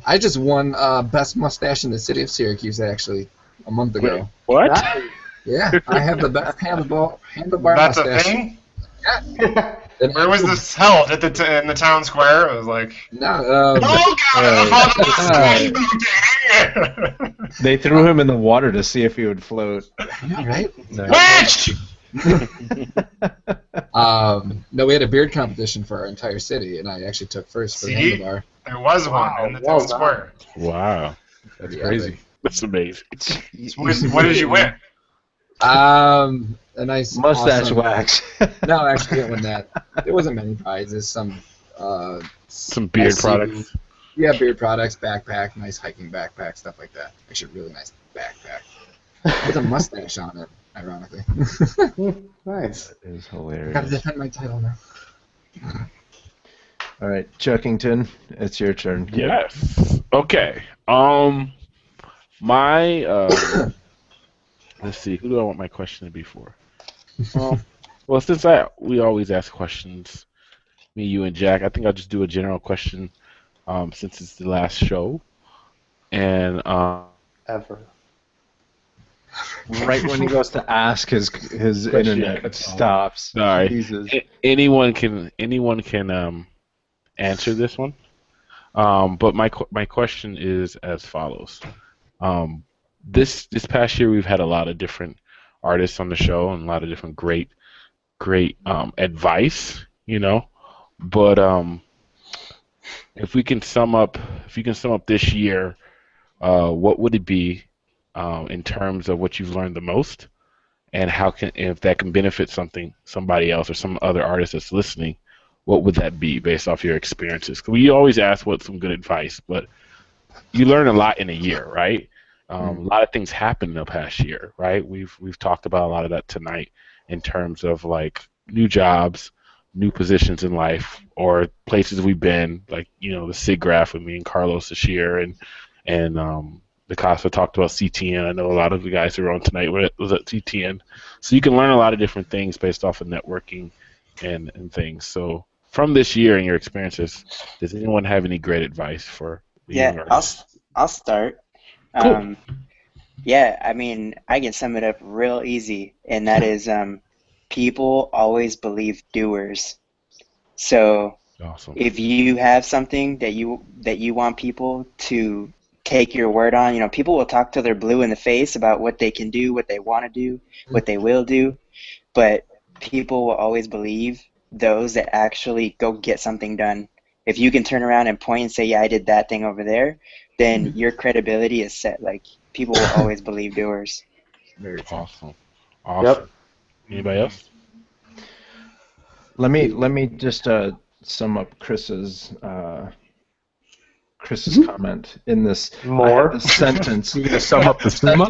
I just won best mustache in the city of Syracuse actually a month ago. What? Yeah, I have the best handlebar That's mustache. a thing? Yeah. Where was this held? At in the town square? It was like. No. They threw him in the water to see if he would float. Right? Witch! No, we had a beard competition for our entire city, and I actually took first for the See? handlebar. There was one in the town square. Wow. That's Yeah, crazy. That's amazing. What did you win? A nice Mustache awesome- wax. No, I actually didn't win that. There wasn't many prizes. Some beard nice products. CDs. Yeah, beard products, backpack, nice hiking backpack, stuff like that. Actually, really nice backpack with a mustache on it, ironically. Nice. That is Gotta hilarious. defend my title now. All right, Chuckington, it's your turn. Yes. Okay. My let's see. Who do I want my question to be for? Well, since we always ask questions, me, you, and Jack, I think I'll just do a general question, since it's the last show, and Ever. Right when he goes to ask, his internet stops. Sorry. Jesus. Anyone can answer this one. But my question is as follows. This past year we've had a lot of different artists on the show and a lot of different great advice, But if you can sum up this year, what would it be in terms of what you've learned the most, and if that can benefit somebody else or some other artist that's listening, what would that be based off your experiences? 'Cause we always ask what's some good advice, but you learn a lot in a year, right? A lot of things happen in the past year, right? We've talked about a lot of that tonight in terms of like new jobs, new positions in life, or places we've been, like the SIGGRAPH with me and Carlos this year, and the Casa talked about CTN. I know a lot of the guys who were on tonight was at CTN, so you can learn a lot of different things based off of networking and things. So from this year and your experiences, does anyone have any great advice for the young Yeah, artists? I'll start. Cool. Yeah, I mean, I can sum it up real easy, and that is people always believe doers. So Awesome. if you have something that you want people to take your word on, people will talk till they're blue in the face about what they can do, what they want to do, what they will do, but people will always believe those that actually go get something done. If you can turn around and point and say, yeah, I did that thing over there, then your credibility is set. Like, people will always believe doers. Very awesome. Yep. Anybody else? Let me just sum up Chris's comment in this. More? I have this sentence. You gonna sum up the summa?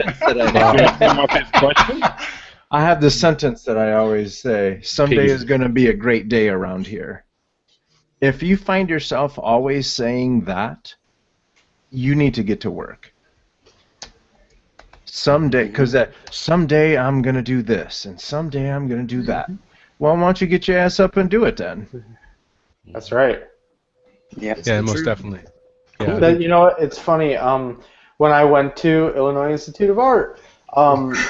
I have this sentence that I always say. Someday is going to be a great day around here. If you find yourself always saying that, you need to get to work. Someday, because someday I'm going to do this, and someday I'm going to do that. Well, why don't you get your ass up and do it then? That's right. Yeah, most definitely. Yeah. But you know what? It's funny. When I went to Illinois Institute of Art,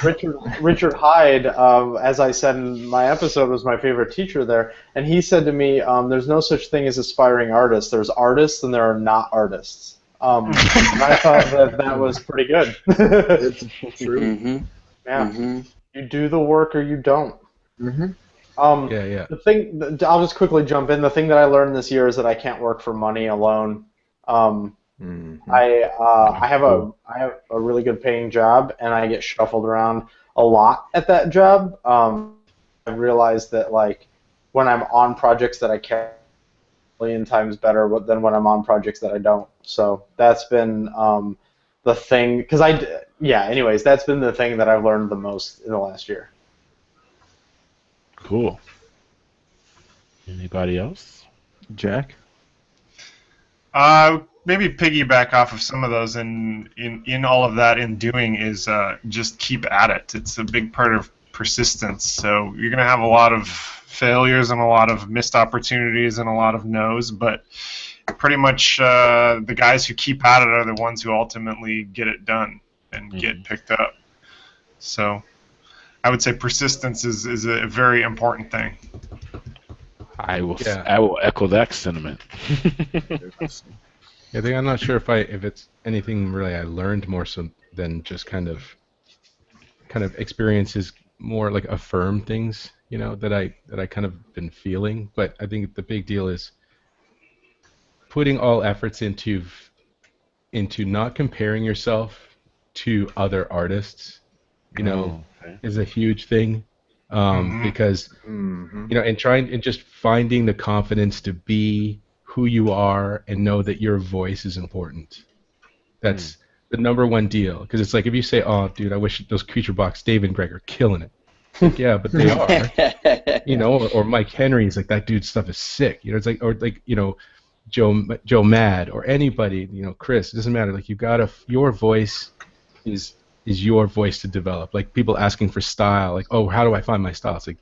Richard Hyde, as I said in my episode, was my favorite teacher there, and he said to me, "There's no such thing as aspiring artists. There's artists, and there are not artists." And I thought that was pretty good. It's true. Mm-hmm. Yeah. Mm-hmm. You do the work or you don't. Mm-hmm. Yeah. The thing, I'll just quickly jump in. The thing that I learned this year is that I can't work for money alone. I have a really good paying job, and I get shuffled around a lot at that job. I realized that when I'm on projects that I care a million times better than when I'm on projects that I don't. So that's been the thing, because anyways, that's been the thing that I've learned the most in the last year. Cool. Anybody else? Jack? Maybe piggyback off of some of those, and in all of that, in doing is just keep at it. It's a big part of persistence. So you're going to have a lot of failures and a lot of missed opportunities and a lot of no's, but pretty much the guys who keep at it are the ones who ultimately get it done and get picked up. So I would say persistence is a very important thing. I will echo that sentiment. I think I'm not sure if it's anything really I learned more so than just kind of experiences, more like affirm things, that I kind of been feeling. But I think the big deal is putting all efforts into not comparing yourself to other artists, is a huge thing. Because and just finding the confidence to be who you are and know that your voice is important. That's the number one deal. Because it's like if you say, "Oh, dude, I wish those Creature Box Dave and Greg are killing it." Like, yeah, but they are. Or Mike Henry's like, that dude's stuff is sick. It's like, or like Joe Mad or anybody. Chris. It doesn't matter. Like your voice is your voice to develop. Like people asking for style, like, oh, how do I find my style? It's like,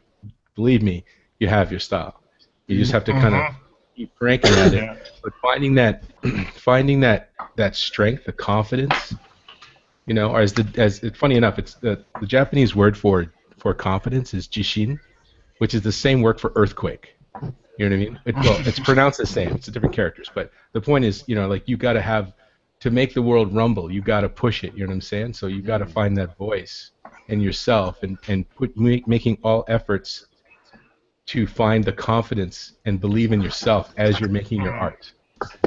believe me, you have your style. You just have to kind of keep cranking at it. But finding that strength, the confidence, or as funny enough, it's the Japanese word for confidence is jishin, which is the same word for earthquake. You know what I mean? It's pronounced the same. It's different characters, but the point is, like you got to have. To make the world rumble, you got to push it. You know what I'm saying? So you got to find that voice in yourself and making all efforts to find the confidence and believe in yourself as you're making your art.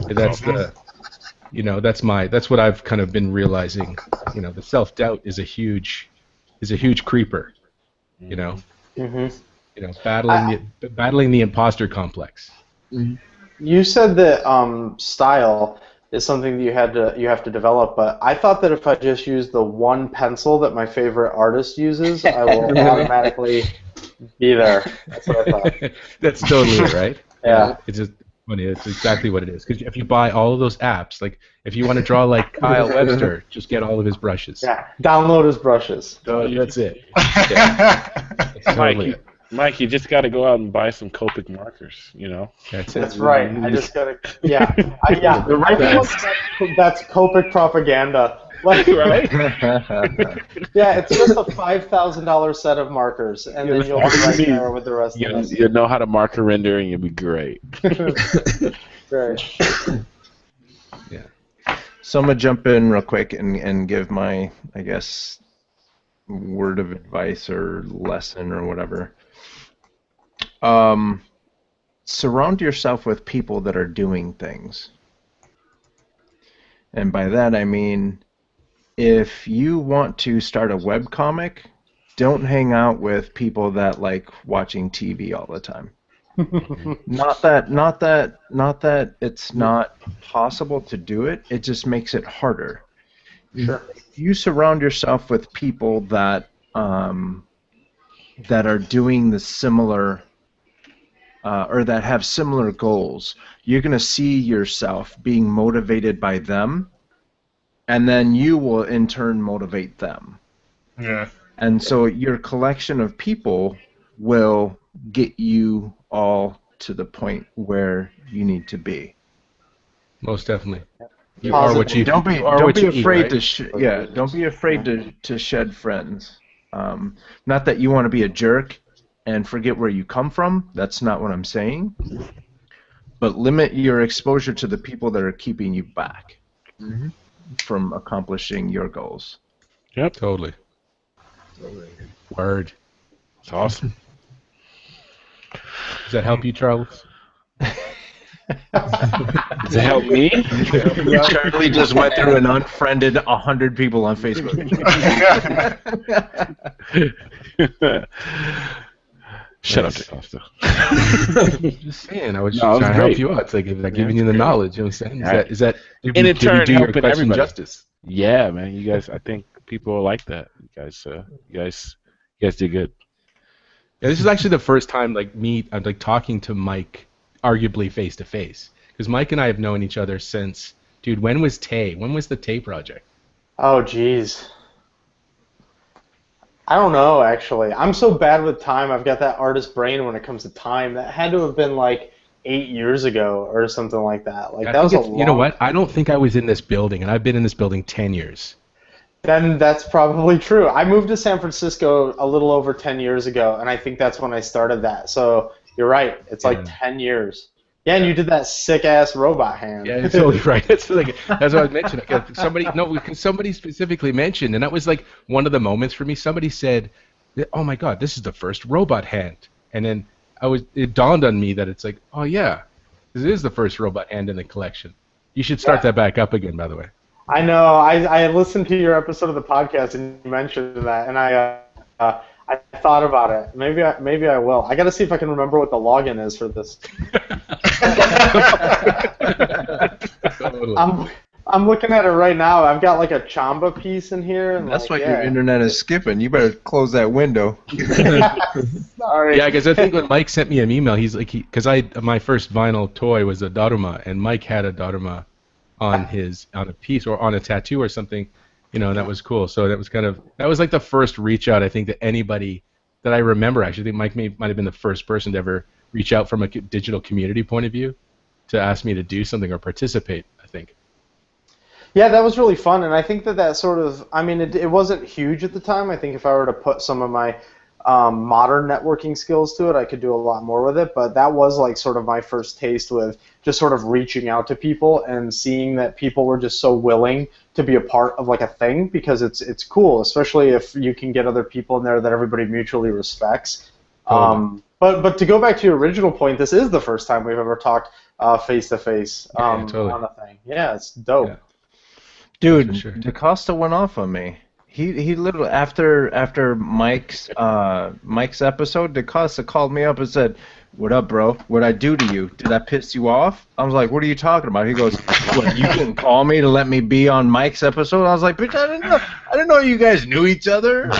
That's that's what I've kind of been realizing. The self-doubt is a huge creeper. Battling the imposter complex. You said that style is something that you have to develop, but I thought that if I just use the one pencil that my favorite artist uses, I will automatically be there. That's what I thought. That's totally it, right? Yeah. It's just funny. It's exactly what it is. Because if you buy all of those apps, like if you want to draw like Kyle Webster, just get all of his brushes. Yeah. Download his brushes. That's it. Yeah. That's totally it. Mike, you just got to go out and buy some Copic markers, That's right. I just got to, that's Copic propaganda. Like, right? Yeah, it's just a $5,000 set of markers, and then you'll be right there with the rest of us. You'll know how to marker render, and you'll be great. Right. Yeah. So I'm going to jump in real quick and give my, I guess, word of advice or lesson or whatever. Surround yourself with people that are doing things. And by that I mean, if you want to start a webcomic, don't hang out with people that like watching TV all the time. Not that it's not possible to do it, it just makes it harder. Sure. If you surround yourself with people that that are doing the similar or that have similar goals, you're going to see yourself being motivated by them, and then you will in turn motivate them. Yeah. And so your collection of people will get you all to the point where you need to be. Most definitely. You Don't are what you afraid eat, to don't be afraid to shed friends. Not that you want to be a jerk and forget where you come from. That's not what I'm saying. But limit your exposure to the people that are keeping you back from accomplishing your goals. Yep. Totally. Word. It's awesome. Does that help you, Charles? Does it help me? Charlie just went through and unfriended 100 people on Facebook. Shut up, DaCosta. Just saying, I was just No, it was trying to help great. you out. It's like if I'm Yeah, giving it's you the great. knowledge. You know what I'm saying? Right. Is that And in did we turn, do your helping question everybody. justice? Yeah, man. You guys, I think people like that. You guys did good. Yeah, this is actually the first time I'm like talking to Mike, arguably face to face, because Mike and I have known each other since, dude. When was Tay? When was the Tay project? Oh, jeez. I don't know, actually. I'm so bad with time. I've got that artist brain when it comes to time. That had to have been like 8 years ago or something like that. Like I that was think a you know long. what? I don't think I was in this building, and I've been in this building 10 years. Then that's probably true. I moved to San Francisco a little over 10 years ago, and I think that's when I started that. So you're right. It's like 10 years. Yeah, and you did that sick-ass robot hand. Yeah, you're totally right. That's what I was mentioning. Somebody specifically mentioned, and that was like one of the moments for me. Somebody said, "Oh my God, this is the first robot hand," and then it dawned on me that it's like, oh yeah, this is the first robot hand in the collection. You should start that back up again, by the way. I know. I listened to your episode of the podcast, and you mentioned that, and I thought about it. Maybe I will. I got to see if I can remember what the login is for this. I'm looking at it right now. I've got like a Chamba piece in here. And That's why your internet is skipping. You better close that window. Sorry. Yeah, because I think when Mike sent me an email, he's like, because my first vinyl toy was a Daruma, and Mike had a Daruma on a piece or on a tattoo or something, and that was cool. So that was like the first reach out I think to anybody that I remember. Actually, I think Mike might have been the first person to ever reach out from a digital community point of view to ask me to do something or participate, I think. Yeah, that was really fun, and I think that sort of, I mean, it wasn't huge at the time. I think if I were to put some of my modern networking skills to it, I could do a lot more with it, but that was like sort of my first taste with just sort of reaching out to people and seeing that people were just so willing to be a part of like a thing, because it's cool, especially if you can get other people in there that everybody mutually respects. But to go back to your original point, this is the first time we've ever talked face to face on a thing. Yeah, it's dope. Yeah. Dude, DaCosta went off on me. He literally after Mike's episode, DaCosta called me up and said, "What up, bro? What'd I do to you? Did I piss you off?" I was like, "What are you talking about?" He goes, "What? You didn't call me to let me be on Mike's episode?" I was like, "Bitch, I didn't know you guys knew each other."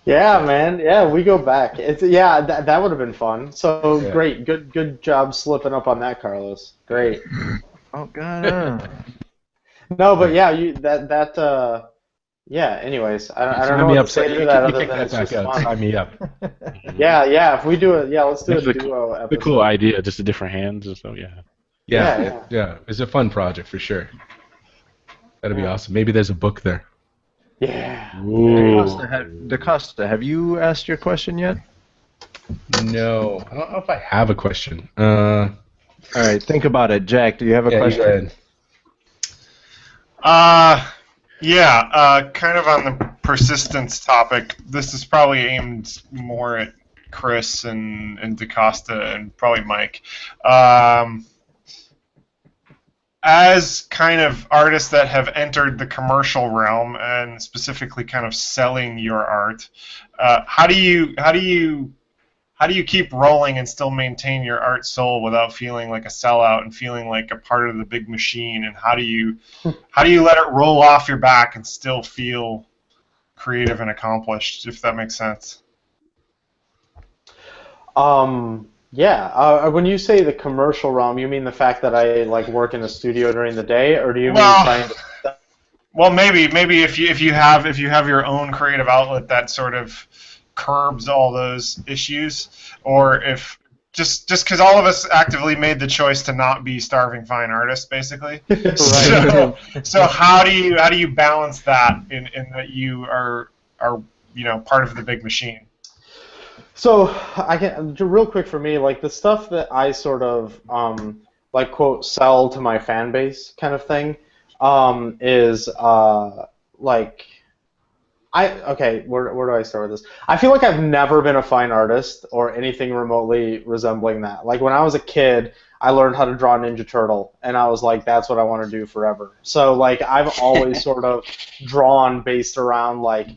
Yeah, man. Yeah, we go back. That would have been fun. So great, good job slipping up on that, Carlos. Great. Oh God. No, but yeah, yeah. Anyways, I don't know what to say to that other than it's just fun. Sign me up. Yeah. If we do it, let's do a duo episode. The cool idea, just the different hands and stuff. Yeah. It's a fun project for sure. That'd be awesome. Maybe there's a book there. Yeah. DaCosta, have you asked your question yet? No, I don't know if I have a question. All right, think about it. Jack, do you have a question? Kind of on the persistence topic. This is probably aimed more at Chris and DaCosta and probably Mike. As kind of artists that have entered the commercial realm and specifically kind of selling your art, how do you keep rolling and still maintain your art soul without feeling like a sellout and feeling like a part of the big machine? And how do you let it roll off your back and still feel creative and accomplished, if that makes sense? Yeah. When you say the commercial realm, you mean the fact that I like work in a studio during the day, or do you mean trying to? Well, maybe if you have your own creative outlet that sort of curbs all those issues, or if just because all of us actively made the choice to not be starving fine artists, basically. So how do you balance that in that you are part of the big machine? So I can real quick for me, like the stuff that I sort of like quote sell to my fan base kind of thing is like where do I start with this? I feel like I've never been a fine artist or anything remotely resembling that. Like when I was a kid, I learned how to draw Ninja Turtle, and I was like, that's what I want to do forever. So like I've always sort of drawn based around like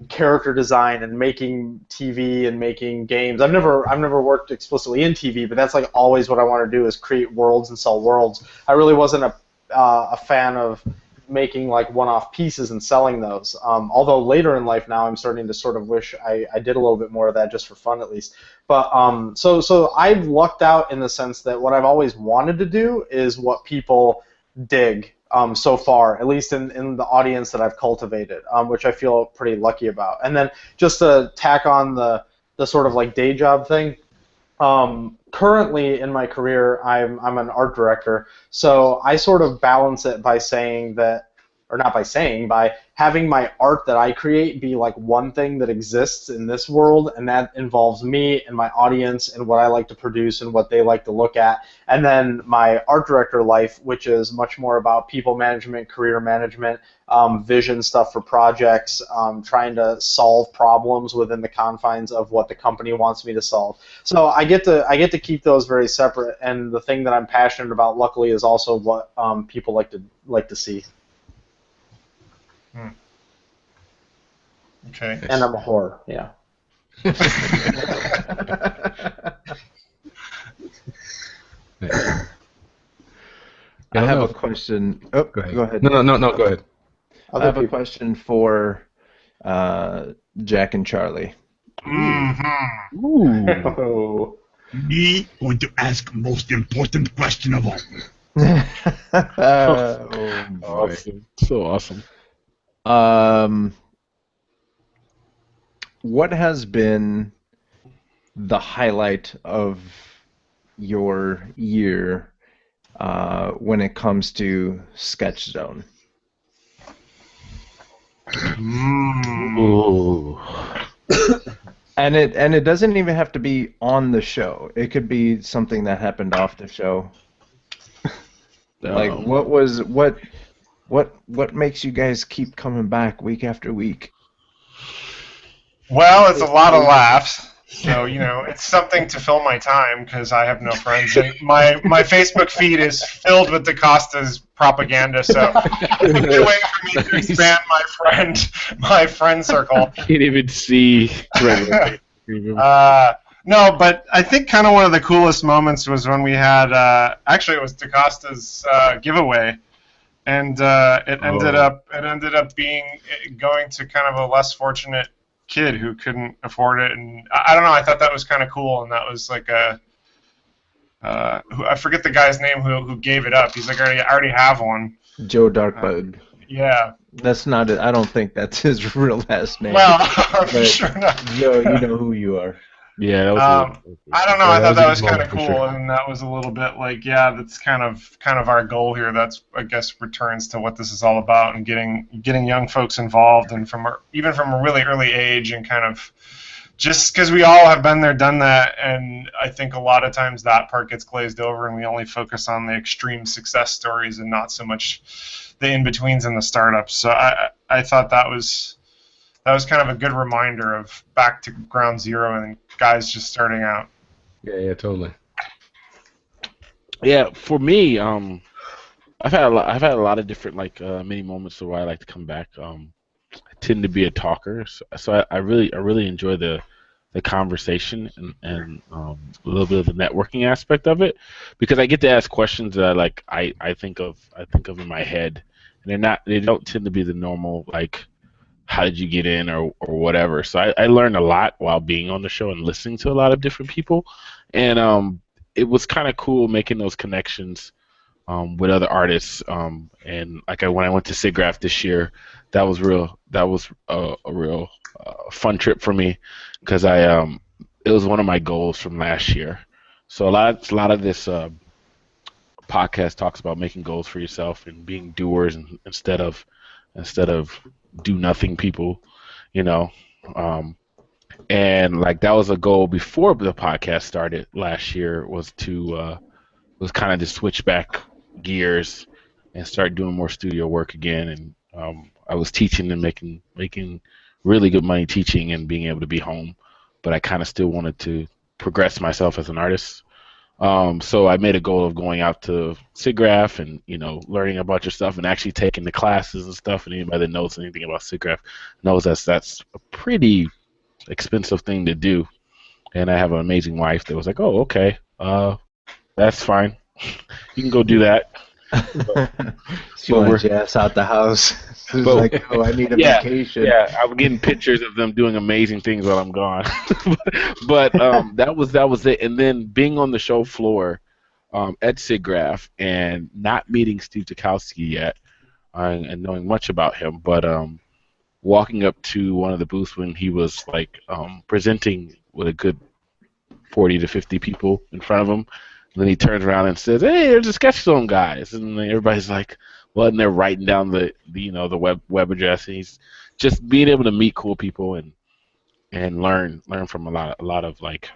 character design and making TV and making games. I've never worked explicitly in TV, but that's like always what I want to do is create worlds and sell worlds. I really wasn't a fan of making like one-off pieces and selling those. Although later in life now I'm starting to sort of wish I did a little bit more of that just for fun at least. But so I've lucked out in the sense that what I've always wanted to do is what people dig so far, at least in the audience that I've cultivated, which I feel pretty lucky about. And then just to tack on the sort of like day job thing, currently in my career, I'm an art director, so I sort of balance it by saying that, or not by saying, by having my art that I create be like one thing that exists in this world, and that involves me and my audience and what I like to produce and what they like to look at. And then my art director life, which is much more about people management, career management, vision stuff for projects, trying to solve problems within the confines of what the company wants me to solve. So I get to keep those very separate. And the thing that I'm passionate about, luckily, is also what people like to see. Okay. And I'm a whore, yeah. I have a question. Oh, go ahead. No, go ahead. I have a question for Jack and Charlie. Ooh. Me going to ask most important question of all. Awesome. So awesome. What has been the highlight of your year when it comes to Sketch Zone? Ooh. And it doesn't even have to be on the show. It could be something that happened off the show. Like what makes you guys keep coming back week after week? Well, it's a lot of laughs. So, it's something to fill my time because I have no friends. And my Facebook feed is filled with DaCosta's propaganda, so it's a good way for me to expand my friend circle. Can't even see. No, but I think kind of one of the coolest moments was when we had, actually it was DaCosta's giveaway. And it ended up going to kind of a less fortunate kid who couldn't afford it, and I don't know. I thought that was kind of cool, and that was like I forget the guy's name who gave it up. He's like, I already have one. Joe Darkbug. Yeah. That's not it. I don't think that's his real last name. Well, I'm sure not. Joe, you know who you are. Yeah, that was I don't know. I thought that was kind of cool, and that was a little bit like, yeah, that's kind of our goal here. That's, I guess, returns to what this is all about, and getting young folks involved, and even from a really early age, and kind of just because we all have been there, done that, and I think a lot of times that part gets glazed over, and we only focus on the extreme success stories and not so much the in-betweens and the startups. So I thought that was kind of a good reminder of back to ground zero and guys just starting out. Yeah, totally. Yeah, for me, I've had a lot of different mini moments of why I like to come back. I tend to be a talker, so I really enjoy the conversation and a little bit of the networking aspect of it, because I get to ask questions that I think of in my head, and they don't tend to be the normal how did you get in or whatever. So I learned a lot while being on the show and listening to a lot of different people, and it was kind of cool making those connections with other artists. And when I went to SIGGRAPH this year, that was a real fun trip for me, because it was one of my goals from last year. So a lot of this podcast talks about making goals for yourself and being doers instead of do nothing people, and that was a goal before the podcast started last year, was kind of to switch back gears and start doing more studio work again. And I was teaching and making really good money teaching and being able to be home, but I kind of still wanted to progress myself as an artist. So I made a goal of going out to SIGGRAPH and learning a bunch of stuff and actually taking the classes and stuff. And anybody that knows anything about SIGGRAPH knows that's a pretty expensive thing to do. And I have an amazing wife that was like, "Oh, okay, that's fine. You can go do that." She wants your ass out the house. She's like, "Oh, I need a vacation." Yeah, I'm getting pictures of them doing amazing things while I'm gone. but that was it. And then being on the show floor at SIGGRAPH and not meeting Steve Dukowski yet and knowing much about him, but walking up to one of the booths when he was like presenting with a good 40 to 50 people in front of him. And then he turns around and says, "Hey, there's the Sketch Zone guys," and then everybody's like, "Well," and they're writing down the web address. And he's just being able to meet cool people and learn from a lot of like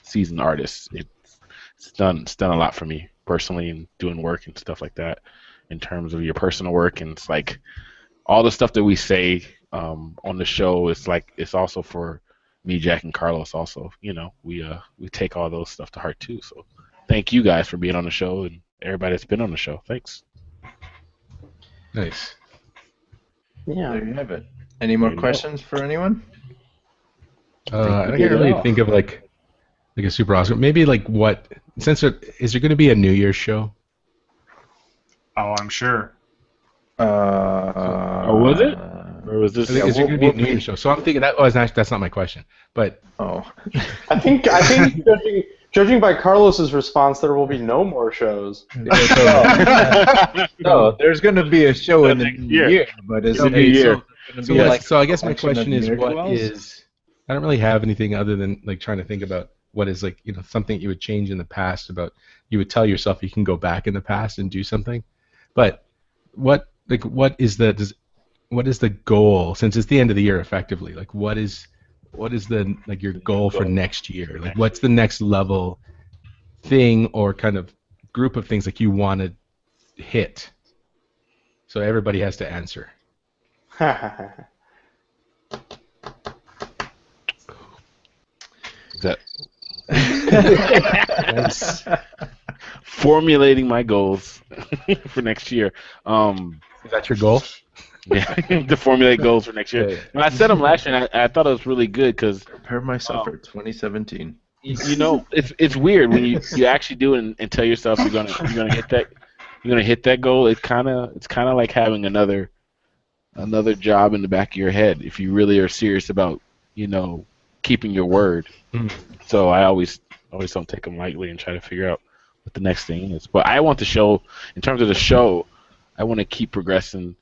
seasoned artists. It's done a lot for me personally in doing work and stuff like that in terms of your personal work. And it's like all the stuff that we say on the show is like it's also for me, Jack, and Carlos. Also, we take all those stuff to heart too. So. Thank you guys for being on the show and everybody that's been on the show. Thanks. Nice. Yeah. There you have it. Any more questions for anyone? I can't really think of like a super awesome. Maybe like what? Is there going to be a New Year's show? Oh, I'm sure. Was it? Or was this? Is there going to be a New Year's show? So I'm thinking that's not my question. But I think judging by Carlos's response, there will be no more shows. No, there's going to be a show in the new year, but it's the new year. So I guess my question is, what is? I don't really have anything other than like trying to think about what is like something you would change in the past about you would tell yourself you can go back in the past and do something, but what is the goal since it's the end of the year effectively? Like what is the like your goal for next year? Like what's the next level thing or kind of group of things like you want to hit? So everybody has to answer. That's formulating my goals for next year. Is that your goal? Yeah, to formulate goals for next year. And I said them last year, and I thought it was really good because prepare myself for 2017. It's weird when you actually do it and tell yourself you're gonna hit that goal. It's kind of like having another job in the back of your head if you really are serious about keeping your word. So I always don't take them lightly and try to figure out what the next thing is. But I want the show, in terms of the show, I want to keep progressing.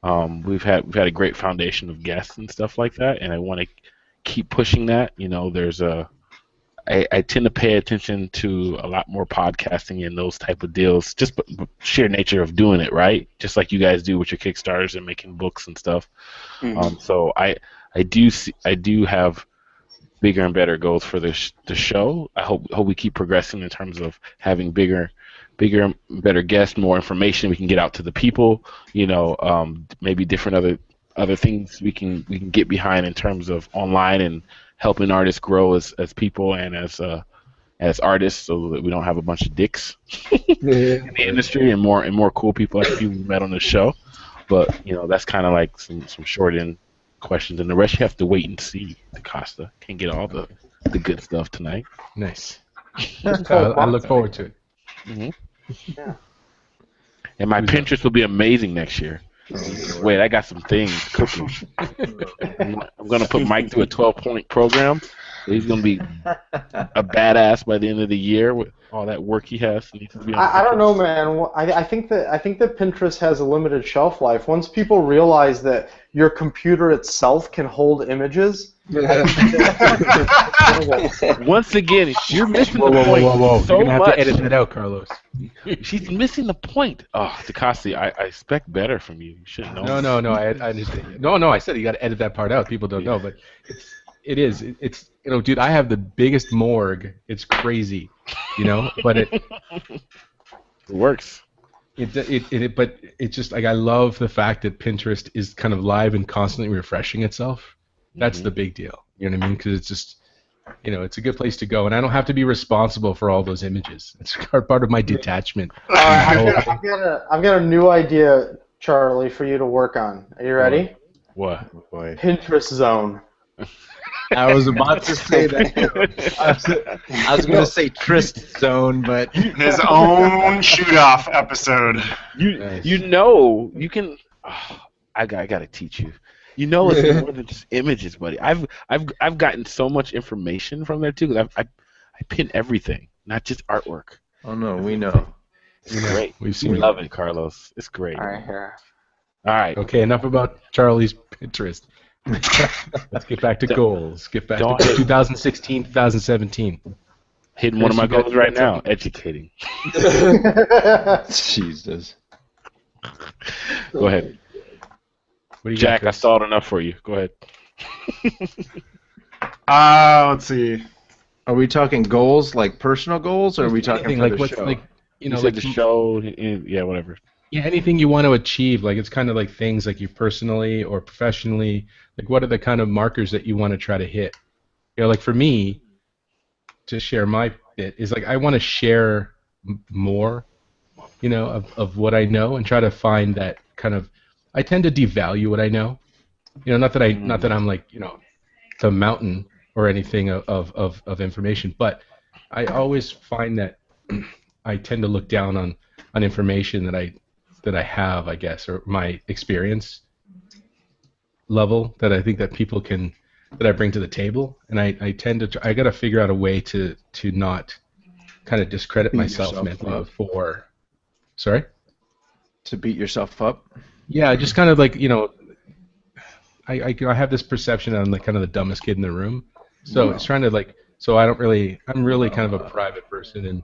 We've had a great foundation of guests and stuff like that, and I want to keep pushing that. I tend to pay attention to a lot more podcasting and those type of deals, just sheer nature of doing it, right? Just like you guys do with your Kickstarters and making books and stuff. So I do have bigger and better goals for the show. I hope we keep progressing in terms of having bigger and better guests, more information we can get out to the people. Maybe different other things we can get behind in terms of online and helping artists grow as people and as artists, so that we don't have a bunch of dicks in the industry and more cool people like people we met on the show. But that's kind of like some short end questions, and the rest you have to wait and see. DaCosta can't get all the good stuff tonight. Nice. I look forward to it. Mm-hmm. Yeah. And my Pinterest will be amazing next year. Wait, I got some things cooking. I'm going to put Mike through a 12-point program. He's going to be a badass by the end of the year with all that work he has. I don't know, man. I think that Pinterest has a limited shelf life. Once people realize that your computer itself can hold images. Once again, you're missing the point. Whoa. So you're gonna have much. to edit that out, Carlos. She's missing the point. Oh, DaCosta, I expect better from you. You should know. No. I understand. No. I said you got to edit that part out. People don't know, but it's dude. I have the biggest morgue. It's crazy, but it works. But it's just like I love the fact that Pinterest is kind of live and constantly refreshing itself. That's the big deal. You know what I mean? Because it's just it's a good place to go, and I don't have to be responsible for all those images. It's part of my detachment. I've got a new idea, Charlie, for you to work on. Are you ready? What? Pinterest zone. I was about to say that. I was going to say Trist zone, but his own shoot-off episode. You can. Oh, I got to teach you. It's more than just images, buddy. I've gotten so much information from there too. I pin everything, not just artwork. Oh no, we know. It's great. We've seen we love it, Carlos. It's great. All right, here. All right. Okay, enough about Charlie's Pinterest. Let's get back to goals. Get back to 2016, 2017. Hitting one of my goals right now. Educating. Jesus. Go ahead. What do you Jack, got, I stalled enough for you. Go ahead. Let's see. Are we talking goals, like personal goals, or are we talking like for the show? like like the show? Yeah, whatever. Yeah, anything you want to achieve. Like it's kind of like things like you personally or professionally. Like what are the kind of markers that you want to try to hit? Like for me, to share my bit is like I want to share more, of what I know and try to find that kind of. I tend to devalue what I know, not that I'm like, the mountain or anything of information, but I always find that I tend to look down on information that I have, I guess, or my experience level that I think that people that I bring to the table, and I tend to I got to figure out a way to not kind of discredit myself mentally for. Sorry. To beat yourself up. Yeah, just kind of like I have this perception that I'm like kind of the dumbest kid in the room, so it's trying to I'm really kind of a private person, and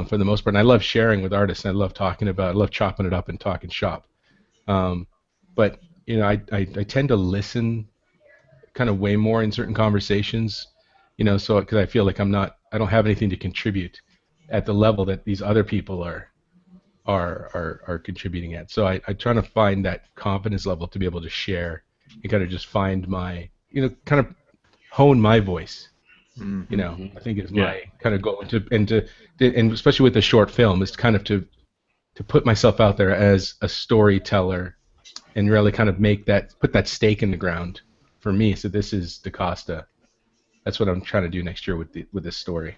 for the most part, and I love sharing with artists, and I love I love chopping it up and talking shop, but I tend to listen kind of way more in certain conversations, so because I feel like I don't have anything to contribute at the level that these other people are contributing at. So I try to find that confidence level to be able to share and kind of just find my, kind of hone my voice. I think is my kind of goal, and especially with the short film, is kind of to put myself out there as a storyteller and really kind of put that stake in the ground for me. So this is DaCosta. That's what I'm trying to do next year with this story.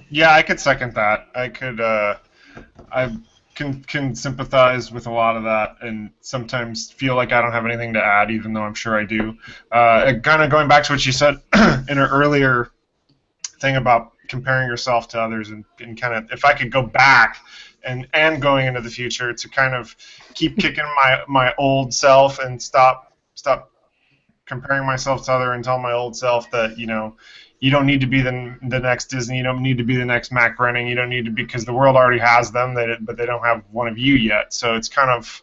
Yeah, I could second that. I can sympathize with a lot of that, and sometimes feel like I don't have anything to add, even though I'm sure I do. Kind of going back to what you said in an earlier thing about comparing yourself to others, and kind of if I could go back and going into the future to kind of keep kicking my old self and stop comparing myself to other and tell my old self that you don't need to be the next Disney. You don't need to be the next Matt Groening. You don't need to be, because the world already has them, but they don't have one of you yet. So it's kind of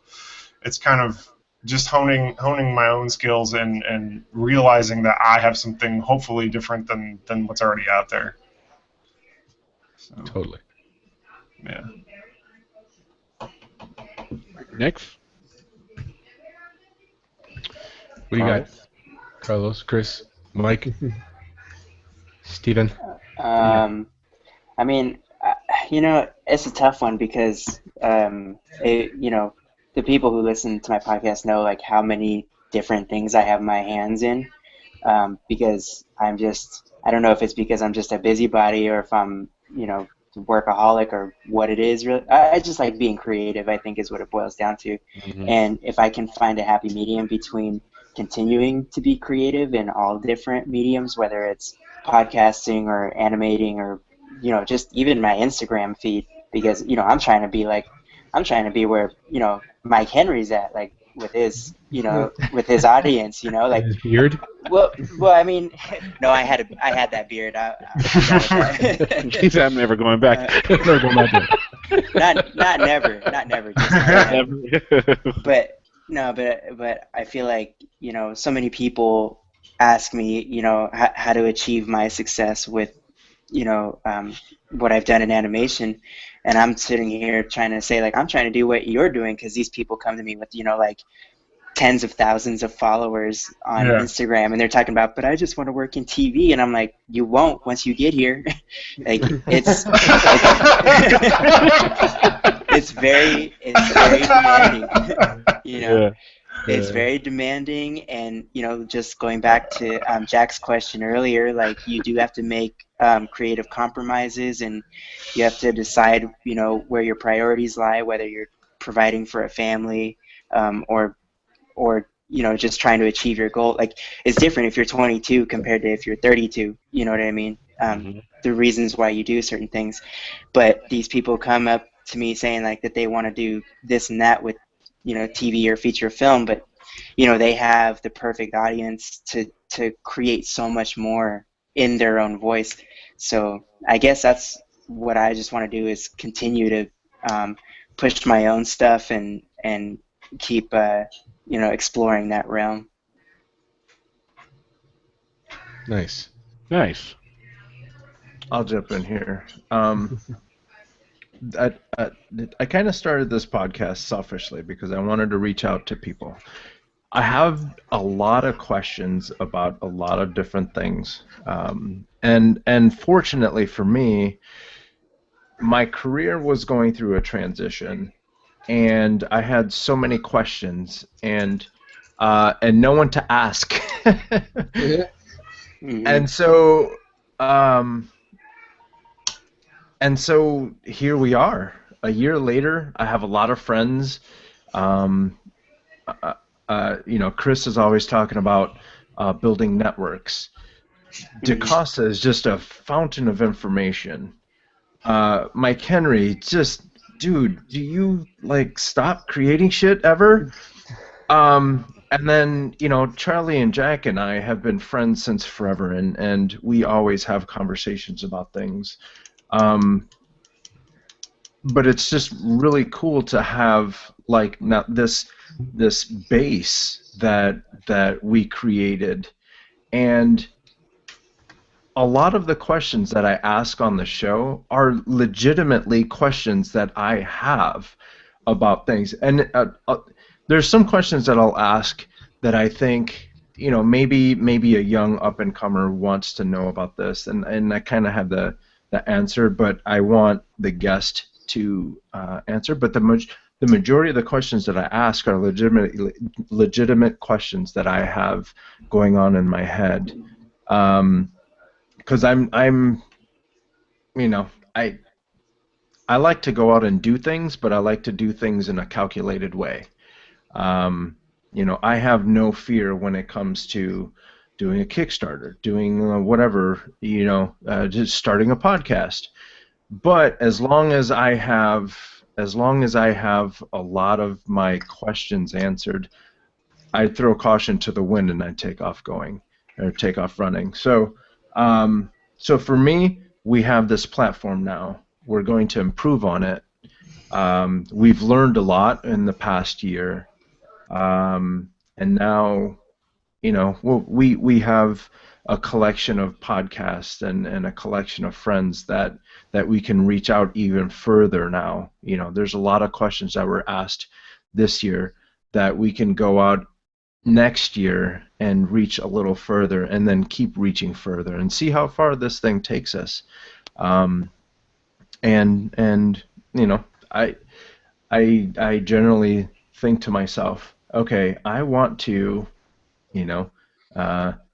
just honing my own skills and realizing that I have something hopefully different than what's already out there. So, totally. Yeah. Next. What do you got? Carlos, Chris, Mike? Steven? I mean, it's a tough one because, the people who listen to my podcast know like how many different things I have my hands in, because I don't know if it's because I'm just a busybody or if I'm, workaholic or what it is. Really, I just like being creative, I think is what it boils down to. Mm-hmm. And if I can find a happy medium between continuing to be creative in all different mediums, whether it's podcasting or animating or just even my Instagram feed, because I'm trying to be where Mike Henry's at, like with his with his audience, like his beard. Well, I mean, no, I had that beard. He said, "I'm never going back." Never going back. Not never. Just never. But I feel like so many people ask me, how to achieve my success with, what I've done in animation, and I'm sitting here trying to say like I'm trying to do what you're doing, because these people come to me with like tens of thousands of followers on Yeah. Instagram, and they're talking about, but I just want to work in TV, and I'm like, you won't once you get here. Like it's it's very demanding. You know, Yeah. it's very demanding, and just going back to Jack's question earlier, like you do have to make creative compromises, and you have to decide, where your priorities lie, whether you're providing for a family, or just trying to achieve your goal. Like it's different if you're 22 compared to if you're 32. You know what I mean? The reasons why you do certain things, but these people come up to me saying like that they want to do this and that with TV or feature film, but they have the perfect audience to create so much more in their own voice. So I guess that's what I just want to do, is continue to push my own stuff and keep exploring that realm. Nice. I'll jump in here. I kind of started this podcast selfishly because I wanted to reach out to people. I have a lot of questions about a lot of different things, and fortunately for me, my career was going through a transition, and I had so many questions and no one to ask, and so. And so here we are. A year later, I have a lot of friends. Chris is always talking about building networks. DaCosta is just a fountain of information. Mike Henry, just, dude, do you stop creating shit ever? And then, Charlie and Jack and I have been friends since forever, and we always have conversations about things. But it's just really cool to have now this base that we created, and a lot of the questions that I ask on the show are legitimately questions that I have about things, and there's some questions that I'll ask that I think maybe a young up and comer wants to know about this, and I kind of have the answer, but I want the guest to answer. But the majority of the questions that I ask are legitimate questions that I have going on in my head, because I like to go out and do things, but I like to do things in a calculated way. I have no fear when it comes to doing a Kickstarter, doing whatever, just starting a podcast. But as long as I have a lot of my questions answered, I throw caution to the wind and I take off running. So, so for me, we have this platform now. We're going to improve on it. We've learned a lot in the past year, and now, we have a collection of podcasts and a collection of friends that we can reach out even further now. There's a lot of questions that were asked this year that we can go out next year and reach a little further, and then keep reaching further and see how far this thing takes us. I generally think to myself, okay, I want to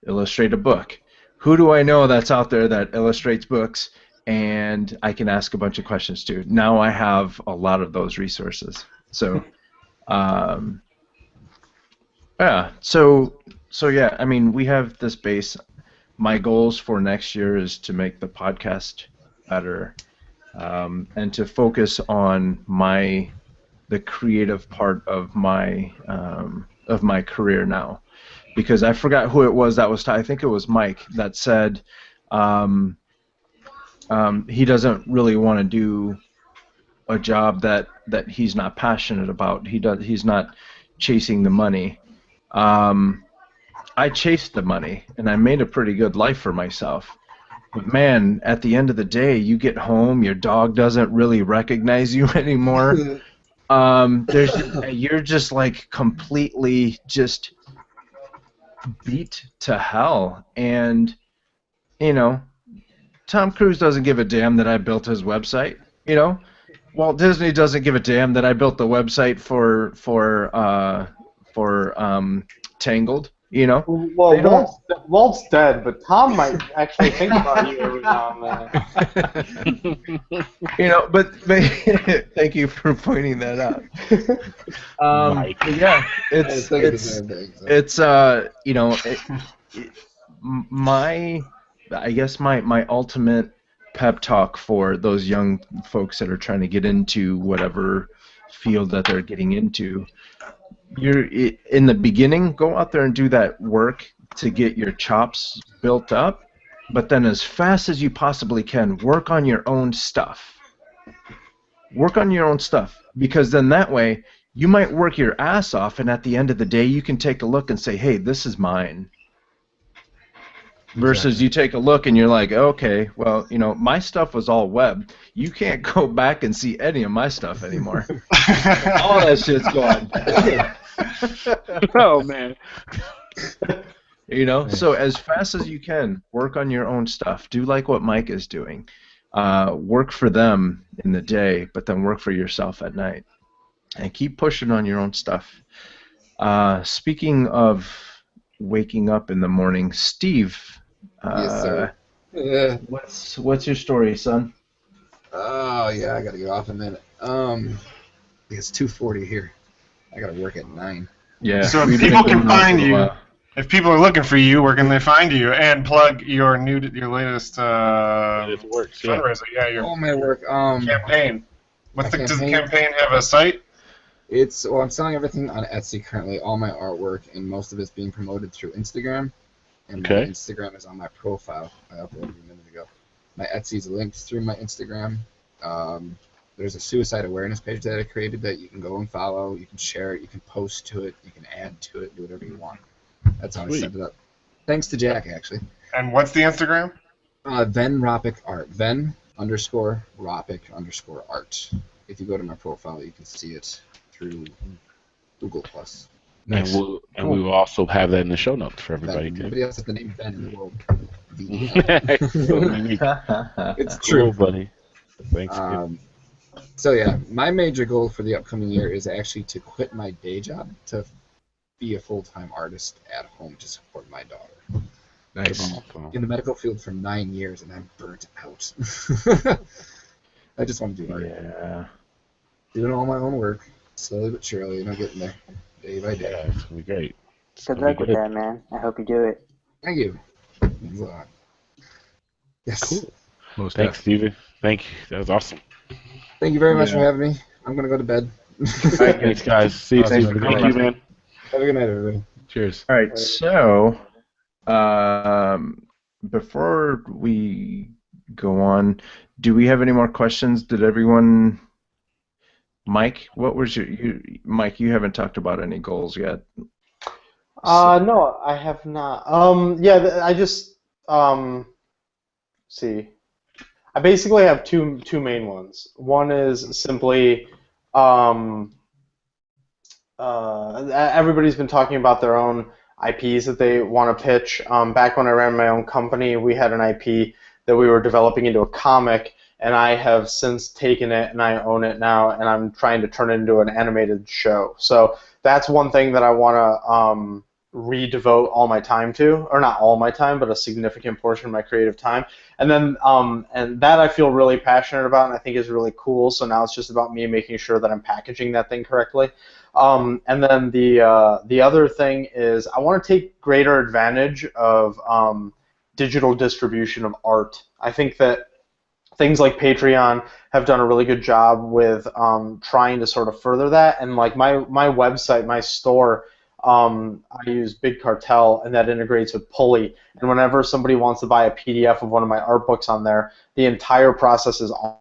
illustrate a book. Who do I know that's out there that illustrates books, and I can ask a bunch of questions to? Now I have a lot of those resources. So, yeah. So yeah. I mean, we have this base. My goals for next year is to make the podcast better, and to focus on the creative part of my career now. Because I forgot who it was that was. I think it was Mike that said he doesn't really want to do a job that he's not passionate about. He's not chasing the money. I chased the money, and I made a pretty good life for myself. But man, at the end of the day, you get home, your dog doesn't really recognize you anymore. you're just like completely just beat to hell, and you know, Tom Cruise doesn't give a damn that I built his website. You know, Walt Disney doesn't give a damn that I built the website for Tangled. You know, Well, Walt's dead, but Tom might actually think about you every now and then. You know, but thank you for pointing that out. Yeah, it's you know, I guess my ultimate pep talk for those young folks that are trying to get into whatever field that they're getting into. You're in the beginning, go out there and do that work to get your chops built up, but then as fast as you possibly can, work on your own stuff. Work on your own stuff, because then that way you might work your ass off, and at the end of the day you can take a look and say, hey, this is mine. Versus you take a look and you're like, okay, well, you know, my stuff was all web. You can't go back and see any of my stuff anymore. All that shit's gone. Oh, man. You know, so as fast as you can, work on your own stuff. Do like what Mike is doing. Work for them in the day, but then work for yourself at night. And keep pushing on your own stuff. Speaking of waking up in the morning, Steve, Yes, sir. what's your story, son? Oh yeah, I gotta go off in a minute. It's 2:40 here. I gotta work at 9. Yeah. So if people can find you, if people are looking for you, where can they find you? And plug your latest fundraiser. Yeah, your all my work. Campaign. Does the campaign have a site? I'm selling everything on Etsy currently, all my artwork, and most of it's being promoted through Instagram. And my Instagram is on my profile. I uploaded a minute ago. My Etsy is linked through my Instagram. There's a suicide awareness page that I created that you can go and follow. You can share it. You can post to it. You can add to it. Do whatever you want. That's how I set it up. Thanks to Jack, actually. And what's the Instagram? Ven Ropic Art. Ven_Ropic_art. If you go to my profile, you can see it through Google+. Nice. And we will also have that in the show notes for everybody. Nobody else has the name Ben in the world. It's true, buddy. Thanks. So yeah, my major goal for the upcoming year is actually to quit my day job to be a full-time artist at home to support my daughter. Nice. In the medical field for 9 years, and I'm burnt out. I just want to do art. Yeah. Doing all my own work, slowly but surely, and I'm getting there, day by day. Yeah, it's gonna be great. Good luck with that, man. I hope you do it. Thank you. Yes. Cool. Most Thanks, Steven. Thank you. That was awesome. Thank you very much for having me. I'm gonna go to bed. All right, thanks, guys. See you, Steven. Thank you, man. Have a good night, everybody. Cheers. All right, so before we go on, do we have any more questions? Did everyone? Mike, what was Mike? You haven't talked about any goals yet. No, I have not. Yeah, I just see. I basically have two main ones. One is simply everybody's been talking about their own IPs that they want to pitch. Back when I ran my own company, we had an IP that we were developing into a comic, and I have since taken it and I own it now, and I'm trying to turn it into an animated show. So that's one thing that I want to redevote all my time to, or not all my time, but a significant portion of my creative time. And then and that I feel really passionate about, and I think is really cool. So now it's just about me making sure that I'm packaging that thing correctly. And then the other thing is I want to take greater advantage of digital distribution of art. I think that things like Patreon have done a really good job with trying to sort of further that. And like my website, my store, I use Big Cartel, and that integrates with Pulley. And whenever somebody wants to buy a PDF of one of my art books on there, the entire process is on.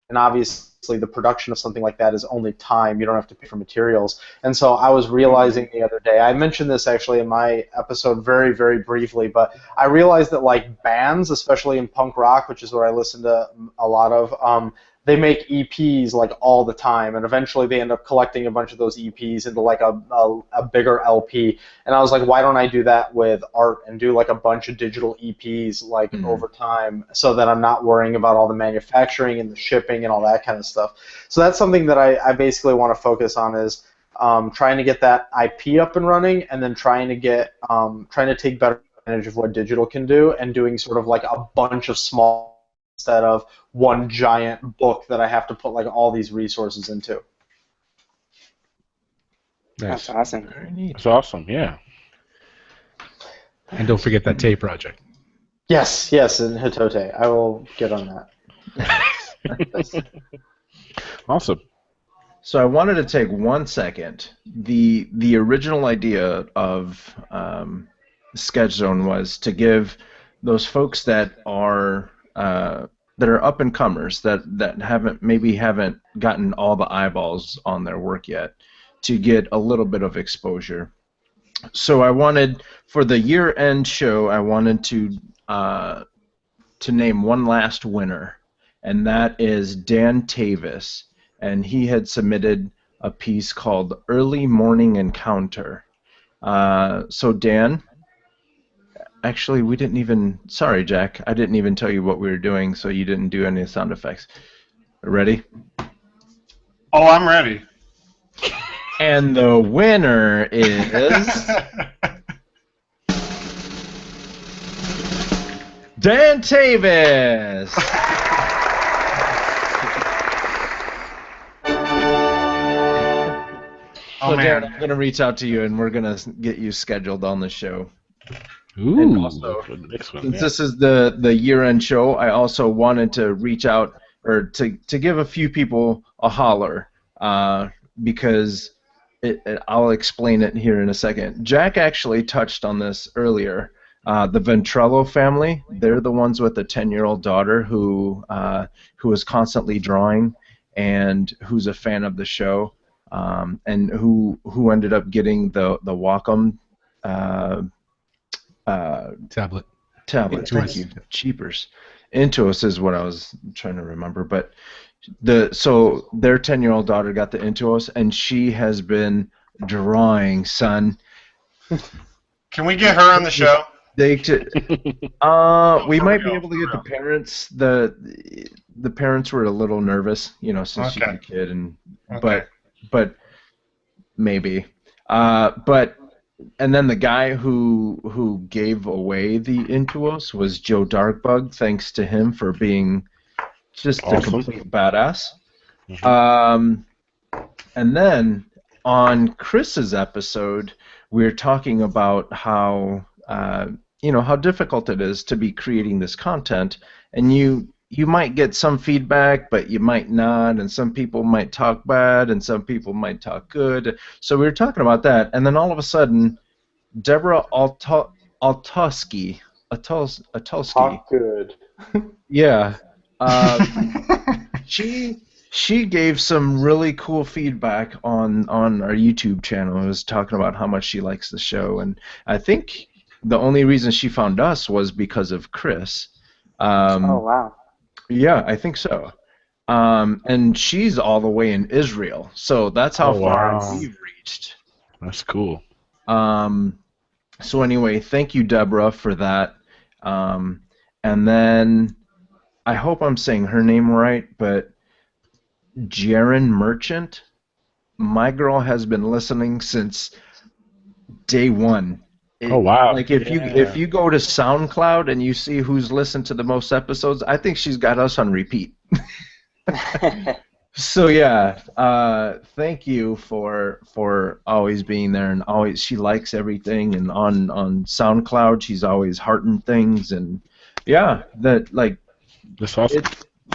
And obviously the production of something like that is only time. You don't have to pay for materials. And so I was realizing the other day, I mentioned this actually in my episode very, very briefly, but I realized that like bands, especially in punk rock, which is what I listen to a lot of, they make EPs like all the time, and eventually they end up collecting a bunch of those EPs into like a bigger LP. And I was like, why don't I do that with art and do like a bunch of digital EPs like over time, so that I'm not worrying about all the manufacturing and the shipping and all that kind of stuff. So that's something that I basically want to focus on, is trying to get that IP up and running, and then trying to take better advantage of what digital can do, and doing sort of like a bunch of small instead of one giant book that I have to put like all these resources into. Nice. That's awesome. That's awesome, yeah. And don't forget that tape project. Yes, and Hitote. I will get on that. Awesome. So I wanted to take 1 second. The original idea of Sketch Zone was to give those folks that are up and comers, that haven't gotten all the eyeballs on their work yet, to get a little bit of exposure. So I wanted, for the year-end show, I wanted to name one last winner, and that is Dan Tavis, and he had submitted a piece called Early Morning Encounter. So Dan, actually, we didn't even... Sorry, Jack. I didn't even tell you what we were doing, so you didn't do any sound effects. Ready? Oh, I'm ready. And the winner is... Dan Tavis! Oh, So man. Dan, I'm going to reach out to you, and we're going to get you scheduled on the show. Ooh, And also, for the next one, since yeah. this is the year-end show, I also wanted to reach out, or to give a few people a holler, because I'll explain it here in a second. Jack actually touched on this earlier. The Ventrello family, they're the ones with a 10-year-old daughter who is constantly drawing, and who's a fan of the show, and who ended up getting the Wacom tablet. Thank you. Cheapers. Intuos is what I was trying to remember, but so their 10-year-old daughter got the Intuos, and she has been drawing, son. Can we get her on the show? We might be able to get the parents. The parents were a little nervous, since she's a kid, and but maybe. And then the guy who gave away the Intuos was Joe Darkbug. Thanks to him for being just a complete badass. And then on Chris's episode, we were talking about how how difficult it is to be creating this content, and you might get some feedback, but you might not, and some people might talk bad, and some people might talk good. So we were talking about that, and then all of a sudden, Deborah Altosky. Talk good. Yeah. She gave some really cool feedback on our YouTube channel. It was talking about how much she likes the show, and I think the only reason she found us was because of Chris. Oh, wow. Yeah, I think so. And she's all the way in Israel, so that's how far we've reached. That's cool. So anyway, thank you, Deborah, for that. And then I hope I'm saying her name right, but Jaren Merchant, my girl has been listening since day one. Oh wow! Like if you go to SoundCloud and you see who's listened to the most episodes, I think she's got us on repeat. So yeah, thank you for always being there, and always she likes everything, and on SoundCloud she's always hearting things, and yeah, that's awesome.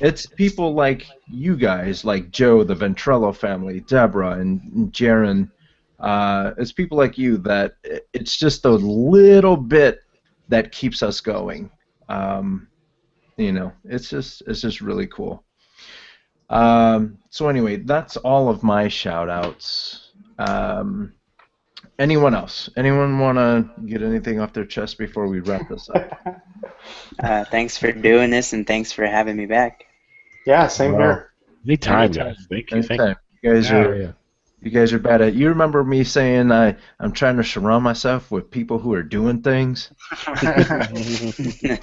It's people like you guys, like Joe, the Ventrello family, Deborah, and Jaren. It's people like you that it's just a little bit that keeps us going. It's just really cool. So anyway, that's all of my shout-outs. Anyone else? Anyone want to get anything off their chest before we wrap this up? Thanks for doing this, and thanks for having me back. Yeah, same here. Anytime, guys. Thank you. Anytime. You guys are bad at. You remember me saying I'm trying to surround myself with people who are doing things.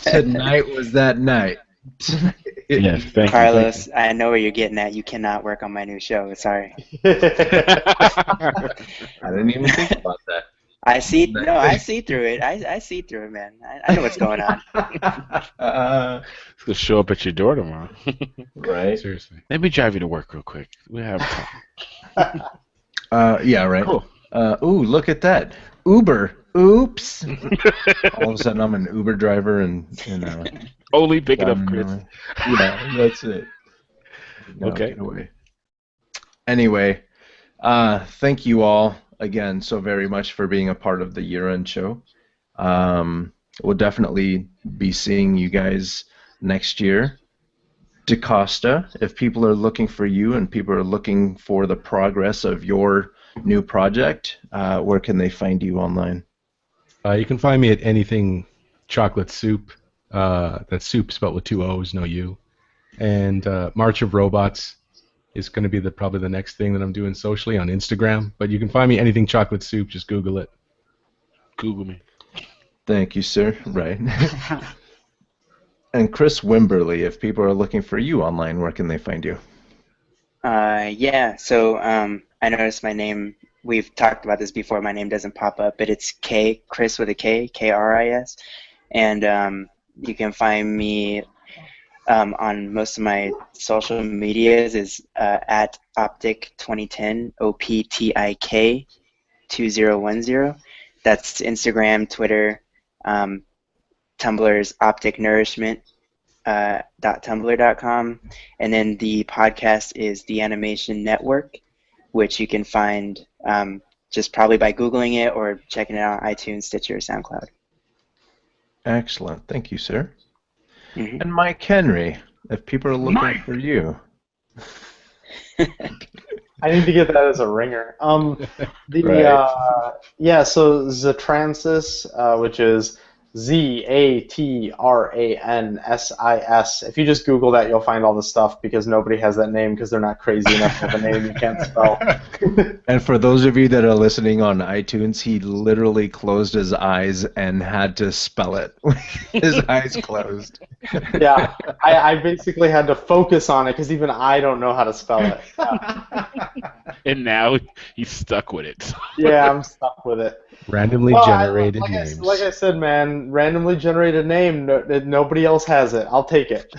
Tonight was that night. Yes, thank Carlos, you. I know where you're getting at. You cannot work on my new show. Sorry. I didn't even think about that. I see through it. I see through it, man. I know what's going on. It's gonna show up at your door tomorrow. Right. Seriously. Let me drive you to work real quick. We have time. Yeah, right. Cool. Ooh, look at that. Uber. Oops. All of a sudden, I'm an Uber driver and only picking up Chris. Yeah, that's it. No, Okay. get away. Anyway, thank you all again so very much for being a part of the year-end show. We'll definitely be seeing you guys next year. DaCosta, if people are looking for you and people are looking for the progress of your new project, where can they find you online? You can find me at anything chocolate soup. That's soup spelled with 2 O's, no U. And March of Robots is going to be probably the next thing that I'm doing socially on Instagram. But you can find me anything chocolate soup. Just Google it. Google me. Thank you, sir. Right. And Chris Wimberly, if people are looking for you online, where can they find you? Yeah. So I noticed my name. We've talked about this before. My name doesn't pop up, but it's Chris with a K, K-R-I-S. And you can find me on most of my social medias is at Optic 2010, OPTIK 2010. That's Instagram, Twitter, Tumblr's Optic Nourishment .tumblr.com, and then the podcast is The Animation Network, which you can find just probably by Googling it or checking it out on iTunes, Stitcher, or SoundCloud. Excellent. Thank you, sir. Mm-hmm. And Mike Henry, if people are looking for you. I need to get that as a ringer. Right. Yeah, so Zatransis, which is Zatransis. If you just Google that, you'll find all the stuff because nobody has that name because they're not crazy enough to have a name you can't spell. And for those of you that are listening on iTunes, he literally closed his eyes and had to spell it with his eyes closed. Yeah, I basically had to focus on it because even I don't know how to spell it. Yeah. And now he's stuck with it. Yeah, I'm stuck with it. Randomly generated names. Like I said, man, randomly generated name. Nobody else has it. I'll take it.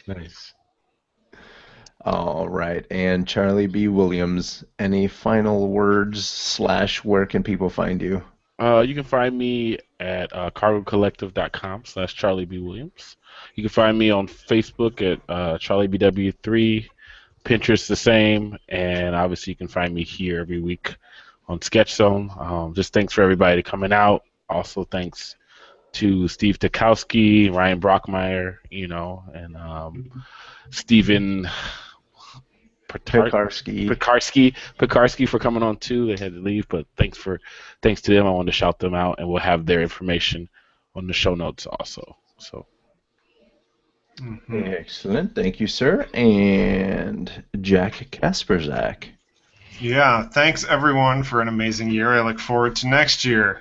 Nice. All right. And Charlie B. Williams, any final words / where can people find you? You can find me at cargocollective.com/Charlie B. Williams. You can find me on Facebook at CharlieBW3, Pinterest the same, and obviously you can find me here every week on Sketch Zone. Just thanks for everybody coming out. Also thanks to Steve Tukowski, Ryan Brockmeyer, and Stephen Pekarsky for coming on too. They had to leave, but thanks to them. I wanted to shout them out, and we'll have their information on the show notes also. So. Mm-hmm. Excellent. Thank you, sir. And Jack Kasperzak. Yeah, thanks everyone for an amazing year. I look forward to next year.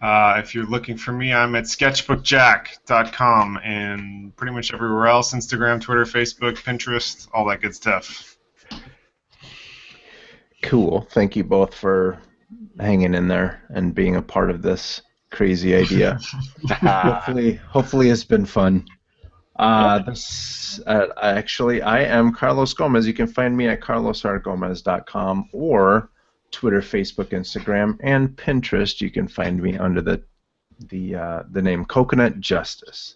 If you're looking for me, I'm at sketchbookjack.com and pretty much everywhere else, Instagram, Twitter, Facebook, Pinterest, all that good stuff. Cool. Thank you both for hanging in there and being a part of this crazy idea. Hopefully it's been fun. Actually, I am Carlos Gomez. You can find me at carlosrgomez.com or Twitter, Facebook, Instagram, and Pinterest. You can find me under the name Coconut Justice.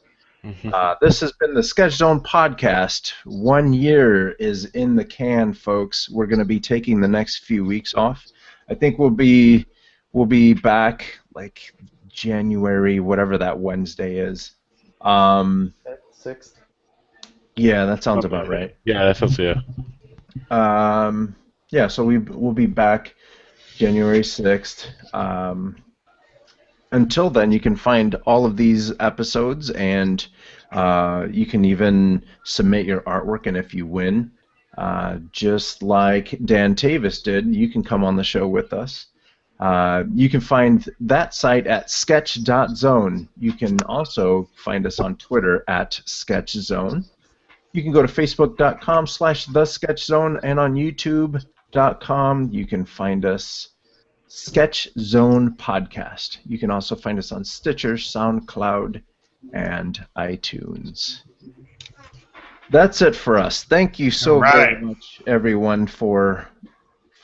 This has been the Sketch Zone podcast. 1 year is in the can, folks. We're going to be taking the next few weeks off. I think we'll be back like January, whatever that Wednesday is. 6th. Yeah, that sounds about right. Yeah, that sounds yeah, so we'll be back January 6th. Until then, you can find all of these episodes, and you can even submit your artwork, and if you win, just like Dan Tavis did. You can come on the show with us. You can find that site at sketch.zone. You can also find us on Twitter at sketchzone. You can go to facebook.com/thesketchzone, and on youtube.com you can find us Sketch Zone Podcast. You can also find us on Stitcher, SoundCloud, and iTunes. That's it for us. Thank you so very much, everyone, for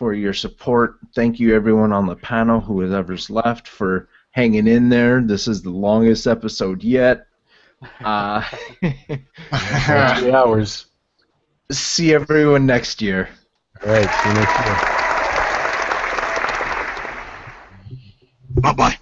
your support. Thank you, everyone on the panel, whoever's left, for hanging in there. This is the longest episode yet. 2 hours. See everyone next year. All right, see you next year. Bye-bye.